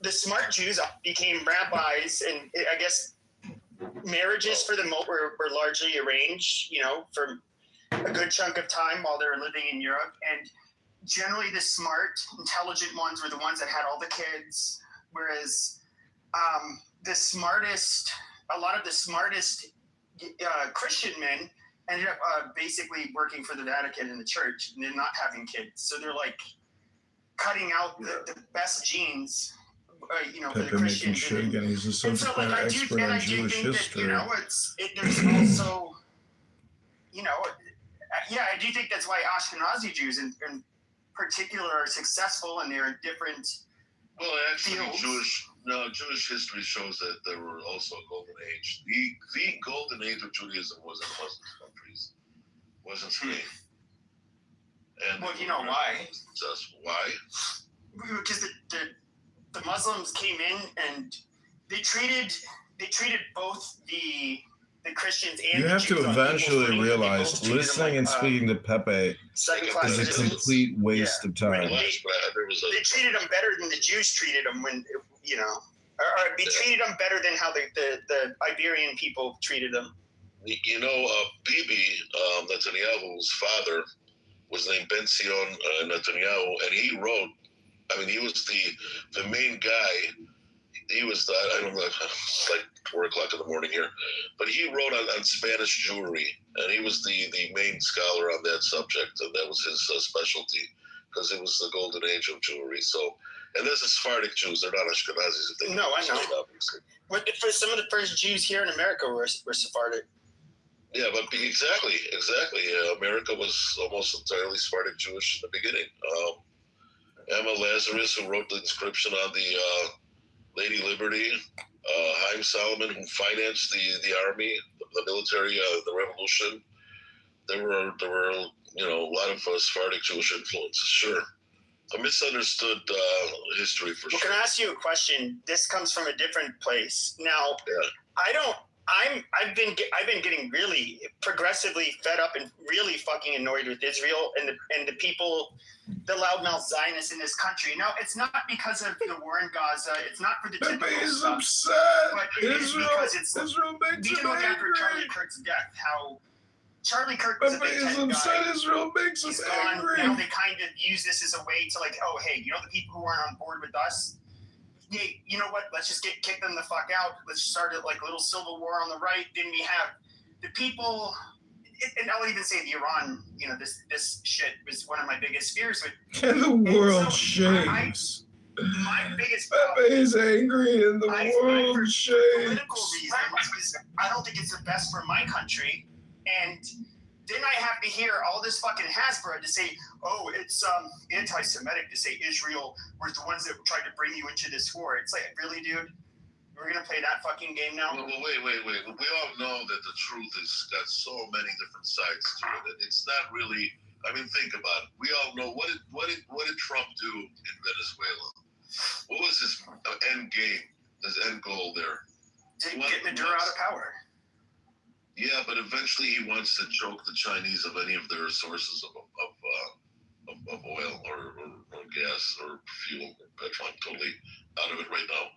the smart Jews became rabbis, and I guess marriages for the were largely arranged, for a good chunk of time while they were living in Europe. And generally the smart, intelligent ones were the ones that had all the kids, whereas a lot of the smartest Christian men ended up basically working for the Vatican and the church, and they're not having kids. So they're like cutting out the best genes, for the Pepe making Christians. shit again. He's a subject matter expert on Jewish history. There's also, I do think that's why Ashkenazi Jews in particular are successful, and they're in different. Well, actually, Jewish history shows that there were also a golden age. The golden age of Judaism was in Muslim countries, wasn't Spain. And well, you know why? Successful. Why? Because the Muslims came in and they treated both the Christians and You the have Jews to on eventually equal footing. realize listening and speaking to Pepe second-class is a citizens. complete waste of time. They treated them better than the Jews treated them when, or they treated them better than how the Iberian people treated them. Bibi, Netanyahu's father, was named Ben Zion Netanyahu, and he wrote, he was the main guy. He was, I don't know, it's like 4 o'clock in the morning here, but he wrote on Spanish Jewry, and he was the main scholar on that subject, and that was his specialty, because it was the golden age of Jewry. So, and there's the Sephardic Jews, they're not Ashkenazis. If they No, I know. Obviously. But for some of the first Jews here in America were Sephardic. Yeah, but exactly. America was almost entirely Sephardic Jewish in the beginning. Emma Lazarus, who wrote the inscription on the Lady Liberty, Haim Solomon, who financed the army, the military, the revolution. There were a lot of Sephardic Jewish influences. Sure, a misunderstood history for sure. Can I ask you a question? This comes from a different place. Now, I've been getting really progressively fed up and really fucking annoyed with Israel and the people, the loudmouth Zionists in this country. Now, it's not because of the war in Gaza. It's not for the typical is stuff. upset. But it is because Israel makes him angry. After Charlie Kirk's death, how Charlie Kirk was a big tent guy. Israel makes him angry. Now they kind of use this as a way to the people who aren't on board with us. Hey, you know what? Let's just kick them the fuck out. Let's start a little civil war on the right. Then we have the people, and I'll even say the Iran. This shit was one of my biggest fears. And the world shakes. My biggest Pepe is angry, and the world shakes. Political reasons, I don't think it's the best for my country, and then I have to hear all this fucking Hasbro to say, oh, it's anti-Semitic to say Israel was the ones that tried to bring you into this war. It's like, really, dude? We're gonna play that fucking game now. Well, wait. We all know that the truth has got so many different sides to it. It's not really. I mean, think about it. We all know what did Trump do in Venezuela? What was his end game? His end goal there? Get Maduro out of power. Yeah, but eventually he wants to choke the Chinese of any of their sources of oil or gas or fuel or petrol. I'm totally out of it right now.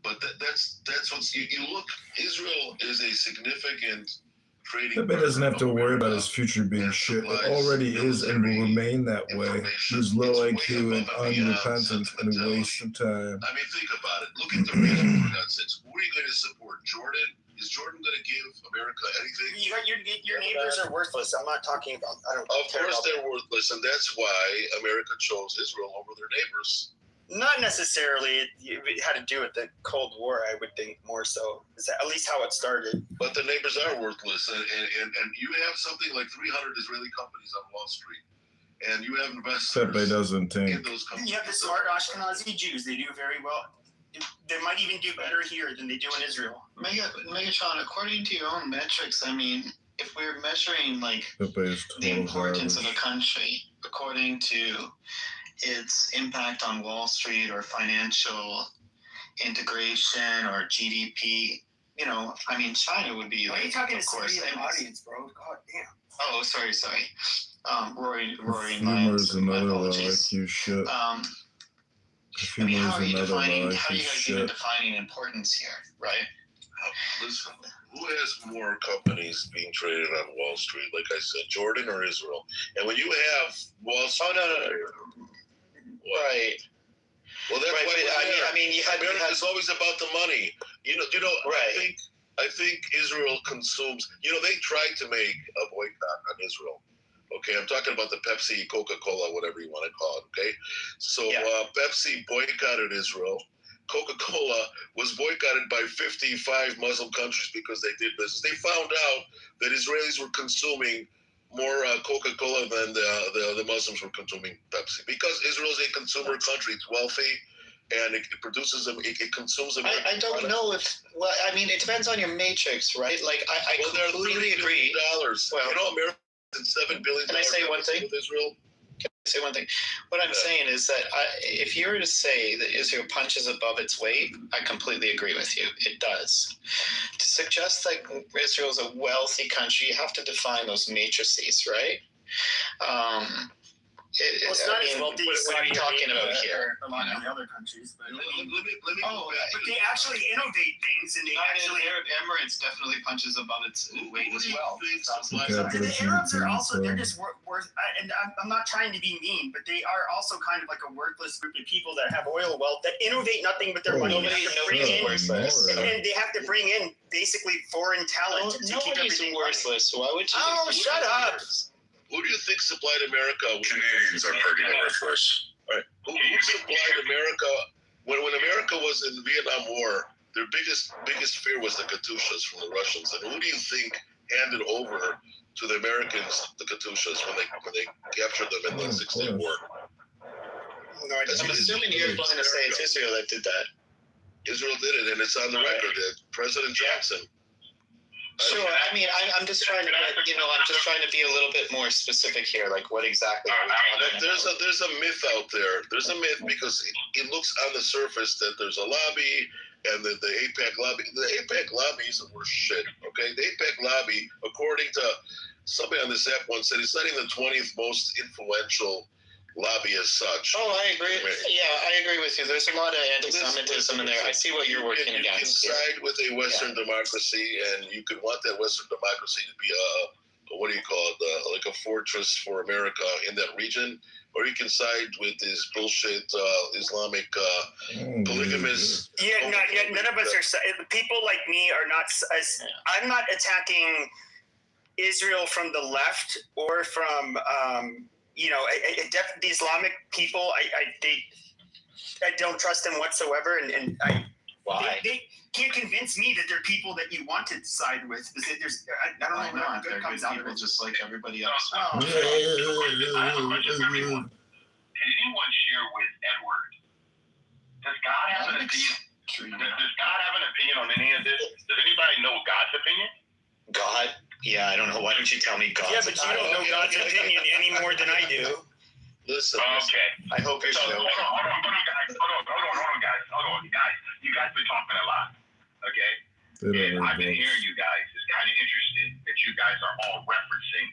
But that's what's you look. Israel is a significant trading. Pepe doesn't have to worry about his future being shit. It already is and will remain that way. He's low IQ and unrepentant and a waste of time. I mean, think about it. Look at the region, for God's sakes. Who are you going to support? Jordan? Is Jordan going to give America anything? Your neighbors are worthless. I'm not talking about. Of course, they're worthless, and that's why America chose Israel over their neighbors. Not necessarily. It had to do with the Cold War, I would think, more so. Is that at least how it started? But the neighbors are worthless, and you have something like 300 Israeli companies on Wall Street, and you have investors. Pepe doesn't think. In those companies. You have the smart Ashkenazi Jews. They do very well. They might even do better here than they do in Israel. Megatron, according to your own metrics, I mean, if we're measuring like Pepe's the importance of a country according to its impact on Wall Street or financial integration or GDP, you know, I mean, China would be. Why like, are you talking of to course, somebody in the audience, bro? God damn. Oh, sorry. Rory Humor is another low apologies. IQ shit. I mean, how are you another low defining? IQ How are you guys shit. even defining importance here, right? Listen, who has more companies being traded on Wall Street? Like I said, Jordan or Israel? And when you have Wall Street, right. Well, that's right, why I mean, you had America's always about the money. You know. Right. I think Israel consumes. You know, they tried to make a boycott on Israel. Okay, I'm talking about the Pepsi, Coca-Cola, whatever you want to call it. Okay, so Pepsi boycotted Israel. Coca-Cola was boycotted by 55 Muslim countries because they did business. They found out that Israelis were consuming more Coca-Cola than the Muslims were consuming Pepsi because Israel is a consumer country. It's wealthy, and it produces them. It consumes them. I don't know if. Well, I mean, it depends on your matrix, right? Like, I completely agree. Well, you know, America $7 billion. Can I say one thing? With Israel? Can I say one thing? What I'm saying is that if you were to say that Israel punches above its weight, I completely agree with you. It does. To suggest that Israel is a wealthy country, you have to define those matrices, right? It's not as wealthy as what are you talking about here? A lot of the other countries, but let me but they actually innovate things, and they actually. Arab Emirates definitely punches above its weight as well. The Arabs are also, they're just worth, and I'm not trying to be mean, but they are also kind of like a worthless group of people that have oil wealth that innovate nothing but their money. And they have to bring in basically foreign talent to keep everything worthless. Why would you? Oh, shut up. Who do you think supplied America? Canadians are pretty worthless. Right. Who supplied America when America was in the Vietnam War? Their biggest fear was the Katyushas from the Russians. And who do you think handed over to the Americans the Katyushas when they captured them in the 6-Day War? No, I'm assuming you're going to say it's Israel that did that. Israel did it, and it's on the record. President Jackson. Sure. I mean, I'm just trying to get, I'm just trying to be a little bit more specific here. Like, what exactly? There's a myth out there. There's a myth because it looks on the surface that there's a lobby and the AIPAC lobby. The AIPAC lobby is the worst shit. Okay, the AIPAC lobby, according to somebody on this app once said, it's not even the 20th most influential lobby as such. Oh, I agree. Yeah, I agree with you. There's a lot of anti-Semitism in there. I see what you're working against. You can side with a Western democracy, and you could want that Western democracy to be what do you call it, like a fortress for America in that region, or you can side with this bullshit Islamic polygamous. None of us are. People like me are not. I'm not attacking Israel from the left or from. The Islamic people, I don't trust them whatsoever, and why? They can't convince me that they're people that you want to side with. I don't know what good comes out of it. Just like everybody else. I have a question for everyone. Can anyone share with Edward? Does God have an opinion opinion on any of this? Does anybody know God's opinion? God? Yeah, I don't know. Why don't you tell me God's Yeah, but you don't know God's opinion any more than I do. Listen. Okay. I hope you're So, so. hold on, guys. You guys been talking a lot. Okay? And I've been hearing you guys. It's kind of interesting that you guys are all referencing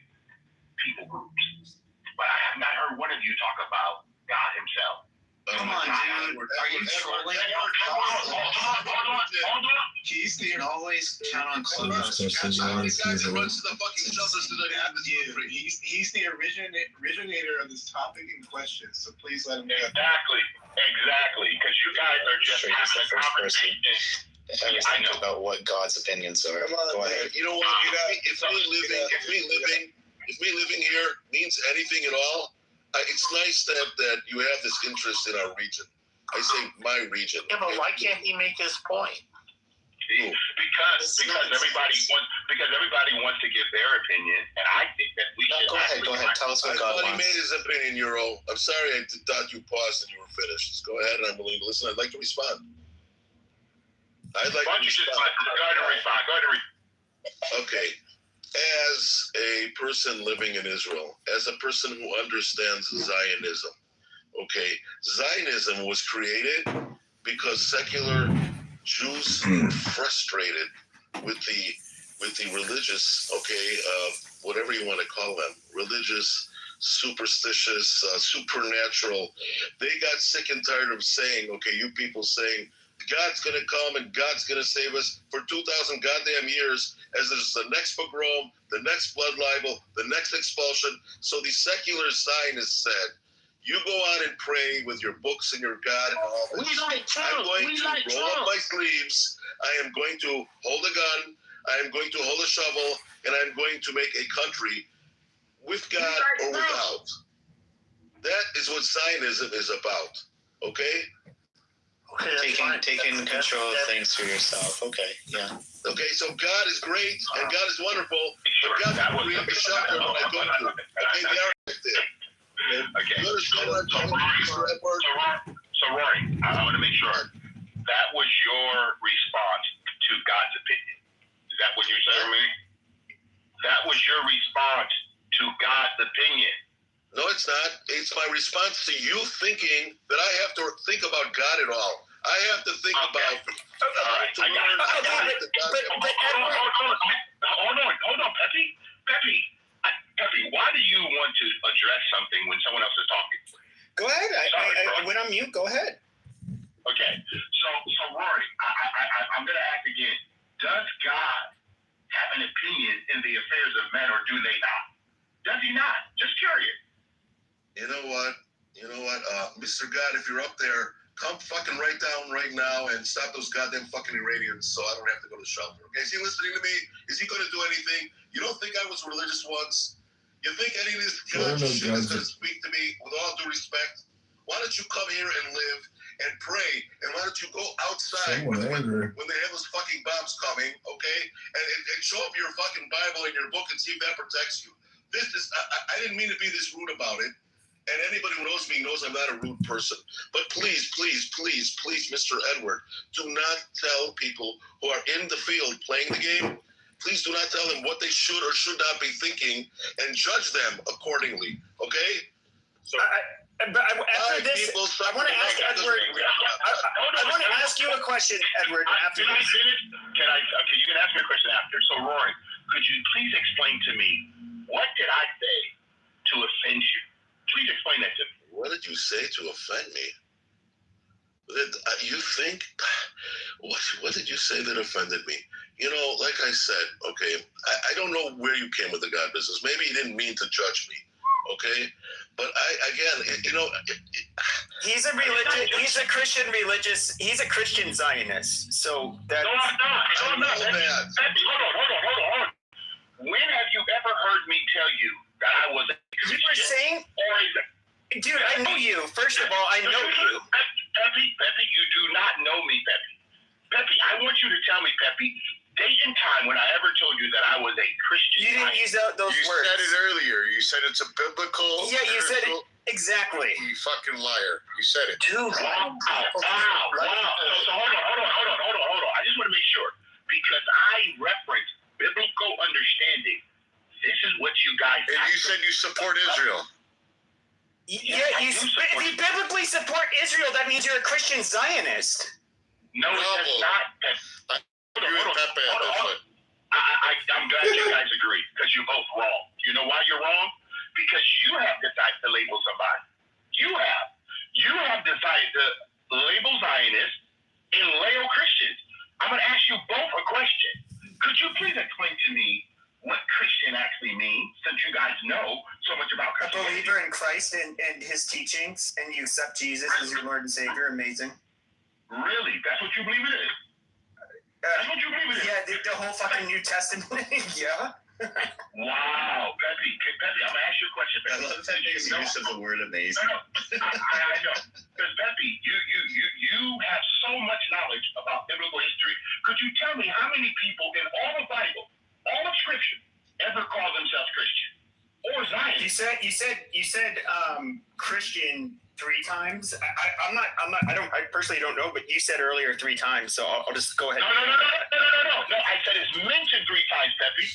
people groups. But I have not heard one of you talk about God himself. Come on, dude. Are you trolling? Hold on. He's the always count on Clubhouse. He's the guy that runs the fucking shelters to the He's the originator of this topic in question, so please let him know. Exactly. Because you guys are just having a conversation. Ever think about what God's opinions are. Go ahead. You know what? If me living here means anything at all, it's nice that you have this interest in our region. I say my region. Yeah, but why can't he make his point? Because everybody wants to give their opinion, and I think that we should. Go ahead. Tell us what God wants. He wants. made his opinion, Euro. I'm sorry I thought you paused and you were finished. Just go ahead, and I'm willing to listen. I'd like to respond. Why don't you just go ahead and respond? Okay. As a person living in Israel, as a person who understands Zionism, okay, Zionism was created because secular Jews were frustrated with the religious, whatever you want to call them, religious, superstitious, supernatural. They got sick and tired of saying, you people saying, God's going to come and God's going to save us for 2,000 goddamn years, as there's the next pogrom, the next blood libel, the next expulsion. So the secular Zionists said, you go out and pray with your books and your God and all this. I'm going to roll up my sleeves. I am going to hold a gun. I am going to hold a shovel, and I'm going to make a country with God or without. That is what Zionism is about. Okay? Taking control of things for yourself. Okay, yeah. Okay, so God is great and God is wonderful, but God will create the shelter when I go to. Okay, the architect did. Okay. You understand what I'm talking about, Mr. Edward? So Rory, I want to make sure that was your response to God's opinion. Is that what you're saying to me? That was your response to God's opinion. No, it's not. It's my response to you thinking that I have to think about God at all. I have to think about. All right, I got it. Hold on, Peppy, why do you want to address something when someone else is talking? Go ahead. I went on mute. Go ahead. Okay, so Rory, I'm going to ask again. Does God have an opinion in the affairs of men, or do they not? Does he not? Just curious. You know what, Mr. God, if you're up there, come fucking right down right now and stop those goddamn fucking Iranians so I don't have to go to shelter. Okay, is he listening to me? Is he going to do anything? You don't think I was religious once? You think any of this God shit is going to speak to me with all due respect? Why don't you come here and live and pray, and why don't you go outside when they have those fucking bombs coming, okay? And show up your fucking Bible and your book and see if that protects you. This is, I didn't mean to be this rude about it. And anybody who knows me knows I'm not a rude person. But please, Mr. Edward, do not tell people who are in the field playing the game, please do not tell them what they should or should not be thinking and judge them accordingly, okay? So, after this, I want to ask Edward. I want to ask you a question, Edward. After this, you can ask me a question after. So, Rory, could you please explain to me, what did I say to offend you? Please explain that to me. What did you say to offend me? You think? What did you say that offended me? You know, like I said, okay, I don't know where you came with the God business. Maybe you didn't mean to judge me, okay? But he's a Christian Zionist. So that's. No, I'm not. Hold on. When have you ever heard me tell you that I was a Christian? You were saying, dude, I know you. First of all, I know you. Peppy, you do not know me, Peppy. Peppy, I want you to tell me, Peppy, date and time when I ever told you that I was a Christian. You didn't use those words. You said it earlier. You said it's a biblical. Yeah, you said it. Exactly. You fucking liar. You said it. Dude, wow. So hold on. I just want to make sure. said you support Israel. Yeah, if you biblically support Israel, that means you're a Christian Zionist. No, that's not. Hold on. I'm glad you guys agree because you're both wrong. You know why you're wrong? Because you have decided to label somebody. You have decided to label Zionists and label Christians. I'm going to ask you both a question. Could you please explain to me what Christian actually means, since you guys know so much about A Christianity? believer in Christ and his teachings, and you accept Jesus as your Lord and Savior. Amazing. Really? That's what you believe it is? That's what you believe it is? Yeah, the whole fucking New Testament. Yeah. Wow, Pepe, I'm gonna ask you a question. Pepe. I love Pepe's use of the word amazing. No, I know. Because Pepe, you have so much knowledge about biblical history. Could you tell me how many people in all the Bible, all of Scripture, ever call themselves Christian or Zion? You said Christian 3 times. I personally don't know, but you said earlier 3 times, so I'll just go ahead. No. I said it's mentioned 3 times, Pepe.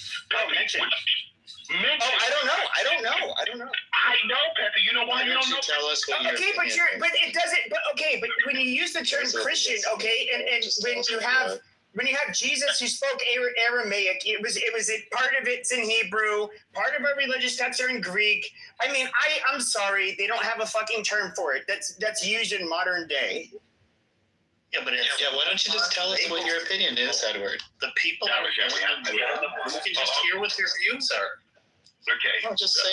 Mentioned. Oh, I don't know. I know, Pepe. You know why you don't know? Tell us what your okay, but it doesn't. But when you use the term Christian, okay, and when you have Jesus who spoke Aramaic, it was part of it's in Hebrew, part of our religious texts are in Greek. I mean, I'm sorry, they don't have a fucking term for it. That's used in modern day. Yeah, but why don't you just tell us what your opinion is, Edward? The people are going to you can just hear what their views are. Okay. No, just say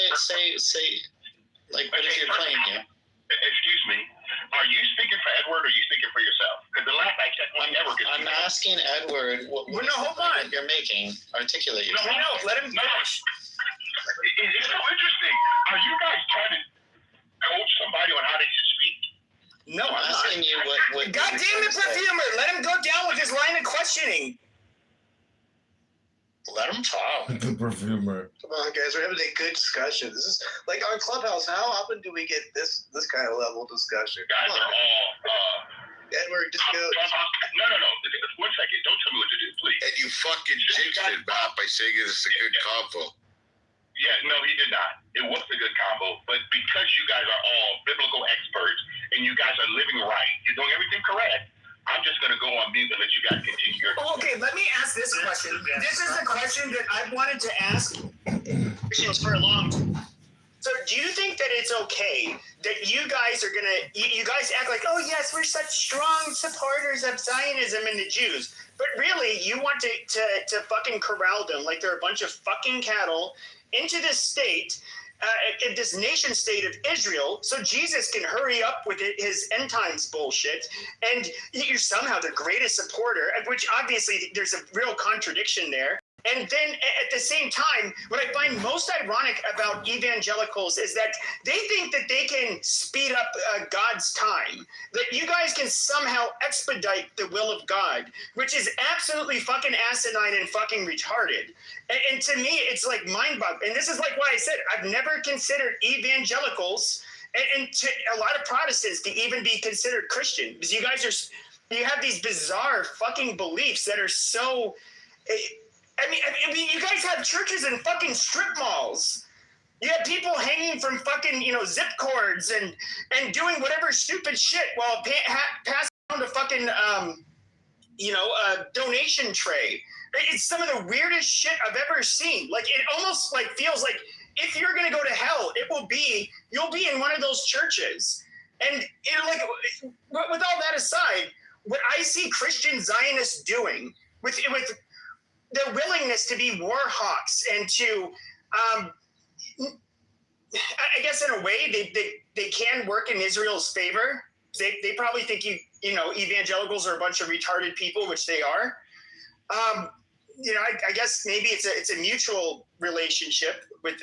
like what is your claim here? Excuse me. Are you speaking for Edward or are you speaking for yourself? Because the last I checked, I'm asking Edward what hold on. You're making. Articulate yourself. No, let him finish. It's so interesting. Are you guys trying to coach somebody on how they should speak? No, I'm asking you what God damn it, Perfumer! Let him go down with his line of questioning. Let him talk. The Perfumer. Come on, guys, we're having a good discussion. This is like on Clubhouse. How often do we get this kind of level of discussion? Guys are all. Edward, just go. No. 1 second. Don't tell me what to do, please. And you fucking jinxed it, Bob, by saying it's a good convo. Yeah, no, he did not. It was a good combo, but because you guys are all biblical experts and you guys are living right, you're doing everything correct, I'm just going to go on mute and let you guys continue your... Okay, let me ask this question. This is the question that I've wanted to ask Christians for a long time. So do you think that it's okay that you guys are going to... You guys act like, oh, yes, we're such strong supporters of Zionism and the Jews. But really, you want to fucking corral them like they're a bunch of fucking cattle into this state, this nation state of Israel, so Jesus can hurry up with his end times bullshit, and you're somehow the greatest supporter, which obviously there's a real contradiction there. And then at the same time, what I find most ironic about evangelicals is that they think that they can speed up God's time, that you guys can somehow expedite the will of God, which is absolutely fucking asinine and fucking retarded. And to me, it's like mind-boggling. And this is like what I said. I've never considered evangelicals and to a lot of Protestants to even be considered Christian, because you guys you have these bizarre fucking beliefs that are so... I mean, you guys have churches in fucking strip malls. You have people hanging from fucking, zip cords and doing whatever stupid shit while passing around a fucking, donation tray. It's some of the weirdest shit I've ever seen. Like, it almost like feels like if you're gonna go to hell, you'll be in one of those churches. And with all that aside, what I see Christian Zionists doing with their willingness to be war hawks and to, I guess in a way, they can work in Israel's favor. They probably think evangelicals are a bunch of retarded people, which they are. I guess maybe it's a mutual relationship with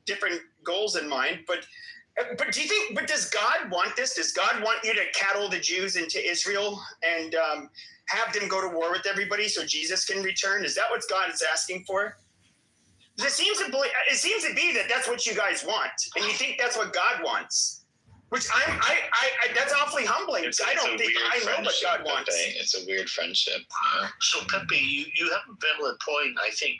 different goals in mind. But do you think? But does God want this? Does God want you to cattle the Jews into Israel and have them go to war with everybody so Jesus can return? Is that what God is asking for? It seems to be that that's what you guys want, and you think that's what God wants. Which that's awfully humbling. I don't think I know what God wants. It's a weird friendship. Yeah. So Pepe, you have a valid point. I think,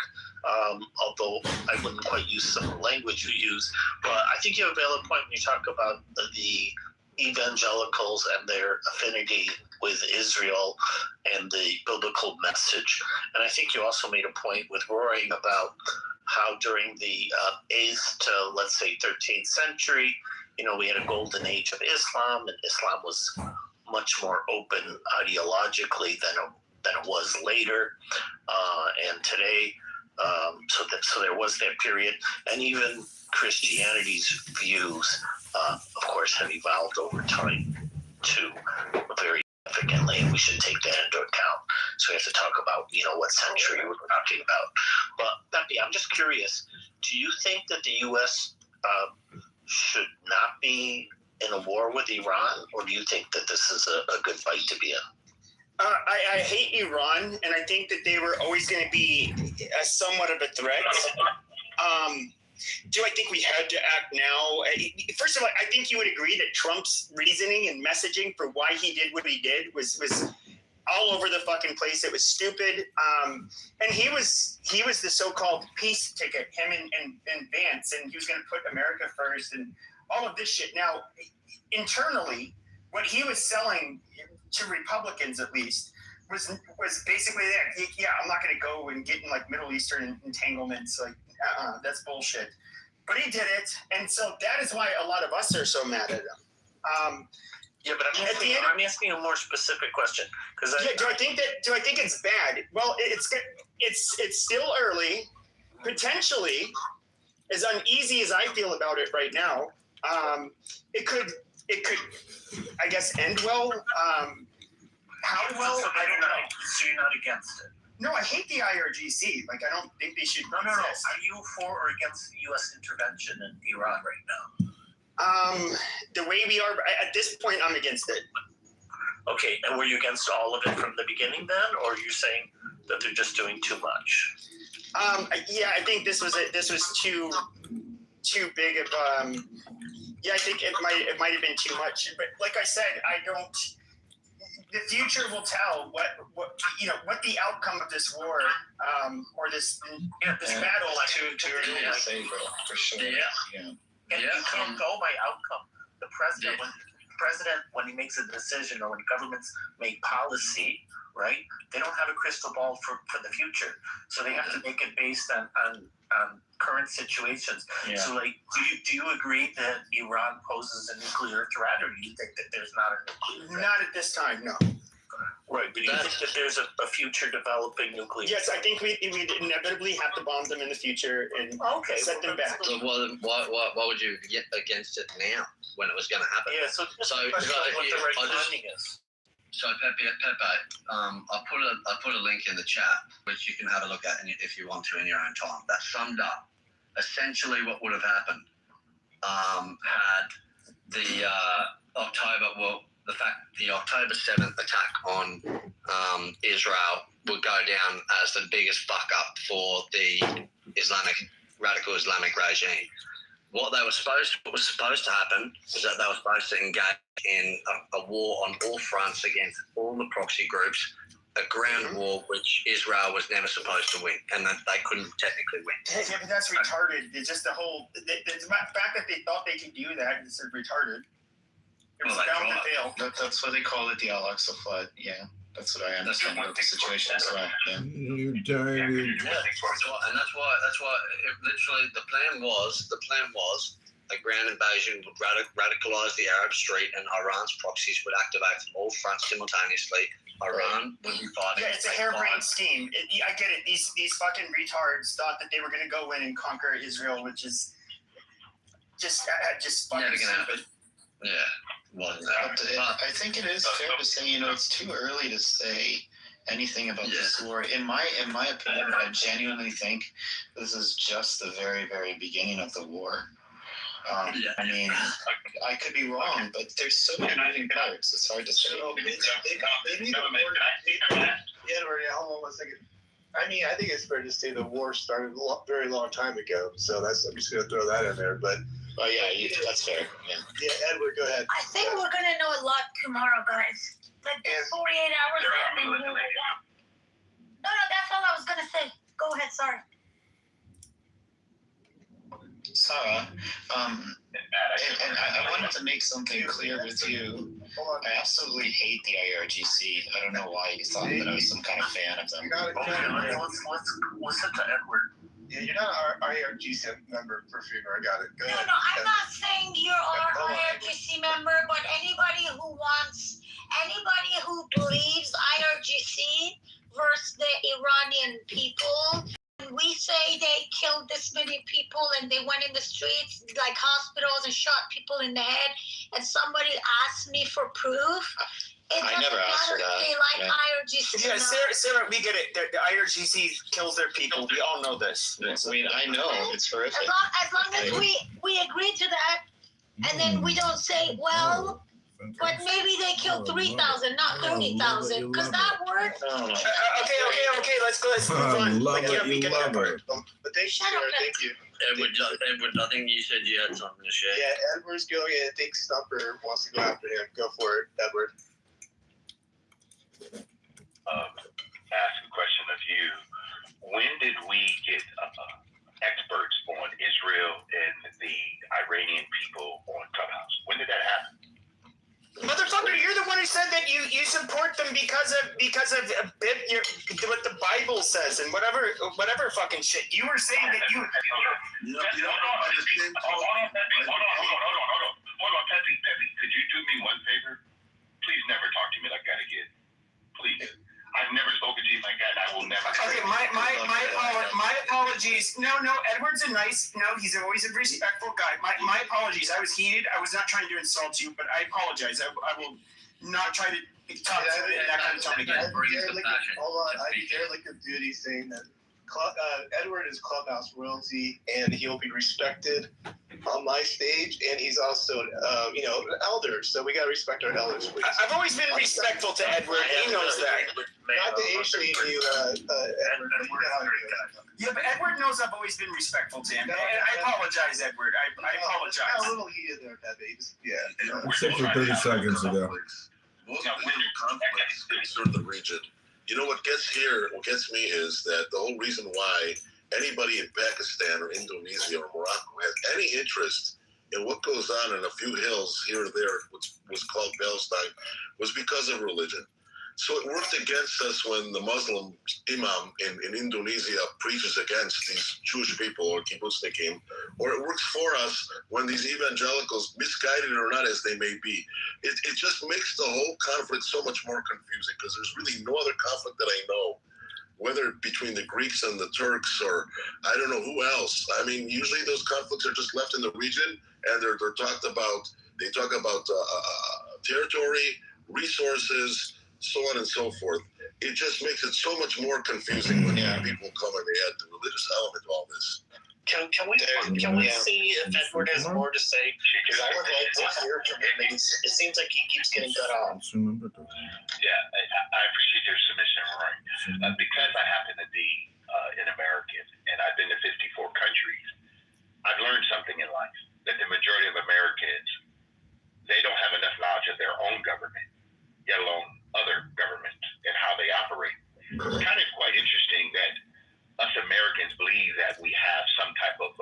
although I wouldn't quite use some of the language you use, but I think you have a valid point when you talk about the evangelicals and their affinity with Israel and the biblical message. And I think you also made a point with Roaring about how during the 8th to, let's say, 13th century, we had a golden age of Islam, and Islam was much more open ideologically than it was later. And today, so there was that period. And even Christianity's views, of course, have evolved over time to very significantly, and we should take that into account. So we have to talk about, what century we're talking about. But Pepe, I'm just curious, do you think that the U.S. Should not be in a war with Iran, or do you think that this is a good fight to be in? I hate Iran, and I think that they were always going to be somewhat of a threat. Do I think we had to act now? First of all, I think you would agree that Trump's reasoning and messaging for why he did what he did was all over the fucking place. It was stupid. And he was the so-called peace ticket, him and Vance, and he was going to put America first and all of this shit. Now, internally, what he was selling to Republicans, at least, was basically that. Yeah, I'm not going to go and get in like Middle Eastern entanglements. Like, that's bullshit. But he did it, and so that is why a lot of us are so mad at him. Yeah, but I'm asking a more specific question because do I think it's bad? Well, it's still early. Potentially, as uneasy as I feel about it right now, it could I guess end well. How well? I don't know. So you're not against it? No, I hate the IRGC. Like, I don't think they should. No. Are you for or against U.S. intervention in Iran right now? The way we are at this point, I'm against it. Okay, and were you against all of it from the beginning then, or are you saying that they're just doing too much? Yeah, I think this was too big of yeah, I think it might have been too much. But like I said, I don't. The future will tell what the outcome of this war or this battle. Too early to say, bro, for sure. Yeah. And you can't go by outcome. The president, when he makes a decision or when governments make policy, right? They don't have a crystal ball for the future, so they have to make it based on current situations. Yeah. So, like, do you agree that Iran poses a nuclear threat, or do you think that there's not a nuclear threat? Not at this time, no. Right, but do you think that there's a future developing nuclear? Yes, I think we'd inevitably have to bomb them in the future and set them back. So why would you get against it now when it was going to happen? Yeah, so what the right timing is. So Pepe, I'll put a link in the chat which you can have a look at if you want to in your own time. That summed up essentially what would have happened had the the fact the October 7th attack on Israel would go down as the biggest fuck up for the radical Islamic regime. What was supposed to happen was that they were supposed to engage in a war on all fronts against all the proxy groups, a ground war which Israel was never supposed to win, and that they couldn't technically win. Yeah, but that's retarded. It's just the fact that they thought they could do that is retarded. It was bound to fail. That's why they call it the Al-Aqsa flood. Yeah, that's what I understand about the situation as well. Yeah. You dirty. And that's why literally the plan was a ground invasion would radicalize the Arab street, and Iran's proxies would activate from all fronts simultaneously. Iran would be fighting. Yeah, it's a harebrained scheme. I get it. These fucking retards thought that they were going to go in and conquer Israel, which is just fucking stupid. Yeah. Well, I think it is fair to say, it's too early to say anything about this war. In my opinion, I genuinely think this is just the very, very beginning of the war. I mean, I could be wrong, but there's so many moving parts. It's hard to say. Hold on one second. I mean, I think it's fair to say the war started a very long time ago. So I'm just going to throw that in there. But Oh yeah, that's fair. Yeah. Yeah, Edward, go ahead. I think we're gonna know a lot tomorrow, guys. Like 48 hours. And then no, that's all I was gonna say. Go ahead. Sorry. Sarah, and I wanted to make something clear with you. I absolutely hate the IRGC. I don't know why you thought that I was some kind of fan of them. Listen to Edward. Yeah, you're not an IRGC member for Fever. I got it. Go ahead. No, I'm not saying you're our IRGC member, but anybody who believes IRGC versus the Iranian people. When we say they killed this many people and they went in the streets like hospitals and shot people in the head, and somebody asked me for proof. I never asked for that. They like IRGC. Yeah, Sarah, we get it. The IRGC kills their people. We all know this. I mean, I know it's horrific. As long as we agree to that, and then we don't say, well, but maybe they killed 3,000, not 30,000, because that word. Okay. Let's move on. But thank you, Sarah. Thank you. Edward, I think you said you had something to share. Yeah, Edward's going in. I think Stumper wants to go after him. Go for it, Edward. Ask a question of you. When did we get experts on Israel and the Iranian people on Clubhouse? When did that happen? Motherfucker, you're the one who said that you support them because of what the Bible says and whatever fucking shit. You were saying that you. Hold on, Pepe. Could you do me one favor? Please never talk to me like that again. Please. I've never spoken to you like that. I will never. Okay, my apologies. No, Edward's he's always a respectful guy. My apologies. I was heated. I was not trying to insult you, but I apologize. I will not try to talk to you in that kind of tone again. Hold on, I hear like a duty saying that Edward is Clubhouse royalty, and he'll be respected on my stage, and he's also, elder. So we gotta respect our elders. Please. I've always been respectful to Edward. He knows that. Not to age-shame you, Edward. Yeah, but Edward knows I've always been respectful to him. And I apologize, Edward. I apologize. A little heated there, Pepe. Yeah. Except for 30 seconds ago. Most major conflicts concern the region. You know what gets me is that the whole reason why anybody in Pakistan or Indonesia or Morocco has any interest in what goes on in a few hills here or there, which was called Palestine, was because of religion. So it worked against us when the Muslim imam in Indonesia preaches against these Jewish people or kibbutznikim, or it works for us when these evangelicals, misguided or not as they may be, it just makes the whole conflict so much more confusing because there's really no other conflict that I know, whether between the Greeks and the Turks or I don't know who else. I mean, usually those conflicts are just left in the region and they're talked about. They talk about territory, resources, so on and so forth. It just makes it so much more confusing when people come and they add the religious element to all this. Can we see if Edward has more to say? Because I would like to hear from him. It seems like he keeps getting cut off. Yeah, I appreciate your submission, Roy. Because I happen to be an American and I've been to 54 countries, I've learned something in life, that the majority of Americans, they don't have enough knowledge of their own government, yet alone other governments and how they operate. It's kind of quite interesting that us Americans believe that we have some type of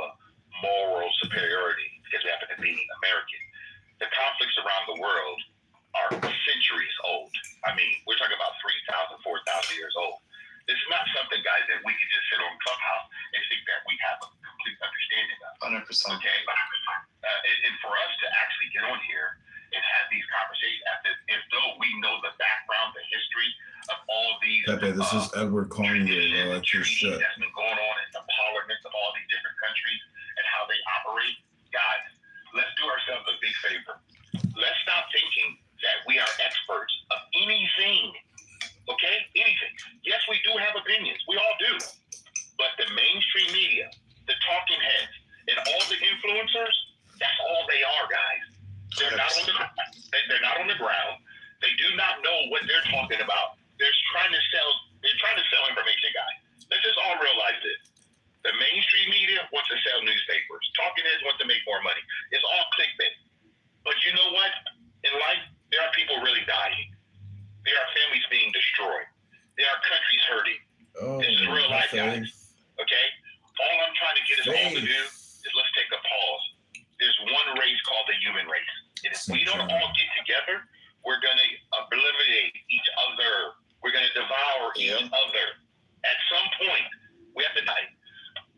moral superiority because we happen to be American. The conflicts around the world are centuries old. I mean, we're talking about 3,000, 4,000 years old. This is not something, guys, that we can just sit on Clubhouse and think that we have a complete understanding of. 100%. Okay? And for us to actually get on here and have these conversations as though we know the background, the history of all of these. Pepe, this is Edward calling you. That's your shit. That's been going on in the parliaments of all these different countries and how they operate. Guys, let's do ourselves a big favor. Let's stop thinking that we are experts of anything. Okay? Anything. Yes, we do have opinions. We all do. But the mainstream media, the talking heads, and all the influencers, that's all they are, guys. They're not on the ground. They do not know what they're talking about. They're trying to sell information, guys. Let's just all realize this. The mainstream media wants to sell newspapers. Talking heads want to make more money. Oh, this is real life, guys. Okay? All I'm trying to get us all to do is let's take a pause. There's one race called the human race. And if we don't all get together, we're going to obliterate each other. We're going to devour each other. At some point, we have to die.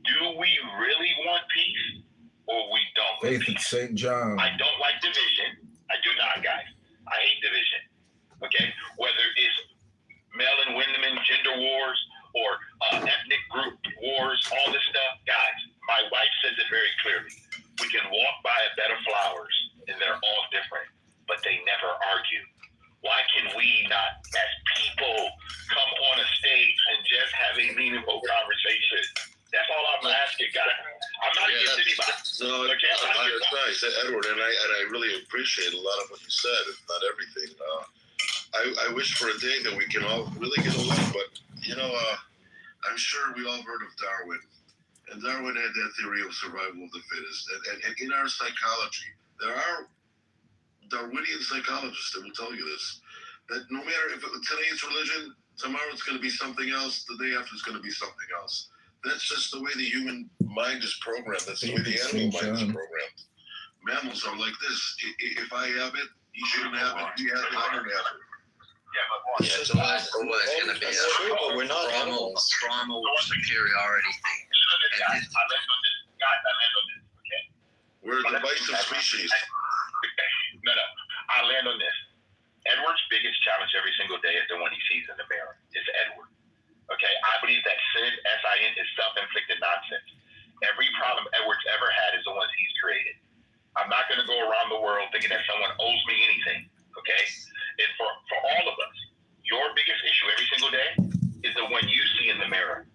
Do we really want peace or we don't want Faith at peace? St. John. I don't like division. I do not, guys. I hate division. Okay? Whether it's male and women gender wars or ethnic group wars, all this stuff. Guys, my wife says it very clearly. We can walk by a bed of flowers and they're all different, but they never argue. Why can we not, as people, come on a stage and just have a meaningful conversation? That's all I'm asking, guys. I'm not against anybody. No, that's nice, Edward, and I really appreciate a lot of what you said, if not everything. I wish for a day that we can all really get along, but I'm sure we all heard of Darwin, and Darwin had that theory of survival of the fittest. And in our psychology, there are Darwinian psychologists that will tell you this, that no matter if today it's religion, tomorrow it's going to be something else, the day after it's going to be something else. That's just the way the human mind is programmed. That's the way the animal mind is programmed. Mammals are like this. If I have it, you shouldn't have it. You have it, I don't have it. Yeah, it's always going to be a primal superiority thing. We're a divisive species. No. I land on this. Edward's biggest challenge every single day is the one he sees in the mirror. It's Edward. Okay? I believe that sin, S-I-N, is self-inflicted nonsense. Every problem Edward's ever had is the ones he's created. I'm not going to go around the world thinking that someone owes me anything. Okay? And for all of us, your biggest issue every single day is the one you see in the mirror.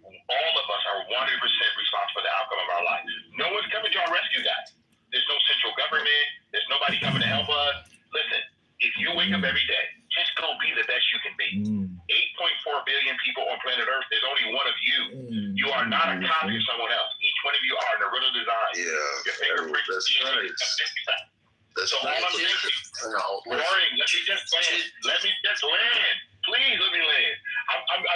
All of us are 100% responsible for the outcome of our life. No one's coming to our rescue, guys. There's no central government. There's nobody coming to help us. Listen, if you wake up every day, just go be the best you can be. 8.4 billion people on planet Earth. There's only one of you. You are not a copy of someone else. Each one of you are an original design. Yeah, your fingerprint. that's right. So all I'm saying, Warren, let me just land. Please let me land.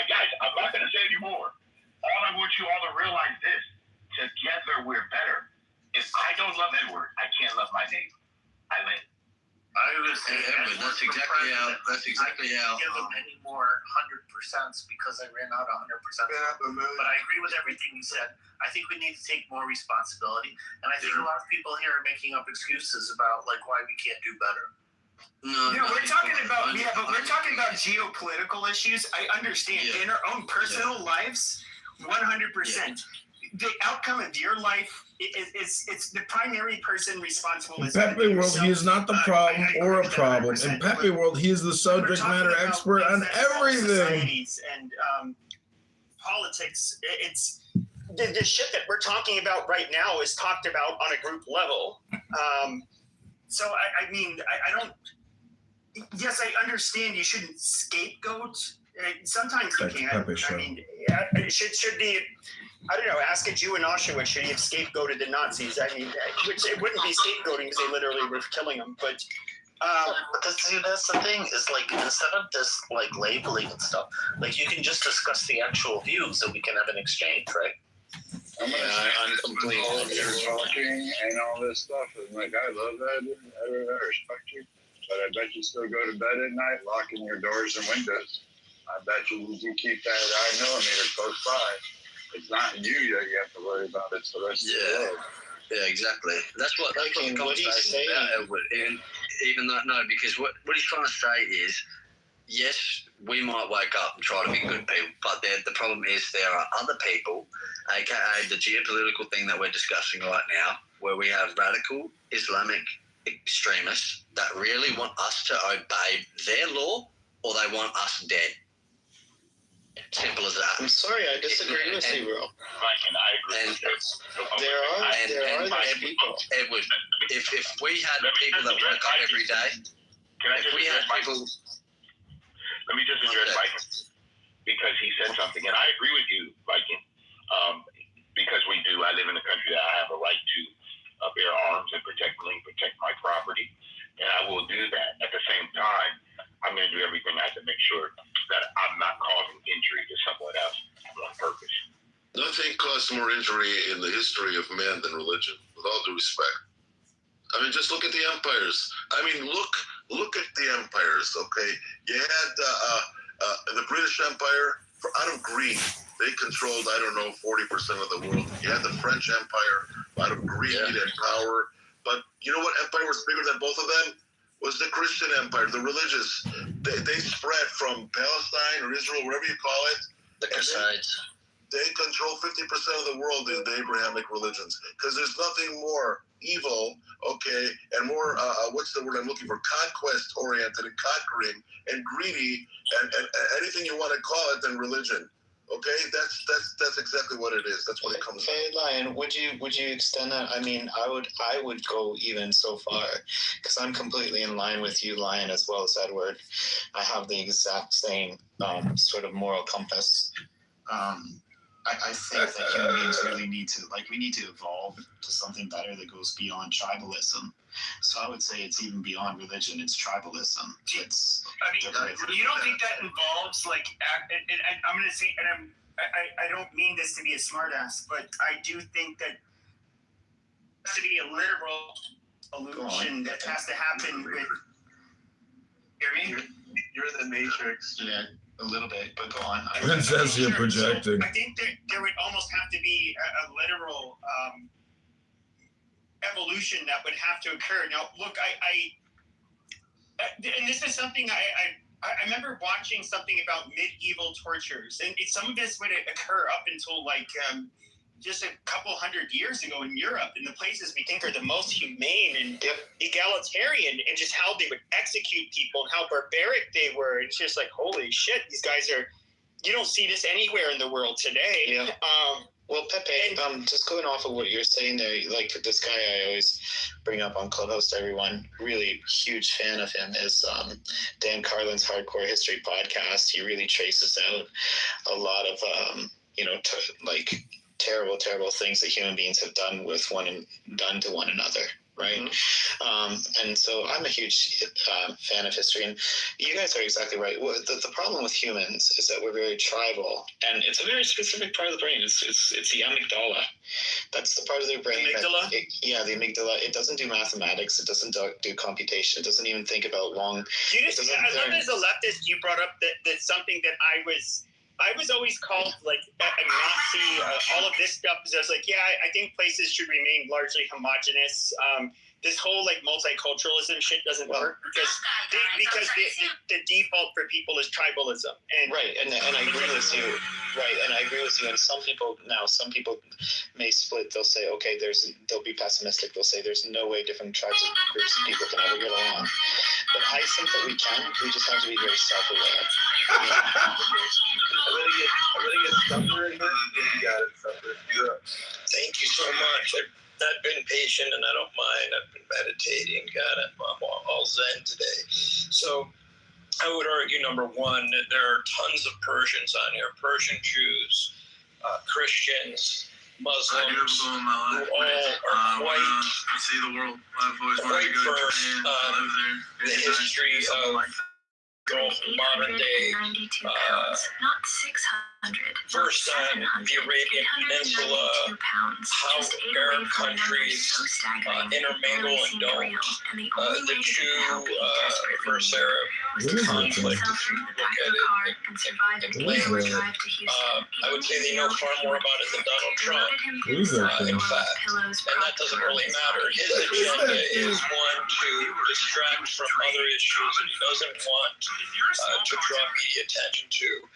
Guys, I'm not going to say anymore. All I want you all to realize this: together we're better. If I don't love Edward, I can't love my neighbor. I land. I was Edward, that's exactly how. I give him any more 100% because I ran out of 100%. But I agree with everything you said. I think we need to take more responsibility, and I think a lot of people here are making up excuses about like why we can't do better. We're talking about we're talking about geopolitical issues. I understand in our own personal lives, 100%. The outcome of your life it's the primary person responsible. In Pepe World, he is not the problem or a problem. In Pepe World, he is the subject matter expert on everything. And politics, it's the shit that we're talking about right now is talked about on a group level. So I mean, I don't. Yes, I understand you shouldn't scapegoat. Sometimes you can. I mean, it should be. I don't know. Ask a Jew in Auschwitz, should he have scapegoated the Nazis? I mean, which it wouldn't be scapegoating because they literally were killing them. But that's the thing is like instead of just like labeling and stuff, like you can just discuss the actual views and we can have an exchange, right? I'm completely you're talking and all this stuff. And like, I love that. I respect you. But I bet you still go to bed at night locking your doors and windows. I bet you keep that 9mm close by. It's not you that you have to worry about. It's the rest of the world. Yeah, exactly. That's what the conversation is about. And even though, because what he's trying to say is, yes, we might wake up and try to be good people, but the problem is there are other people, aka the geopolitical thing that we're discussing right now, where we have radical Islamic extremists that really want us to obey their law or they want us dead. Simple as that. I'm sorry, I disagree with you, bro. And I agree. There are those people. Edward, if we had people that woke up every day, let me just address Mike because he said something, and I agree with you, Viking. Because we do. I live in a country that I have a right to bear arms and protect my property, and I will do that. At the same time, I'm going to do everything I have to make sure that I'm not causing injury to someone else. thing caused more injury in the history of man than religion, with all due respect. I mean, just look at the empires. I mean, look at the empires, okay? You had the British Empire, out of greed, they controlled, 40% of the world. You had the French Empire, out of greed and power. But you know what empire was bigger than both of them? Was the Christian Empire, the religious. They spread from Palestine or Israel, whatever you call it. The Crusades. They control 50% of the world in the Abrahamic religions, because there's nothing more evil, okay, and more, what's the word I'm looking for, conquest-oriented and conquering and greedy and anything you want to call it than religion. Okay, that's exactly what it is. That's what it comes. Hey, Lion, would you extend that? I mean, I would go even so far, because I'm completely in line with you, Lion, as well as Edward. I have the exact same sort of moral compass. I think that human beings really need to, we need to evolve to something better that goes beyond tribalism. So I would say it's even beyond religion. It's tribalism. It's. You don't think that involves I'm going to say, and I don't mean this to be a smartass, but I do think that there has to be a literal solution that has to happen with. Hear me? You're the Matrix. Yeah. A little bit, but go on. Princess, you're projecting. I think there would almost have to be a literal evolution that would have to occur. Now, look, and this is something I remember watching something about medieval tortures, and some of this would occur up until just a couple hundred years ago in Europe, in the places we think are the most humane and egalitarian, and just how they would execute people and how barbaric they were. It's just like, holy shit, these guys are, you don't see this anywhere in the world today. Yeah. Well, Pepe, just going off of what you're saying there, like this guy I always bring up on Clubhouse to everyone, really huge fan of him, is Dan Carlin's Hardcore History podcast. He really traces out a lot of, terrible things that human beings have done to one another, right? Mm-hmm. And so I'm a huge fan of history, and you guys are exactly right. The problem with humans is that we're very tribal, and it's a very specific part of the brain. It's the amygdala. That's the part of their brain. Amygdala? The amygdala. It doesn't do mathematics. It doesn't do computation. It doesn't even think about long. I love as a leftist, you brought up that's something that I was always called a Nazi, all of this stuff, because I was like, I think places should remain largely homogenous. This whole multiculturalism shit doesn't work because the default for people is tribalism. And right, and I agree with you. Right, and I agree with you. And some people may split. They'll say, okay, they'll be pessimistic. They'll say there's no way different tribes and groups of people can ever get along. But I think that we can. We just have to be very self-aware. I'm gonna get Supper in here. You got it, Supper. Thank you so much. I've been patient and I don't mind. I've been meditating. God, I'm all zen today. So I would argue, number one, that there are tons of Persians on here, Persian Jews, Christians, Muslims, who all are quite see the world. I've always wanted to go to Japan. I live there. The history of modern day, first time the Arabian Peninsula, how Arab countries intermingle and don't. The Jew versus Arab conflict, if you look at it in land. I would say they know far more about it than Donald Trump, in fact. And that doesn't really matter. His agenda is one to distract from other issues that he doesn't want to draw media attention to.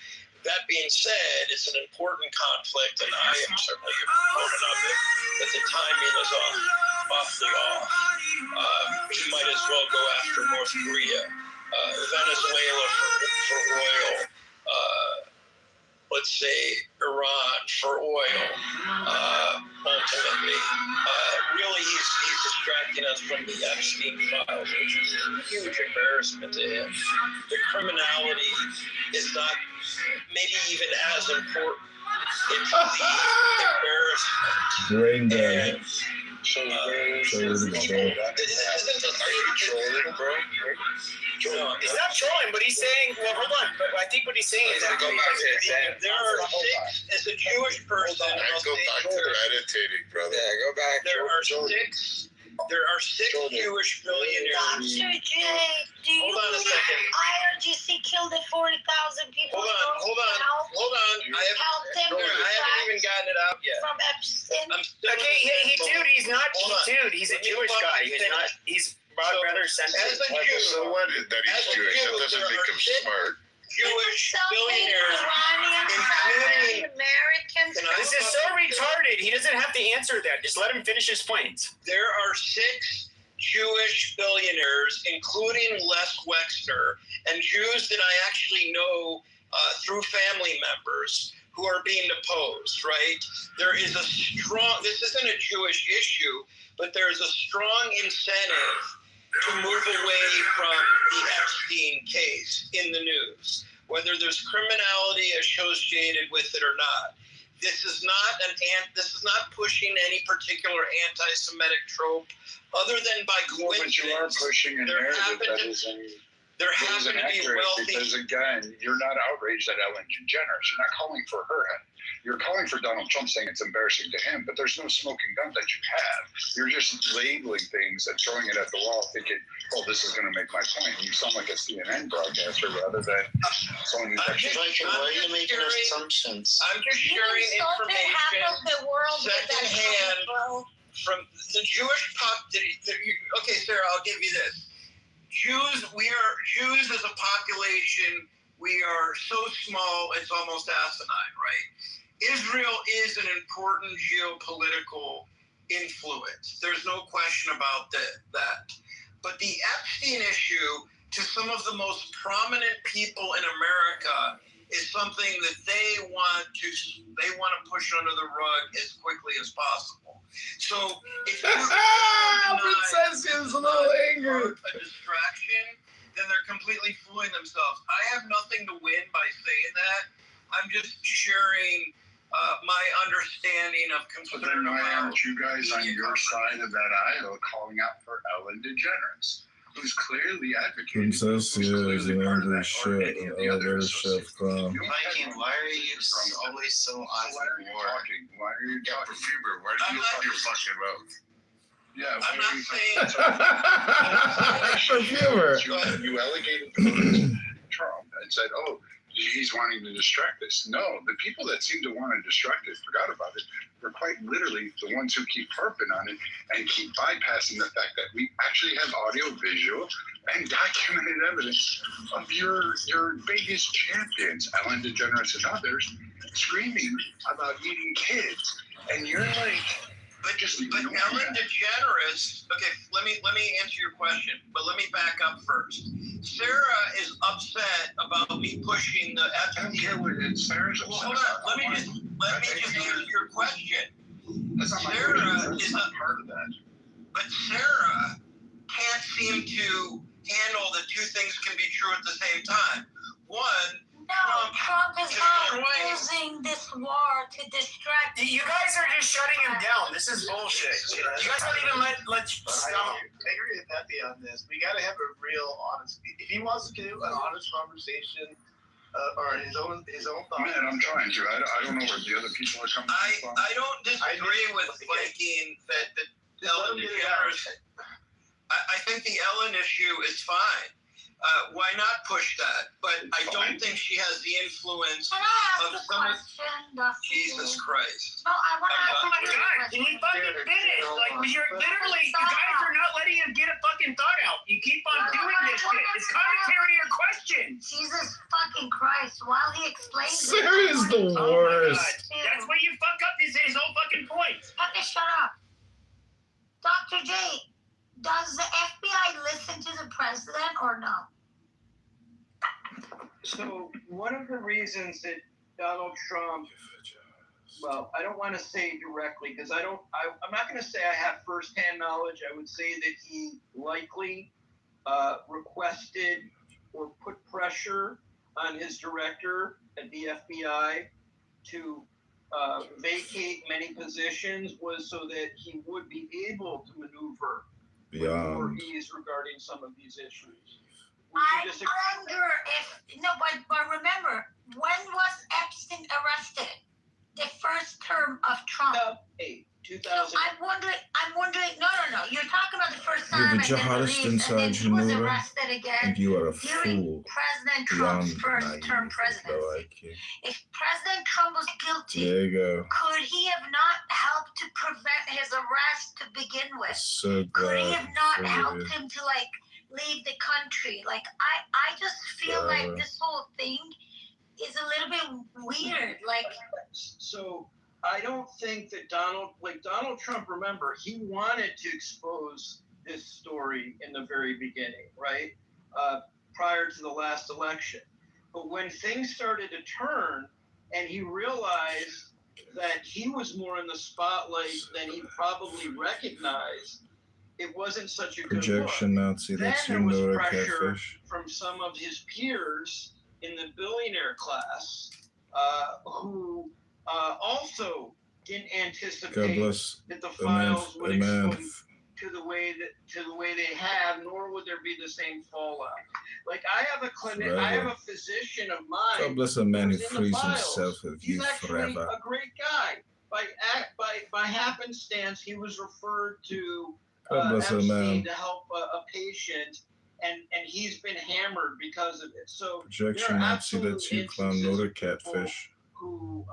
That being said, it's an important conflict, and I am certainly a proponent of it, but the timing is awfully off. He might as well go after North Korea, Venezuela for oil, let's say Iran for oil, ultimately. Really, he's distracting us from the Epstein files, which is a huge embarrassment to him. The criminality is not maybe even as important. It's the embarrassment. Brain dead. And So Are you trolling, bro? No, he's not trolling, but he's saying, well, hold on. But I think what he's saying is that There are six, as a Jewish person, Let's go back to meditating, brother. Yeah, go back. There are six Jewish billionaires. Dr. J, do you Hold on a believe second. IRGC killed the 40,000 people? Hold on. I haven't even gotten it out yet. From Epstein. okay, dude, he's not. Dude, he's a Jewish guy. He's not. He's rather sensitive. So what? That he's Jewish. That doesn't make him smart. Jewish billionaires, including Americans. This is so retarded. He doesn't have to answer that. Just let him finish his points. There are six Jewish billionaires, including Les Wexner, and Jews that I actually know through family members who are being deposed, right? There is a strong, this isn't a Jewish issue, but there's a strong incentive to move away from the Epstein case in the news, whether there's criminality associated with it or not. This is not pushing any particular anti-Semitic trope, other than by coincidence. But you are pushing a narrative there happen to be wealthy. Because again, you're not outraged at Ellen DeGeneres. You're not calling for her head. You're calling for Donald Trump, saying it's embarrassing to him, but there's no smoking gun that you have. You're just labeling things and throwing it at the wall, thinking, "Oh, this is going to make my point." You sound like a CNN broadcaster rather than someone who's actually. Why are you making assumptions? I'm just sharing information Half of the world secondhand from the Jewish pop. Okay, Sarah, I'll give you this. Jews as a population. We are so small, it's almost asinine, right? Israel is an important geopolitical influence. There's no question about that. But the Epstein issue, to some of the most prominent people in America, is something that they want to push under the rug as quickly as possible. So if you Princess is a little angry. A distraction, then they're completely fooling themselves. I have nothing to win by saying that. I'm just sharing my understanding of But then why aren't you guys on your side of that aisle calling out for Ellen DeGeneres, who's clearly advocating? Princess is an angry shit. Other chef crown. Mikey, why are you always so on war? Why are you talking? Fever, why do you open your fucking mouth? Yeah, I'm not saying. Perfumer. You allocated Trump and said, "Oh, he's wanting to distract us." No, the people that seem to want to distract us forgot about it. We're quite literally the ones who keep harping on it and keep bypassing the fact that we actually have audio, visual, and documented evidence of your biggest champions, Ellen DeGeneres and others, screaming about eating kids, and you're like. But Ellen DeGeneres, okay, let me answer your question, but let me back up first. Sarah is upset about me pushing the Epstein. I don't care what Sarah's upset. Well, hold on, let me just answer your question. Sarah is not part of that. But Sarah can't seem to handle the two things can be true at the same time. One, Trump is not using this war to distract. You guys are just shutting him down. This is bullshit. You guys don't even let. I agree with Pepe on this. We got to have a real honest. If he wants to do an honest conversation, or his own thoughts. Man, I'm trying to. I don't know where the other people are coming from. I don't disagree with liking that Ellen DeGeneres. I think the Ellen issue is fine. Why not push that? But I don't think she has the influence of someone. Jesus Christ. No, I want to ask Oh my God, can you fucking finish? Like, you're literally, you guys are not letting him get a fucking thought out. You keep on doing this shit. It's commentary or questions. Jesus fucking Christ, while he explains it. Sarah's the worst. That's where you fuck up his whole fucking point. Okay, shut up. Dr. J, does the FBI listen to the president or no? So one of the reasons that Donald Trump, well, I don't want to say directly because I'm not going to say I have firsthand knowledge. I would say that he likely requested or put pressure on his director at the FBI to vacate many positions was so that he would be able to maneuver with more Beyond. ease regarding some of these issues. I wonder if no, but remember, when was Epstein arrested? The first term of Trump. 2000. I'm wondering. No. You're talking about the first You have time a and then jihadist released, and inside then you, he was Nora, arrested again and you are a during fool. President Trump's Beyond first naive term and presidency. low IQ. If President Trump was guilty, There you go. could he have not helped to prevent his arrest to begin with? So Could he glad have not for helped you. him to leave the country? I just feel like this whole thing is a little bit weird. So I don't think that Donald Trump, remember, he wanted to expose this story in the very beginning, right? Prior to the last election. But when things started to turn and he realized that he was more in the spotlight than he probably recognized, it wasn't such a good Projection look. Nazi, Then that's there you, was Nora pressure Catfish. from some of his peers in the billionaire class who also didn't God anticipate bless that the the man. files would expose to the way they have, nor would there be the same fallout. Like I have a physician of mine. God bless a man who who's in the frees files. himself of He's you actually forever. a great guy. By happenstance, he was referred to God bless a Epstein man. to help a patient, and he's been hammered because of it. So Projection Nazi, that's you, clown, Nora Catfish. who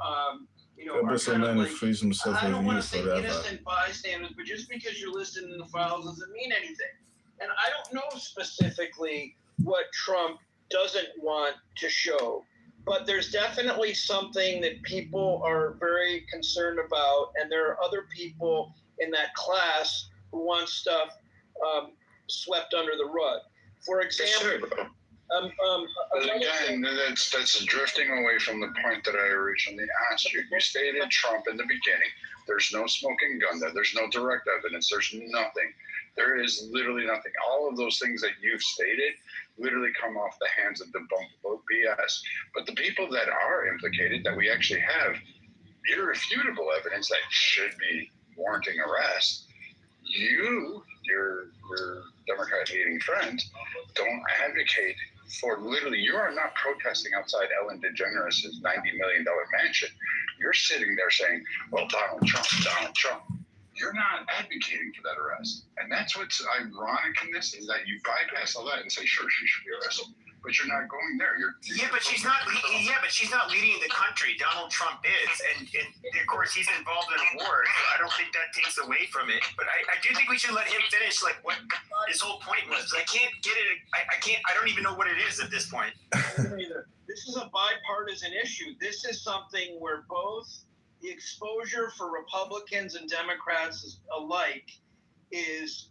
God bless a man who frees himself I of don't you want to say forever. innocent bystanders, but just because you're listed in the files doesn't mean anything. And I don't know specifically what Trump doesn't want to show, but there's definitely something that people are very concerned about, and there are other people in that class who want stuff swept under the rug. For example, But again, that's drifting away from the point that I originally asked you. You stated Trump in the beginning. There's no smoking gun there. There's no direct evidence. There's nothing. There is literally nothing. All of those things that you've stated literally come off the hands of debunkable BS. But the people that are implicated, that we actually have irrefutable evidence that should be warranting arrest, your Democrat-hating friend don't advocate for literally, you are not protesting outside Ellen DeGeneres' $90 million mansion. You're sitting there saying, well, Donald Trump. You're not advocating for that arrest. And that's what's ironic in this, is that you bypass all that and say, sure, she should be arrested. But you're not going there. But she's not leading the country. Donald Trump is, and of course he's involved in a war. So I don't think that takes away from it. But I do think we should let him finish what his whole point was. I can't get it. I don't even know what it is at this point. This is a bipartisan issue. This is something where both the exposure for Republicans and Democrats alike is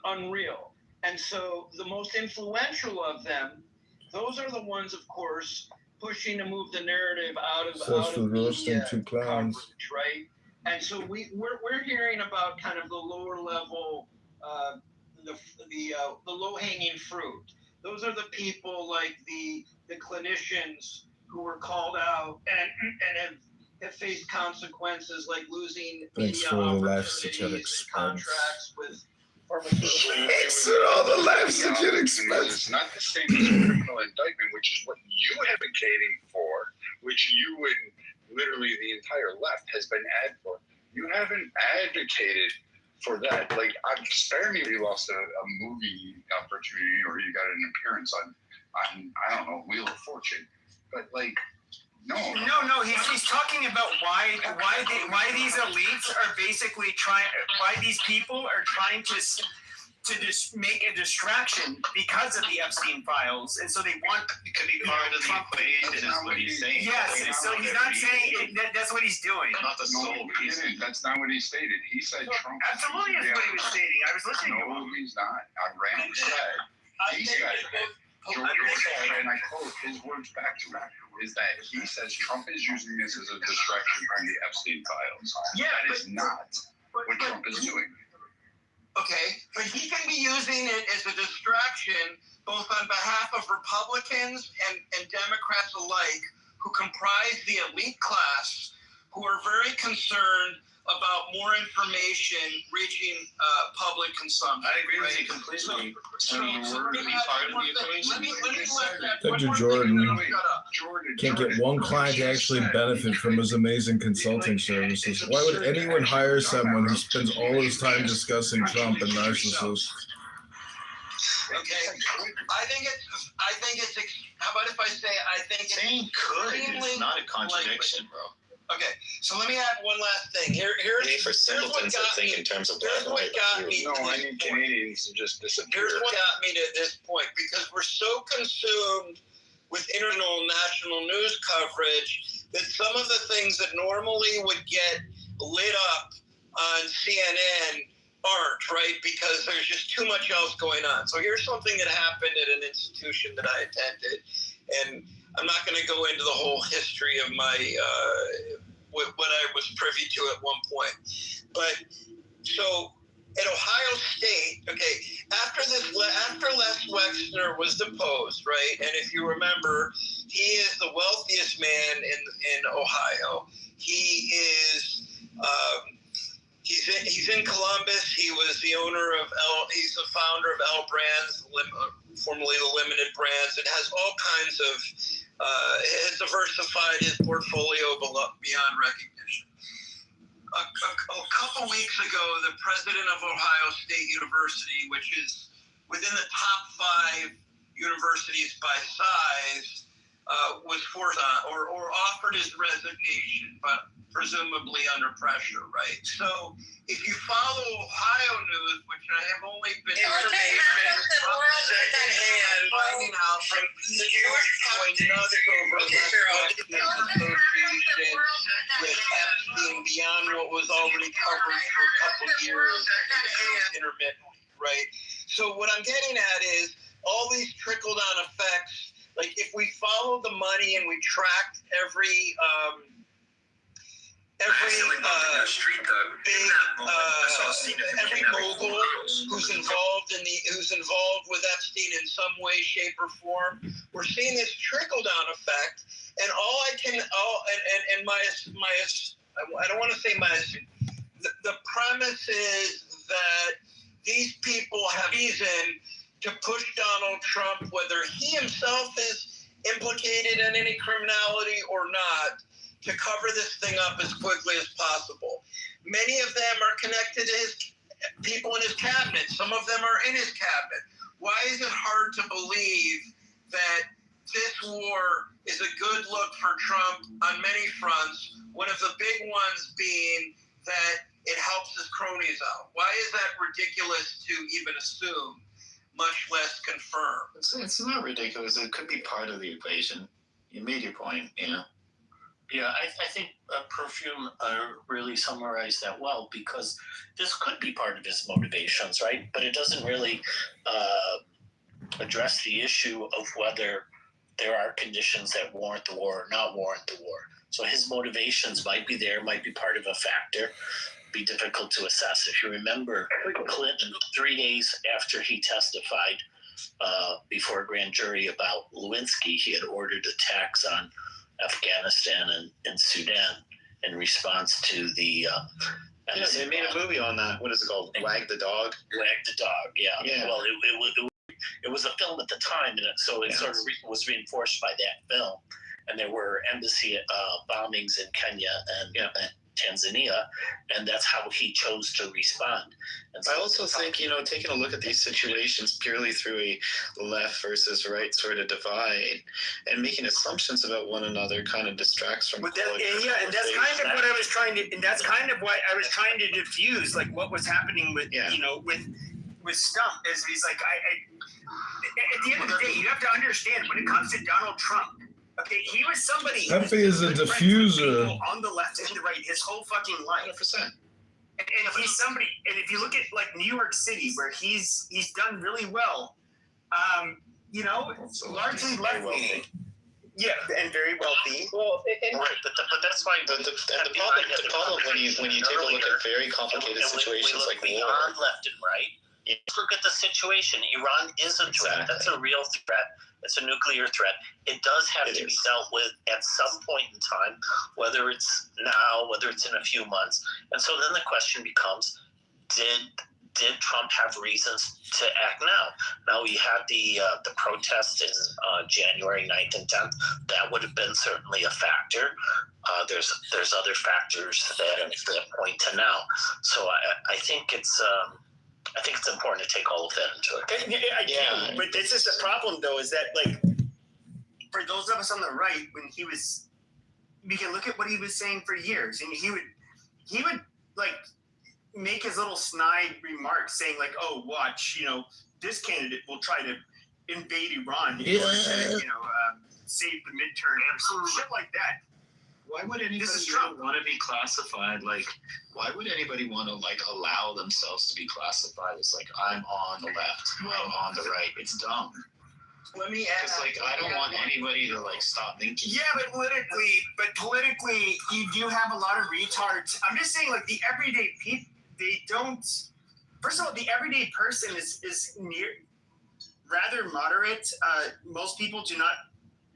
unreal. And so the most influential of them, those are the ones, of course, pushing to move the narrative out of the two clowns, coverage, right? And so we're hearing about kind of the lower level, the low hanging fruit. Those are the people like the clinicians who were called out and have faced consequences like losing media opportunities and contracts with pharmaceutical. Thanks for all the laughs at your expense. It's not the same as a criminal indictment, which is what you advocating for, which you and literally the entire left has been for. You haven't advocated for that. Like, spare me, you lost a movie opportunity, or you got an appearance on I don't know, Wheel of Fortune, but like. No. He's talking about why these elites are basically why these people are trying to just make a distraction because of the Epstein files, and so they want it could be part of the equation, is what he's saying. Yes, so he's not saying that's what he's doing. Not the sole reason. That's not what he stated. He said Trump. Absolutely, is what he was stating. I was listening to him. No, he's not. Rand said. He said. George said, and I quote his words back to him, is that he says Trump is using this as a distraction from the Epstein files. Yeah, that is not what Trump is doing. Okay, but he can be using it as a distraction both on behalf of Republicans and Democrats alike who comprise the elite class who are very concerned about more information reaching public consumption. I agree with you completely. Dr. Jordan can't get one client to actually benefit from his amazing consulting services. Why would anyone hire someone who spends all his time discussing Trump and narcissists? Okay, I think it's. How about if I say I think saying could is not a contradiction, bro. Okay, so let me add one last thing. Here's for simpletons that think in terms of black and white. No, I need Canadians to just disappear. Here's what got me to this point, because we're so consumed with international national news coverage that some of the things that normally would get lit up on CNN aren't, right? Because there's just too much else going on. So here's something that happened at an institution that I attended, and I'm not going to go into the whole history of my what I was privy to at one point. But so at Ohio State, okay, after Les Wexner was deposed, right? And if you remember, he is the wealthiest man in Ohio. He is he's in Columbus. He was the owner of he's the founder of L Brands, formerly the Limited Brands. It has all kinds of has diversified his portfolio beyond recognition. A couple weeks ago, the president of Ohio State University, which is within the top 5 universities by size, was forced on or offered his resignation, but presumably under pressure, right? So if you follow Ohio news, which I have only been secondhand finding out from Kitover Association with Epstein beyond what was already covered for a couple of years intermittently, right? So what I'm getting at is all these trickle-down effects. Like if we follow the money and we tracked every mogul who's involved with Epstein in some way, shape, or form, we're seeing this trickle down effect. And I don't want to say the premise is that these people have reason to push Donald Trump, whether he himself is implicated in any criminality or not, to cover this thing up as quickly as possible. Many of them are connected to his people in his cabinet. Some of them are in his cabinet. Why is it hard to believe that this war is a good look for Trump on many fronts, one of the big ones being that it helps his cronies out? Why is that ridiculous to even assume, much less confirm? It's not ridiculous. It could be part of the equation. You made your point, you know. Yeah, I think Perfume really summarized that well, because this could be part of his motivations, right? But it doesn't really address the issue of whether there are conditions that warrant the war or not warrant the war. So his motivations might be there, might be part of a factor, be difficult to assess. If you remember, Clinton, 3 days after he testified before a grand jury about Lewinsky, he had ordered attacks on Afghanistan and Sudan in response to the they made a movie on that. What is it called? Wag the Dog? Wag the Dog, yeah. Well, it was a film at the time, and so it sort of was reinforced by that film. And there were embassy bombings in Kenya and Tanzania, and that's how he chose to respond. And so I also think, taking a look at these situations purely through a left versus right sort of divide and making assumptions about one another kind of distracts from. And that's kind of what I was trying to, and that's kind of what I was trying to diffuse, like what was happening with, with Stump. Is he's like, at the end of the day, you have to understand when it comes to Donald Trump. Okay, he was somebody. Pepe is a diffuser. On the left and the right, his whole fucking life. 100%. And he's somebody. And if you look at like New York City, where he's done really well, largely left-leaning. Yeah, and very wealthy. Well, but that's why the problem when you take a look at very complicated situations like war. Beyond left and right. Look at the situation. Iran is a threat. That's a real threat. It's a nuclear threat. It does have to be dealt with at some point in time, whether it's now, whether it's in a few months. And so then the question becomes, did Trump have reasons to act now? Now we had the protest in January 9th and 10th. That would have been certainly a factor. There's other factors that point to now. So I think it's important to take all of that into account. But this is the problem, though, is that like for those of us on the right, when we can look at what he was saying for years, and he would like make his little snide remarks saying like, "Oh, watch, this candidate will try to invade Iran in order to, save the midterm," or some shit like that. Why would anybody want to be classified? Like, why would anybody want to allow themselves to be classified as like, I'm on the left, I'm on the right? It's dumb. Let me ask. I don't want anybody to stop thinking. Yeah, but politically, you do have a lot of retards. I'm just saying, like the everyday people, they don't. First of all, the everyday person is rather moderate. Most people do not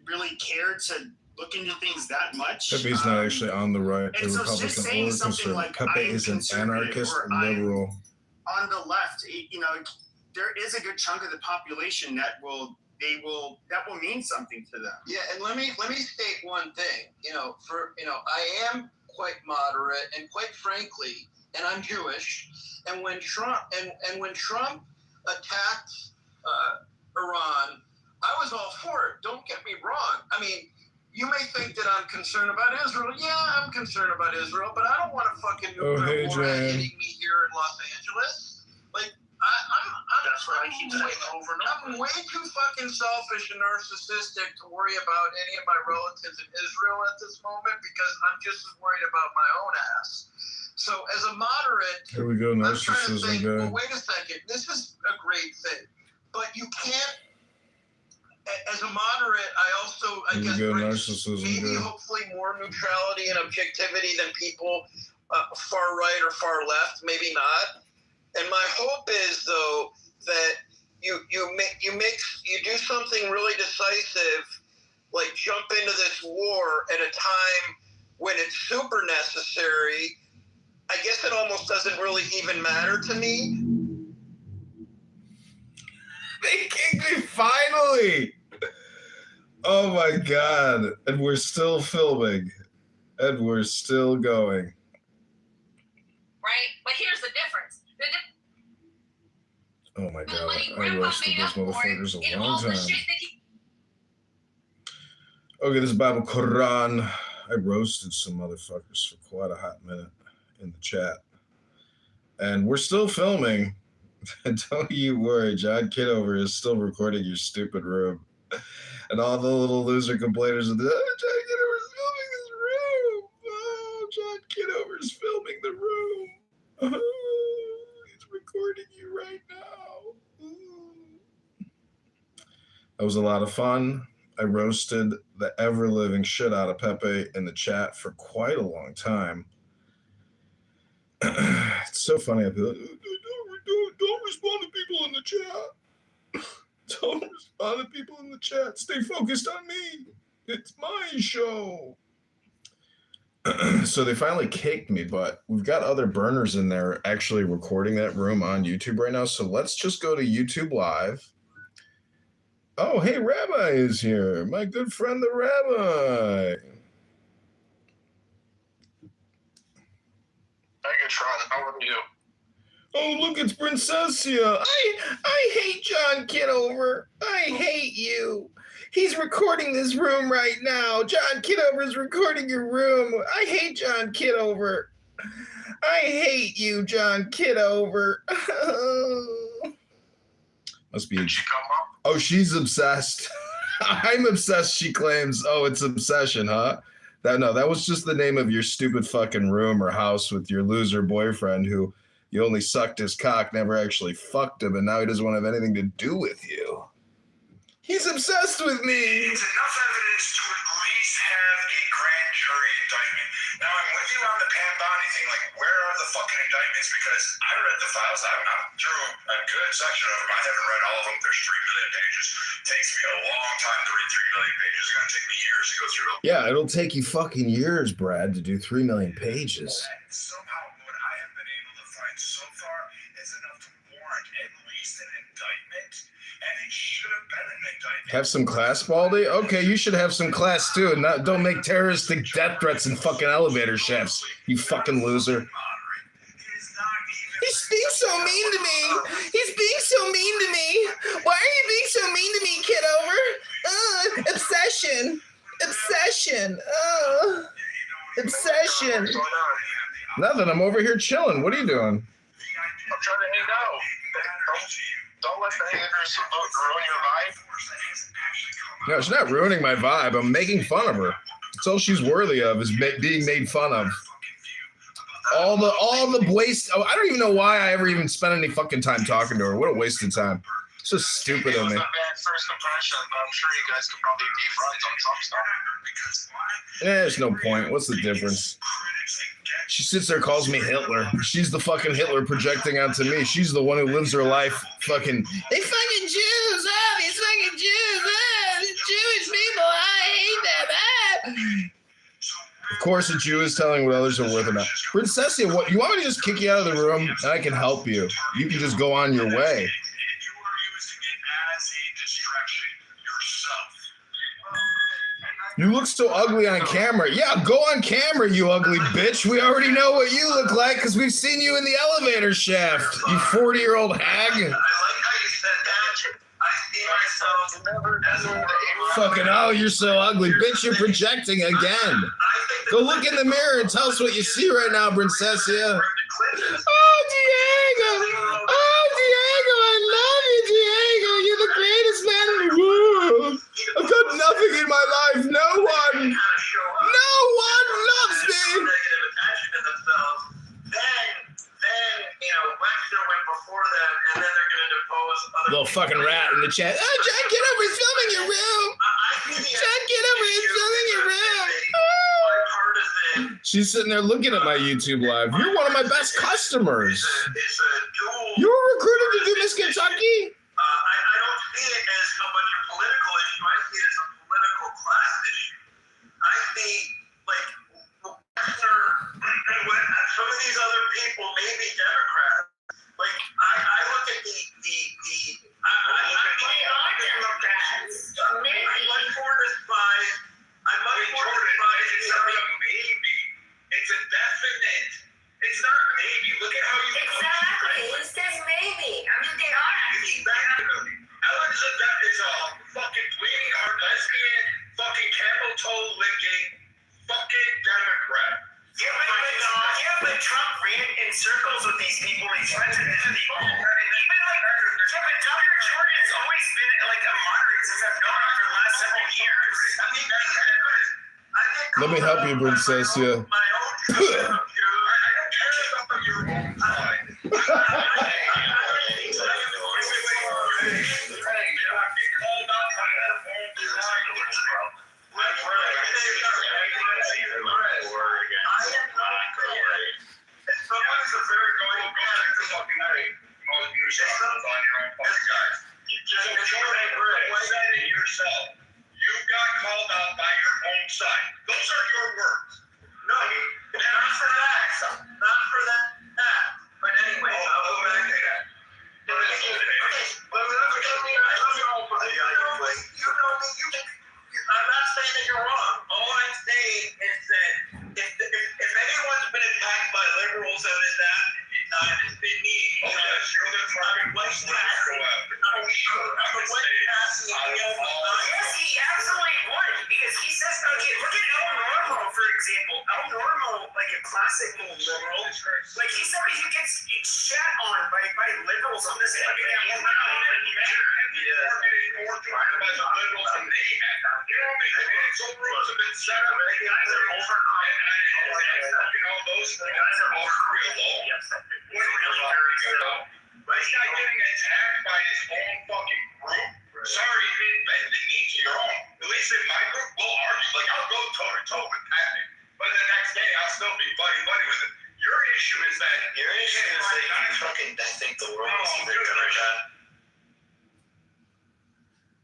really care to look into things that much. Pepe's not actually on the right, the so Republican or conservative. like, Pepe is an anarchist liberal. On the left, there is a good chunk of the population that will mean something to them. Yeah, and let me state one thing. I am quite moderate, and quite frankly, and I'm Jewish. And when Trump attacked Iran, I was all for it. Don't get me wrong. I mean, you may think that I'm concerned about Israel. Yeah, I'm concerned about Israel, but I don't want a fucking nuclear war hitting me here in Los Angeles. Like, I'm way too fucking selfish and narcissistic to worry about any of my relatives in Israel at this moment, because I'm just as worried about my own ass. So as a moderate, here we go, narcissism, I'm trying to think, well, wait a second, this is a great thing, but you can't. As a moderate, I guess maybe hopefully more neutrality and objectivity than people far right or far left, maybe not. And my hope is, though, that you do something really decisive, like jump into this war at a time when it's super necessary. I guess it almost doesn't really even matter to me. They kicked me finally. Oh my God. And we're still filming. And we're still going. Right? But here's the difference. Oh my God. I roasted those motherfuckers a long time. Okay, this is Bible Quran. I roasted some motherfuckers for quite a hot minute in the chat. And we're still filming. Don't you worry. John Kitover is still recording your stupid room. And all the little loser complainers are, John Kitover's filming this room. Oh, John Kitover's filming the room. Oh, he's recording you right now. Ooh. That was a lot of fun. I roasted the ever-living shit out of Pepe in the chat for quite a long time. It's so funny. I feel like, don't respond to people in the chat. Don't respond to people in the chat. Stay focused on me. It's my show. So they finally caked me, but we've got other burners in there actually recording that room on YouTube right now. So let's just go to YouTube Live. Oh, hey, Rabbi is here. My good friend, the Rabbi. Hey, Gatron, how are you? Oh, look, it's Princessia. I hate John Kitover. I hate you. He's recording this room right now. John Kitover is recording your room. I hate John Kitover. I hate you, John Kitover. Must be. Did she come up? Oh, she's obsessed. I'm obsessed, she claims. Oh, it's obsession, huh? That was just the name of your stupid fucking room or house with your loser boyfriend who you only sucked his cock, never actually fucked him, and now he doesn't want to have anything to do with you. He's obsessed with me. It's enough evidence to at least have a grand jury indictment. Now, I'm with you on the Pam Bondi thing. Like, where are the fucking indictments? Because I read the files. I'm not through a good section of them. I haven't read all of them. There's 3 million pages. It takes me a long time to read 3 million pages. It's going to take me years to go through them. Yeah, it'll take you fucking years, Brad, to do 3 million pages. Somehow, what I have been able to find so far is enough to warrant at least an indictment. And it should have been an indictment. Have some class, Baldy? Okay, you should have some class too. And don't make terroristic death threats in fucking elevator shafts, you fucking loser. He's being so mean to me. He's being so mean to me. Why are you being so mean to me, Kitover? Obsession. Obsession. Obsession. Nothing. I'm over here chilling. What are you doing? I'm trying to hang out. Don't let the haters ruin your vibe. No, she's not ruining my vibe. I'm making fun of her. That's all she's worthy of is being made fun of. All the waste. Oh, I don't even know why I ever even spent any fucking time talking to her. What a waste of time. So stupid of me. It was a bad first impression, but I'm sure you guys could probably be friends on some stuff. There's no point. What's the difference? She sits there, calls me Hitler. She's the fucking Hitler projecting onto me. She's the one who lives her life fucking. They fucking Jews. These fucking Jews. These Jewish people. I hate them. Of course, a Jew is telling what others are worth or not. Princessia, what? You want me to just kick you out of the room? And I can help you. You can just go on your way. You look so ugly on camera. Yeah, go on camera, you ugly bitch. We already know what you look like because we've seen you in the elevator shaft, you 40-year-old hag. I like how you said that. I see myself as a Fucking, oh, you're so ugly. Bitch, you're projecting again. Go look in the mirror and tell us what you see right now, Princessia. Oh, Diego. Oh, Diego, I love you, Diego. You're the greatest man in the world. I've got nothing in my life. No one loves me. Little fucking rat in the chat. Oh, John Kitover is filming your room. John Kitover is filming your room. Oh. She's sitting there looking at my YouTube live. You're one of my best customers. You were recruited to do Miss Kentucky? I don't see it as so much a political issue. I see it as a political class issue. I see, like, some of these other people may be Democrats. Like, I look at the It's a definite. It's not maybe. Look at how you. Exactly. It says maybe. I mean, they are. Exactly. Ellen's a fucking bleeding heart lesbian, fucking camel toe licking, fucking Democrat. But Trump ran in circles with these people. He's friends with these people. But Dr. Jordan has always been like a moderate since I've known him for the last several years. Let me help you, Princessia. You got called out by your own side. Those are your words. No, not for that. Not for that. But anyway, I'll go back to that. You know me. I'm not saying that you're wrong. All I'm saying is that if anyone's been attacked by liberals on this app, it's been me. Oh, yes, you're the private place to go after. I'm sure. I would say yes, he absolutely would, because he says, okay, look at El Normo, for example. El Normo, like a classic liberal, like he's somebody who gets shat on by liberals on this This guy getting attacked by his own fucking group. Sorry, you didn't bend the knee to your own. At least in my group, we'll argue. Like, I'll go toe to toe with Patrick. But the next day, I'll still be buddy with him. Your issue is that Your issue is that you fucking think the world is either good or bad.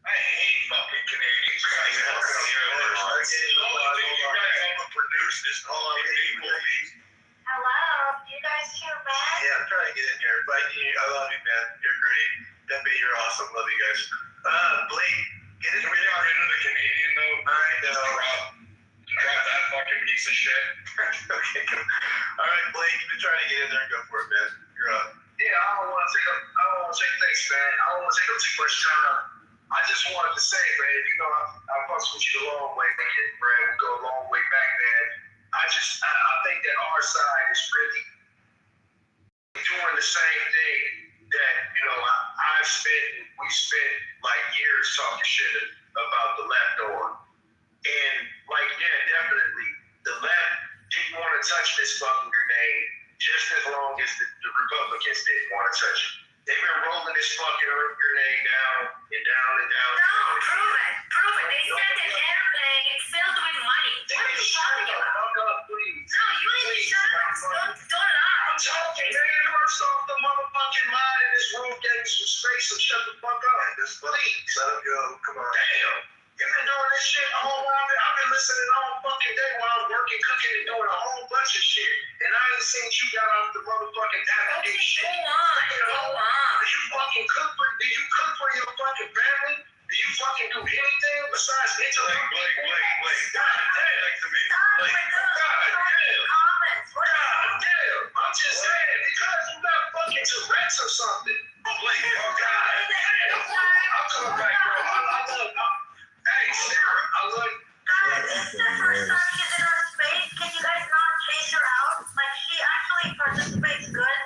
I hate fucking Canadians. The only thing you guys overproduce is fucking movies. Hello, do you guys hear me? Yeah, I'm trying to get in here, but I love you, man. You're great. Debbie, you're awesome. Love you guys. Blake, get in. Can we get rid of the Canadian though? I know. Drop that fucking piece of shit. Okay, cool. All right, Blake, you've been trying to get in there and go for it, man. You're up. Yeah, I don't want to take thanks, man. I don't want to take up too much time. I just wanted to say, man, you know, I fucks with you a long way, man. We go a long way back, man. I think that our side is really doing the same thing that, you know, we spent like years talking shit about the left on. And like, yeah, definitely, the left didn't want to touch this fucking grenade just as long as the Republicans didn't want to touch it. They've been rolling this fucking grenade down and down and down. No, prove it. They sent an airplane filled with money. What are you talking about? Fuck up, please. No, you need to shut up. Don't lie. I'm talking, man. First off, the motherfucking mind in this room gave me some space, so shut the fuck up. Please. Let him go. Come on. Damn. You've been doing this shit all while. I've been listening all fucking day while I'm working, cooking, and doing a whole bunch of shit. And I ain't seen you got off the motherfucking app and do shit. Go on. Do you fucking cook for your fucking family? Do you fucking do anything besides interview people? God damn. God damn. I'm just saying, because you got fucking Tourette's or something. Blake, oh God damn. I'm coming back, bro. Hey, Sarah, I love you. Guys, it's the first time she's in our space. Can you guys not chase her out? Like, she actually participates good.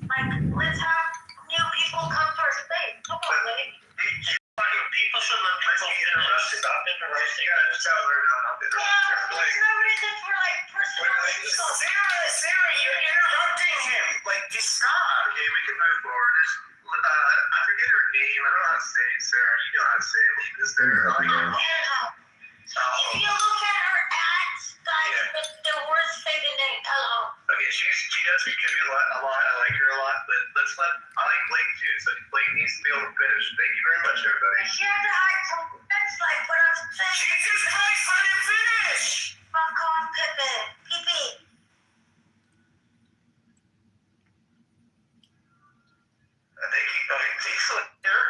Like, let's have new people come to our space. Come on, lady. People should let people get interrupted. Stop interrupting. You gotta tell her not to. There's no reason for, like, personal insults. Sarah, you're interrupting him. Like, just stop. Okay, we can move forward. I forget her name. I don't know how to say it, Sarah. You know how to say it. Is there? If you look at her ads, guys, the words say the name. Hello. Okay, she does contribute a lot. I like her a lot, but I like Blake too. So Blake needs to be able to finish. Thank you very much, everybody. She had to hide some that's like what I'm saying. Jesus Christ, let him finish. Fuck off, Pippin. Pee-pee. He's still here.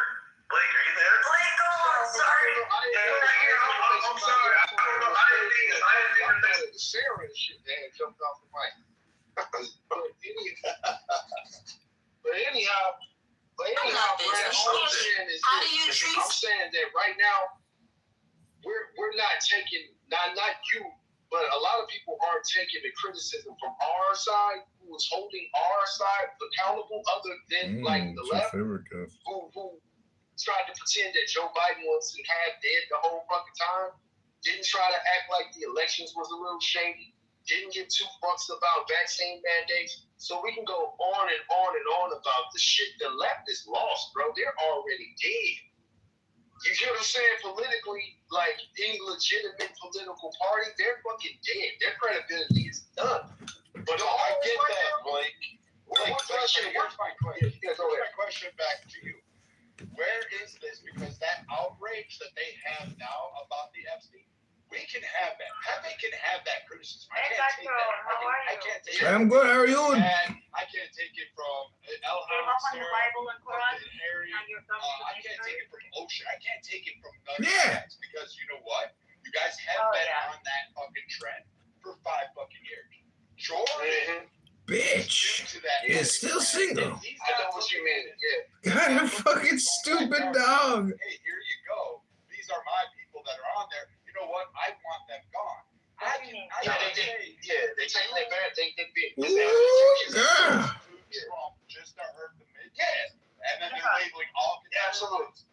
Blake, are you there? Blake, go on. Sorry. I'm sorry. I don't know. I didn't think that Sarah shit had jumped off the mic. But anyhow, Brad, all I'm saying is I'm saying that right now we're not taking not you, but a lot of people aren't taking the criticism from our side, who is holding our side accountable, other than like the left, who tried to pretend that Joe Biden was half dead the whole fucking time, didn't try to act like the elections was a little shady, didn't give two fucks about vaccine mandates. So we can go on and on and on about the shit. The left is lost, bro. They're already dead. You get what I'm saying? Politically, like any legitimate political party, they're fucking dead. Their credibility is done. But no, I get that, Blake. Here's my question. My question back to you. Where is this? Because that outrage that they have now about the Epstein, we can have that. Pepe can have that criticism. I can't take that. I can't take it. I'm good. How are you? I can't take it from Elham, Sarah, and Harry. I can't take it from Ocean. I can't take it from none of you guys, because you know what? You guys have been on that fucking trend for 5 fucking years. Jordan, bitch, is still single. I know what you mean. Yeah. God, a fucking stupid dog. Hey, here you go. These are my people that are on there. You know what? I want them gone. They take their bad. They big. Girl. Just to hurt the mid. Yeah. And then they're labeling all absolutes.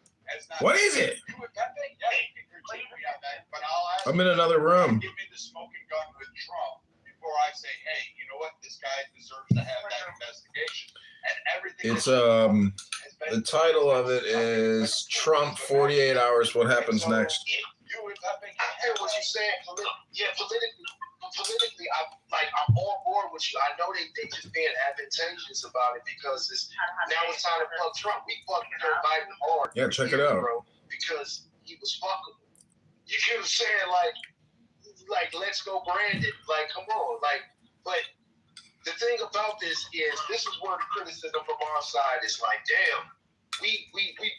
What is it? You and Pepe? Yeah, you can critique me on that. But I'll ask I'm in another room. Give me the smoking gun with Trump before I say, hey, you know what? This guy deserves to have that investigation. And everything. It's the title of it is Trump 48 Hours. What happens next? You and Pepe, I hear what you're saying. Politically, politically, I'm on board with you. I know they just being advantageous about it because now it's time to fuck Trump. We fucked Biden hard. Yeah, check it out. Bro, because he was fuckable. You get what I'm saying? Like let's go Brandon. Like, come on. But the thing about this is where the criticism from our side is like, damn, we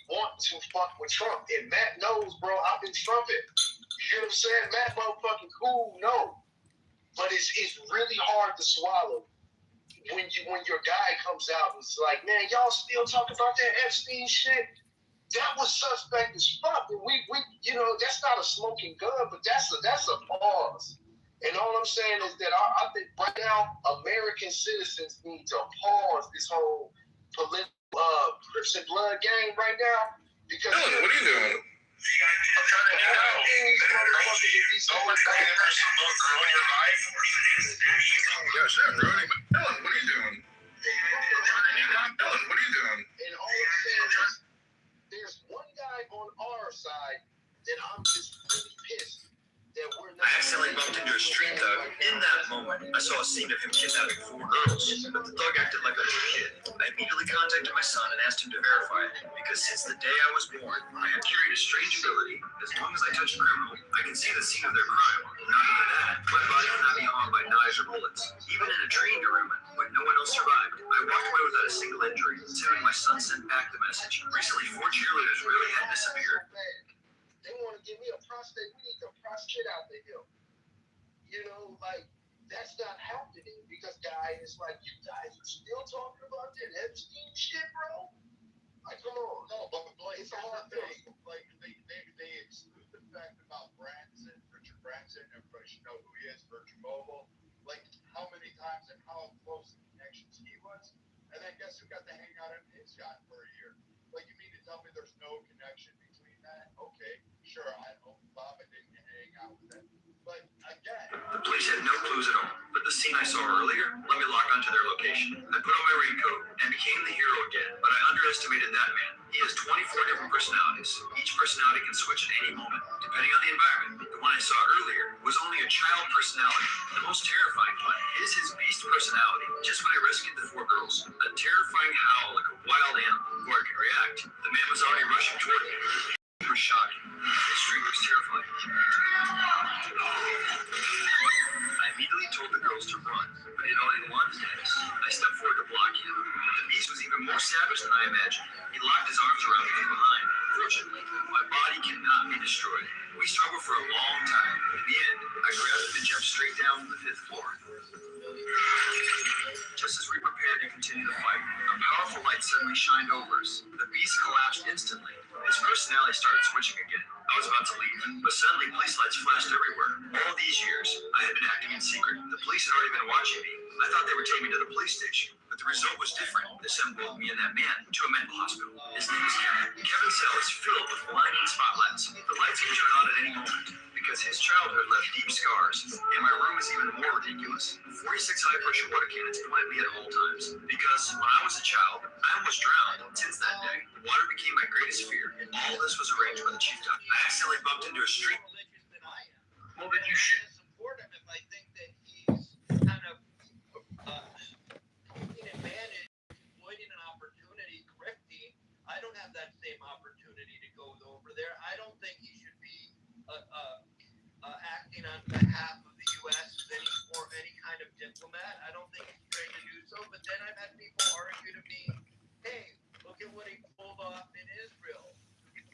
want to fuck with Trump. And Matt knows, bro, I've been trumping. You know what I'm saying? Matt motherfucking cool, no. But it's really hard to swallow when your guy comes out and it's like, man, y'all still talking about that Epstein shit? That was suspect as fuck. And we that's not a smoking gun, but that's a pause. And all I'm saying is that I think right now American citizens need to pause this whole political Crips and Blood game right now because what are you doing? I'm trying to hang out. Yeah, sure, bro. Dylan, what are you doing? Dylan, what are you doing? And all I'm saying is there's one guy on our side that I'm just really pissed that we're not. I accidentally bumped into a street thug. In that moment, I saw a scene of him kidnapping 4 girls, but the thug acted like a little kid. I immediately contacted my son and asked him to verify it, because since the day I was born, I have carried a strange ability. As long as I touch a criminal, I can see the scene of their crime. Not only that, my body cannot be harmed by knives or bullets. Even in a train derailment, when no one else survived, I walked away without a single injury. Considering my son sent back the message. Recently, 4 cheerleaders really had disappeared. They want to give me a prostate. We need to prostate out the hill. You know, like, that's not happening because guys, like, you guys are still talking about that Epstein shit, bro? Like, come on. No, but it's a hard thing. Like, they exclude the fact about Richard Branson. Everybody should know who he is, Virgin Mobile. Like, how many times and how close the connections he was. And then guess who got to hang out at his yacht for a year? Like, you mean to tell me there's no connection between that? Okay, sure, I know Bob didn't hang out with him. But again, the police had no clues at all, but the scene I saw earlier let me lock onto their location. I put on my raincoat and became the hero again, but I underestimated that man. He has 24 different personalities. Each personality can switch at any moment, depending on the environment. The one I saw earlier was only a child personality. The most terrifying one is his beast personality. Just when I rescued the 4 girls, a terrifying howl like a wild animal. Before I could react, the man was already rushing toward me. It was shocking. His streak was terrifying. I immediately told the girls to run, but it only wanted this. I stepped forward to block him. The beast was even more savage than I imagined. He locked his arms around me from behind. Fortunately, my body cannot be destroyed. We struggled for a long time. In the end, I grabbed him and jumped straight down to the 5th floor. Just as we prepared to continue the fight, a powerful light suddenly shined over us. The beast collapsed instantly. His personality started switching again. I was about to leave, but suddenly police lights flashed everywhere. All these years, I had been acting in secret. The police had already been watching me. I thought they would take me to the police station, but the result was different. This enrolled me and that man to a mental hospital. His name is Kevin. Kevin's cell is filled with blinding spotlights. The lights can turn on at any moment, because his childhood left deep scars, and my room is even more ridiculous. 46 high-pressure water cannons point at me at all times, because when I was a child, I almost drowned. Since that day, water became my greatest fear. All this was arranged by the chief doctor. I accidentally bumped into a street. well, then you should support him if I think that he's kind of taking advantage, exploiting an opportunity, grifting. I don't have that same opportunity to go over there. I don't think he should be acting on behalf of the U.S. or any kind of diplomat. I don't think he's trained to do so. But then I've had people argue to me, hey, look at what he pulled off in Israel.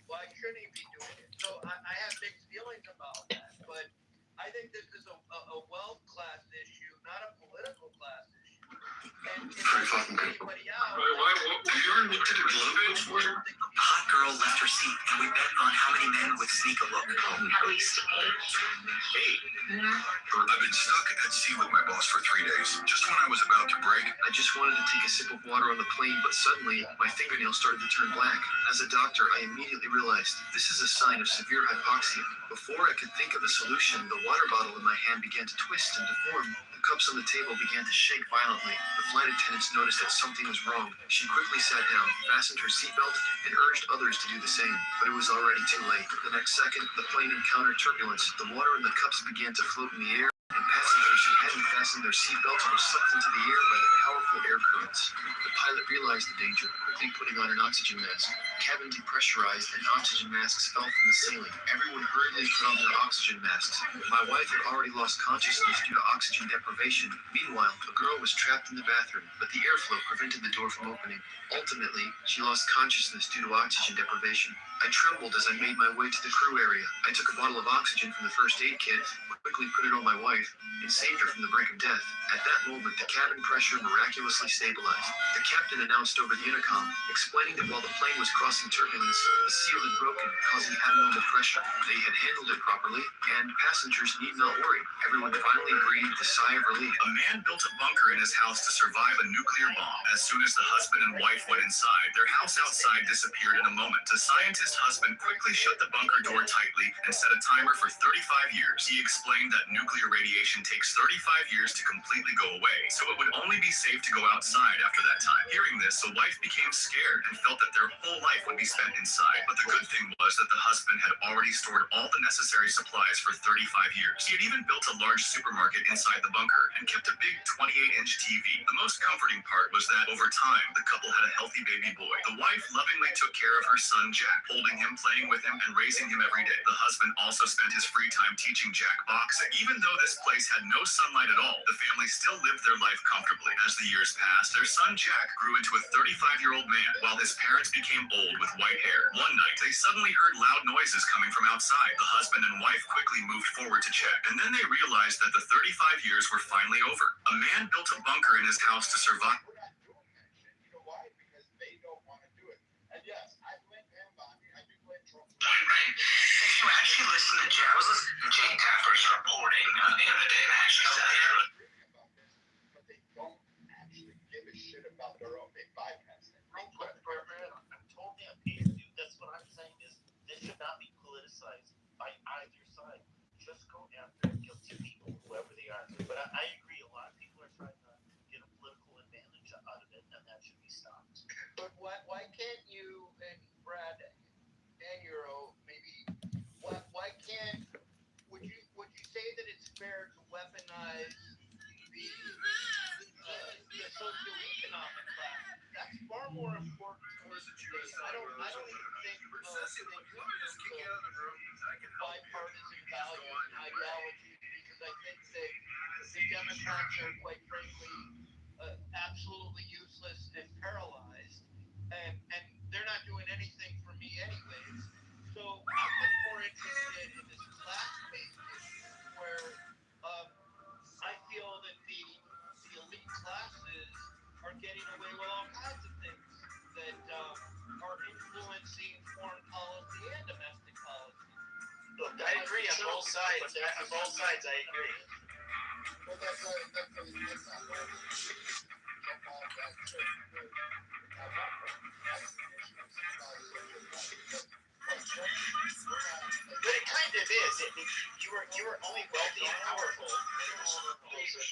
Why shouldn't he be doing it? So I have mixed feelings about that. But I think this is a wealth class issue, not a political class issue. And if anybody out, You already looked at it a little bit for you? A hot girl left her seat, and we bet on how many men would sneak a look. At least 8. I've been stuck at sea with my boss for 3 days. Just when I was about to break, I just wanted to take a sip of water on the plane, but suddenly my fingernails started to turn black. As a doctor, I immediately realized this is a sign of severe hypoxia. Before I could think of a solution, the water bottle in my hand began to twist and deform. The cups on the table began to shake violently. The flight attendants noticed that something was wrong. She quickly sat down, fastened her seatbelt, and urged others to do the same. But it was already too late. The next second, the plane encountered turbulence. The water in the cups began to float in the air, and passengers fastened their seatbelts were sucked into the air by the powerful air currents. The pilot realized the danger, quickly putting on an oxygen mask. Cabin depressurized and oxygen masks fell from the ceiling. Everyone hurriedly put on their oxygen masks. My wife had already lost consciousness due to oxygen deprivation. Meanwhile, a girl was trapped in the bathroom, but the airflow prevented the door from opening. Ultimately, she lost consciousness due to oxygen deprivation. I trembled as I made my way to the crew area. I took a bottle of oxygen from the first aid kit, quickly put it on my wife, and saved her from the brink of death. At that moment, the cabin pressure miraculously stabilized. The captain announced over the intercom, explaining that while the plane was crossing turbulence, the seal had broken, causing abnormal pressure. They had handled it properly, and passengers need not worry. Everyone finally breathed a sigh of relief. A man built a bunker in his house to survive a nuclear bomb. As soon as the husband and wife went inside, their house outside disappeared in a moment. The scientist husband quickly shut the bunker door tightly and set a timer for 35 years. He explained that nuclear radiation takes 35 years to completely go away, so it would only be safe to go outside after that time. Hearing this, the wife became scared and felt that their whole life would be spent inside. But the good thing was that the husband had already stored all the necessary supplies for 35 years. He had even built a large supermarket inside the bunker and kept a big 28-inch TV. The most comforting part was that over time, the couple had a healthy baby boy. The wife lovingly took care of her son Jack, holding him, playing with him, and raising him every day. The husband also spent his free time teaching Jack boxing. Even though this place had no sunlight at all, the family still lived their life comfortably. As the years passed, their son Jack grew into a 35-year-old man, while his parents became old with white hair. One night, they suddenly heard loud noises coming from outside. The husband and wife quickly moved forward to check, and then they realized that the 35 years were finally over. A man built a bunker in his house to survive. Right. If you actually listen to Jay, I was listening to Jay Tapper's reporting the other day, and I actually sat here. But they don't actually give a shit about their own. They bypass it. I'm totally on page with you. That's what I'm saying is this should not be politicized by either side. Just go after guilty people, whoever they are. But I agree, a lot of people are trying to get a political advantage out of it, and that should be stopped. But why can't you and Brad and Euro maybe why can't would you say that it's fair to weaponize the socioeconomic class? That's far more important to us today. I don't even think bipartisan value and ideology, because I think that the Democrats are quite frankly absolutely useless and paralyzed, and they're not doing anything for me anyways. So I'm much more interested in this class-based issue where I feel that the elite classes are getting away with all kinds of things that are influencing foreign policy and domestic policy. Look, I agree on both sides. On both sides, I agree. Well, that's not right. But it kind of is. You were only wealthy and powerful. It's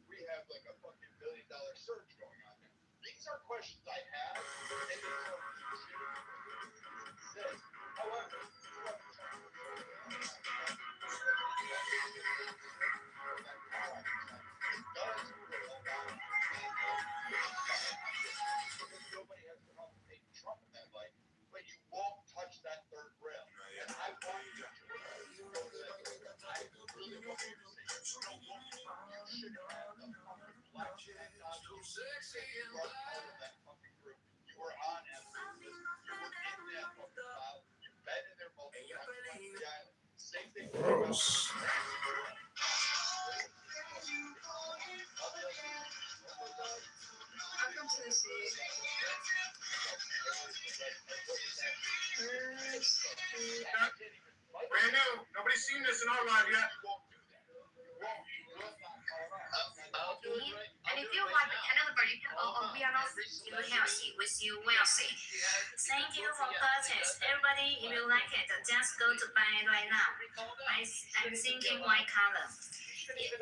we have like a fucking $1 billion surge going on there. These are questions I have. And however, nobody has to complicate Trump in that light, but you won't touch that third rail. And I want you to. I really want you to say, you should have the fucking black man so sexy and loud. That fucking group. You were on Everest. You were in that fucking cloud. You've been in there multiple times. Yeah. Same thing. Gross. Welcome to the sea. Brand new. Nobody's seen this in our live yet. And if you like the channel number, you can all be on our recently. You healthy, with you wealthy. Thank you for purchase. Everybody, if you like it, just go to buy it right now. I'm thinking white color.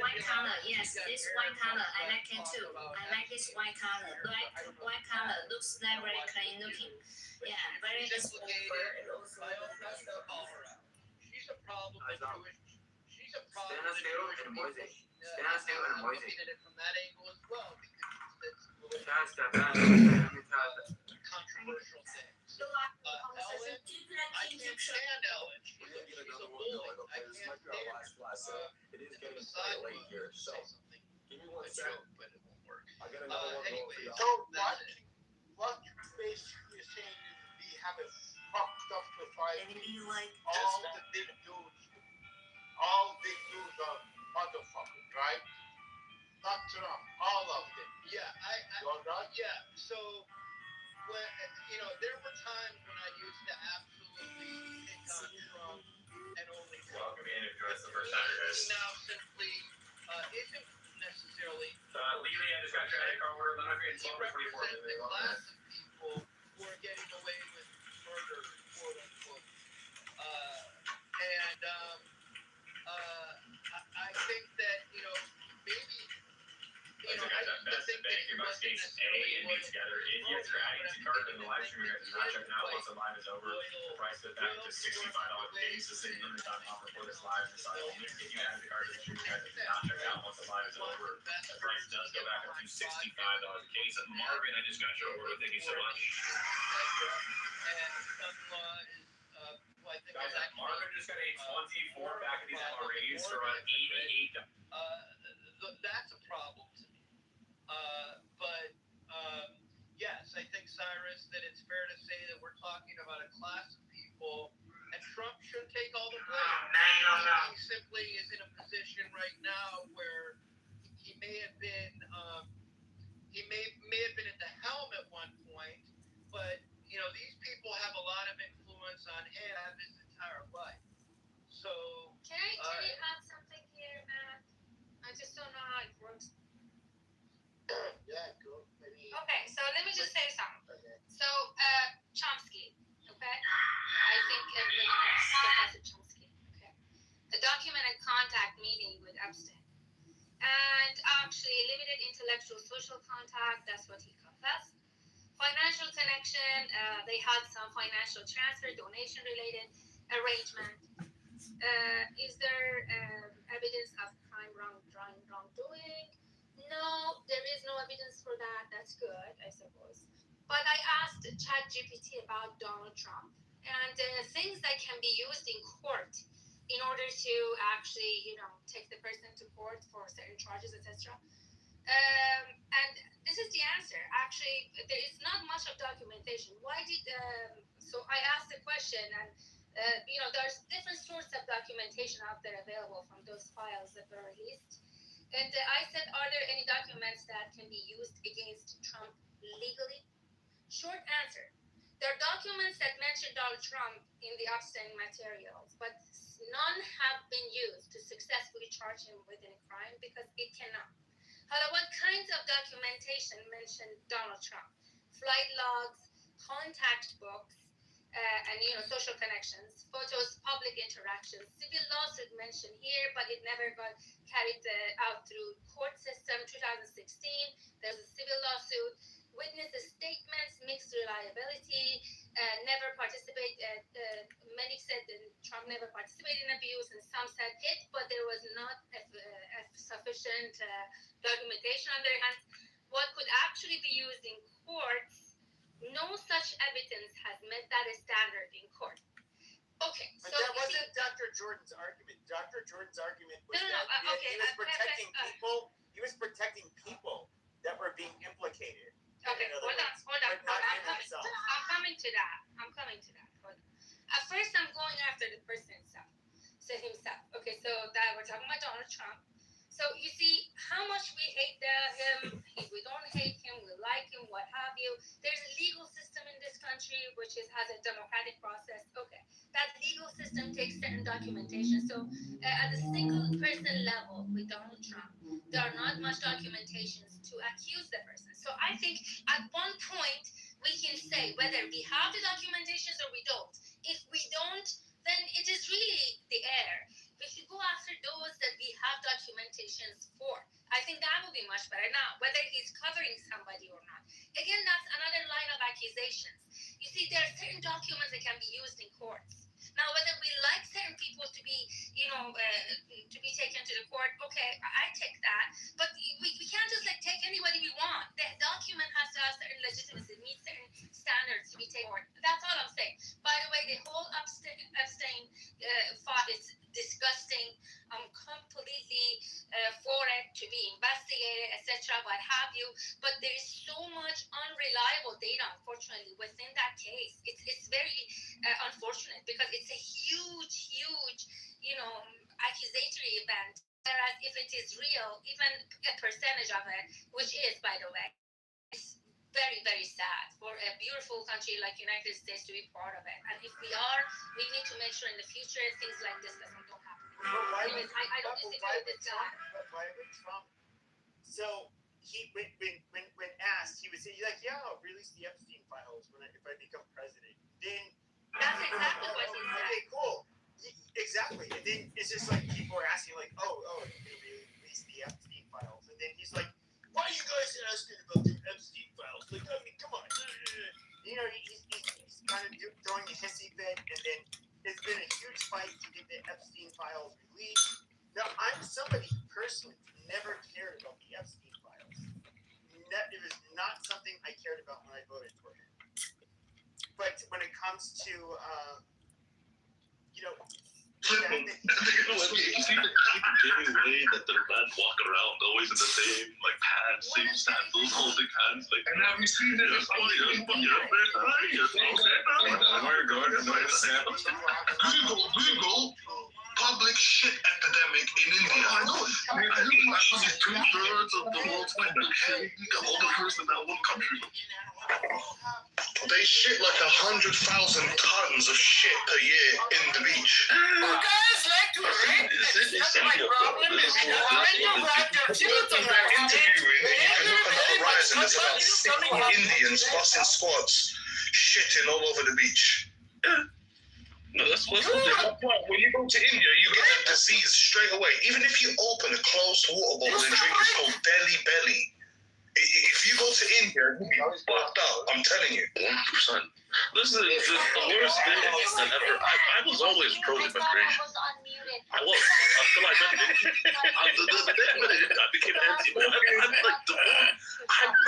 White color, yes, this white color, I like it too. I like this white color. White color looks like very clean looking. Yeah, very smooth. She's a problem with Jewish. She's a problem Stand with still Jewish and people. Moise. Stand still and I'm Moise. looking at it from that angle as well because it's controversial things. Ellen, I can't stand Ellen. She's a bully. I can't stand her. It is It's a getting misogynist. late here, so give me one A second. joke, but it won't work. I got another one Anyway, for y'all. so What you basically saying is we have a fucked up society. Maybe like All the big dudes are motherfuckers, right? Not Trump, all of them. Yeah, You're right? yeah. So when there were times when I used to absolutely pick on Trump and only Trump. Welcome in if it's the first time you're He guys. now simply isn't necessarily. Legally, I just got credit card order. I'm not going to He represents a class of people who are getting away with murder, quote unquote. And I think that maybe. I used to think that he wasn't necessarily A and B together. If you guys are adding to cart in the live stream, you guys are not checking out once the live is over. The price goes back to $65 days. This is limited time offer for this live design only. If you add the cart, make sure you guys do not check out once the live is over. The price does go back up to $65 a case. And Marvin, I just got your order. Thank you so much. And son-in-law is, I think Guys, Marvin just got a 24 back of these MRAs for $88. That's a problem to me. But yes, I think, Cyrus, that it's fair to say that we're talking about a class of people, and Trump should take all the blame. He simply is in a position right now where he may have been at the helm at one point, but these people have a lot of influence on him his entire life. So can I add something here, Matt? I just don't know how it works. Yeah, go. Okay, so let me just say something. Okay. So, Chomsky, okay? I think everybody knows Professor Chomsky, okay? A documented contact meeting with Epstein. And actually, limited intellectual social contact, that's what he confessed. Financial connection, they had some financial transfer, donation-related arrangement. Is there evidence of crime, wrongdoing? No, there is no evidence for that. That's good, I suppose. But I asked ChatGPT about Donald Trump and things that can be used in court in order to actually, take the person to court for certain charges, etc. And this is the answer. Actually, there is not much of documentation. So I asked the question, and there's different sorts of documentation out there available from those files that were released. And I said, are there any documents that can be used against Trump legally? Short answer. There are documents that mention Donald Trump in the Epstein materials, but none have been used to successfully charge him with any crime because it cannot. However, what kinds of documentation mention Donald Trump? Flight logs, contact books, and social connections, photos, public interactions, civil lawsuit mentioned here, but it never got carried out through court system. 2016, there's a civil lawsuit. Witness statements, mixed reliability, never participate. Many said that Trump never participated in abuse, and some said it, but there was not sufficient documentation on their hands. What could actually be used in courts? No such evidence has met that standard in court. Okay, but that wasn't Dr. Jordan's argument. Dr. Jordan's argument was he was protecting people. He was protecting people that were being implicated. Okay, hold on. I'm coming to that. Hold on. At first, I'm going after the person himself. Okay, so that we're talking about Donald Trump. So you see how much we hate him. We don't hate him. We like him. What have you? There's a legal system in this country which has a democratic process. Okay, that legal system takes certain documentation. So at a single person level with Donald Trump, there are not much documentations to accuse the person. So I think at one point we can say whether we have the documentations or we don't. If we don't, then it is really the air. We should go after those that we have documentations for. I think that would be much better. Now, whether he's covering somebody or not, again, that's another line of accusations. You see, there are certain documents that can be used in courts. Now, whether we like certain people to be, to be taken to the court, okay, I take that. But we can't just like take anybody we want. The document has to have certain legitimacy, meet certain standards to be taken. That's all I'm saying. By the way, the whole Epstein file is disgusting. I'm completely for it to be investigated, etc., what have you. But there is so much unreliable data, unfortunately, within that case. It's very unfortunate because it's a huge, accusatory event. Whereas if it is real, even a percentage of it, which is, by the way, it's very, very sad for a beautiful country like United States to be part of it. And if we are, we need to make sure in the future things like this don't happen. Anyways, I don't disagree with this guy. Why would Trump? So he, when asked, he would say, like, yeah, I'll release the Epstein files if I become president. Then that's exactly what he said. Okay, cool. Exactly. And then it's just like people are asking, like, oh, they release the Epstein files, and then he's like, why are you guys asking about the Epstein files? Like, I mean, come on. He's kind of throwing a hissy fit, and then it's been a huge fight to get the Epstein files released. Now, I'm somebody personally never cared about the Epstein files. It was not something I cared about when I voted for him. But when it comes to, You see the giving way that the men walk around always in the same pants, same sandals, holding hands. And have you seen it? Google public shit epidemic in India. I know. 2/3 of the world's population, the older person in that one country. They shit 100,000 tons of shit per year in the beach. You guys like to rape? That's my problem. When you have your children, Interviewing, and you can look on the horizon, there's about 60 Indians busting squads, shitting all over the beach. Yeah. No, that's when you go to India, you get a disease straight away. Even if you open a closed water bottle and drink, it's called belly. If you go to India, you'll be fucked up. I'm telling you. 100%. Listen, the worst thing that ever. I was always pro immigration. I was until I met India. I became anti.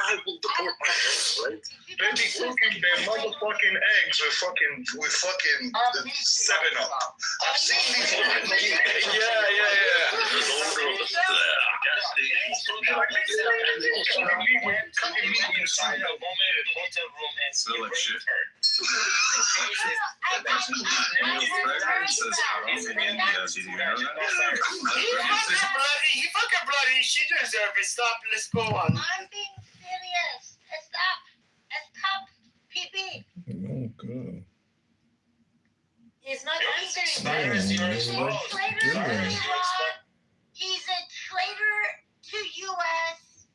I will deport myself, right? They be cooking their motherfucking eggs with fucking 7-Up. I've seen these. Yeah. Smell like shit. He fucking bloody. She deserves it. Stop. Let's go on. I'm being serious. Stop. PP. Oh, God. He's not answering. He's a traitor to U.S.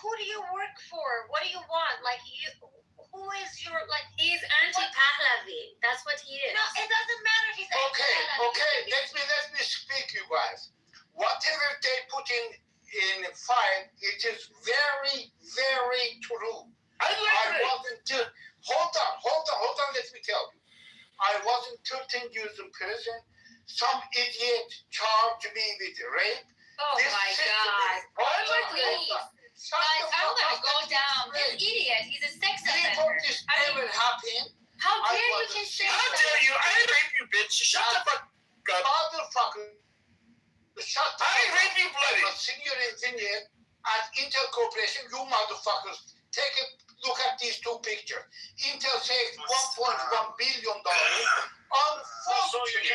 Who do you work for? What do you want? Who is your He's anti-Pahlavi. That's what he is. No, it doesn't matter if he's anti-Pahlavi. Okay. Let me speak, you guys. Whatever they put in the file, it is very, very true. Hold on, let me tell you. I wasn't 13 years in prison. Some idiot charged me with rape. Oh my God. Guys, I'm gonna go down. This idiot, he's a sex offender. This never happened. How dare you can say that? How dare you? I rape you, bitch. Shut the fuck up. Motherfucker. Shut up. I rape you, bloody. I'm a senior engineer at Intel Corporation. You motherfuckers. Take a look at these two pictures. Intel saved $1.1 billion. Unfortunately,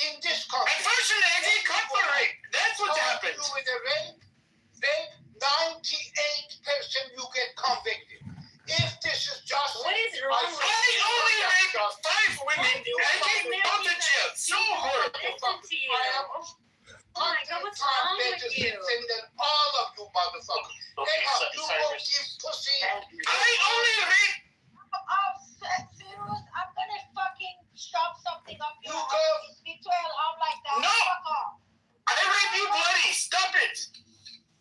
in this country. Unfortunately, they come for rape. That's what happened. With a rape, 98% you get convicted. If this is just. What is wrong with I only raped 5 women. I gave them both to jail. So horrible. Listen to you. and then all of you motherfuckers. Okay, You won't give pussy. I only read. Cyrus, I'm gonna fucking shove something up your ass. You speak to El like that. No. Fuck off. I rape you bloody. Stop it.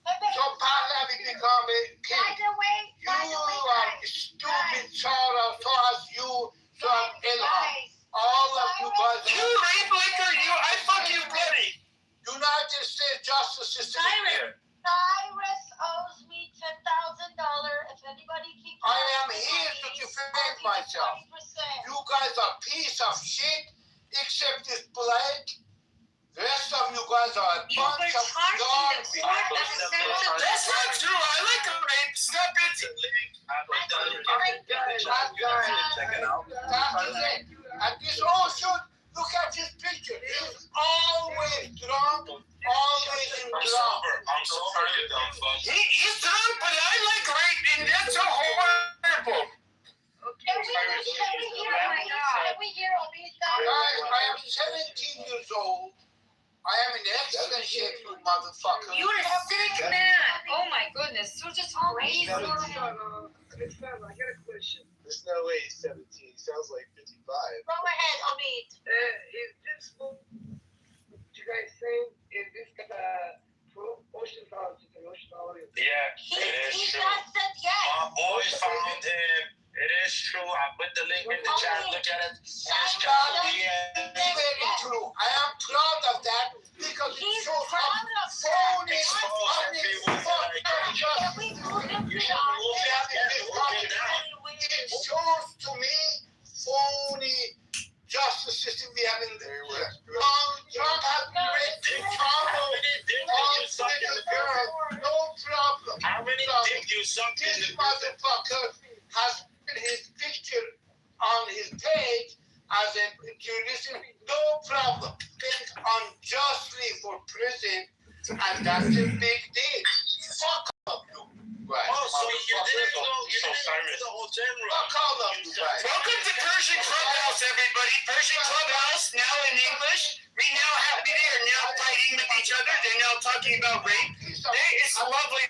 So parla with me, By the way, you are stupid child of as you from Ilham. All of you guys. You rape liquor, I fuck you bloody. United States Justice System here. Cyrus owes me $10,000. If anybody keeps I am here to defend myself. 20%. You guys are piece of shit, except this Blake. The rest of you guys are a bunch of garbage. That's not true. I like a rape. Stop it. And this also, look at his picture. He's always drunk, always in drunk. I'm sorry, you dumb fuck. He's drunk, but I like raping. That's so horrible. Every year on these guys. Guys, I am 17 years old. I am in excellent shape, you motherfucker. You're a sick man. Oh my goodness, you're just crazy. I got a question. There's no way he's 17. He sounds like 55. Go ahead, Omid. Is this what you guys saying? Is this ocean found an ocean already? Yeah, it is He true. just said yes. My boys found him. It is true. I put the link in the chat. Look at it. It's John Diaz. Very true. I am proud of that because it shows how phony, it shows to me phony justice system we have in there. Trump has been raped in Congo. All little girls, no problem. How many did you suck in This the motherfucker has his picture on his page as a jurist, no problem. Been unjustly for prison, and that's a big deal. Fuck up, you guys. Oh, so you didn't know Fuck the hotel room. all of you guys. Welcome to Persian Clubhouse, everybody. Persian Clubhouse, now in English. We now have, they are now fighting with each other. They're now talking about rape. It's lovely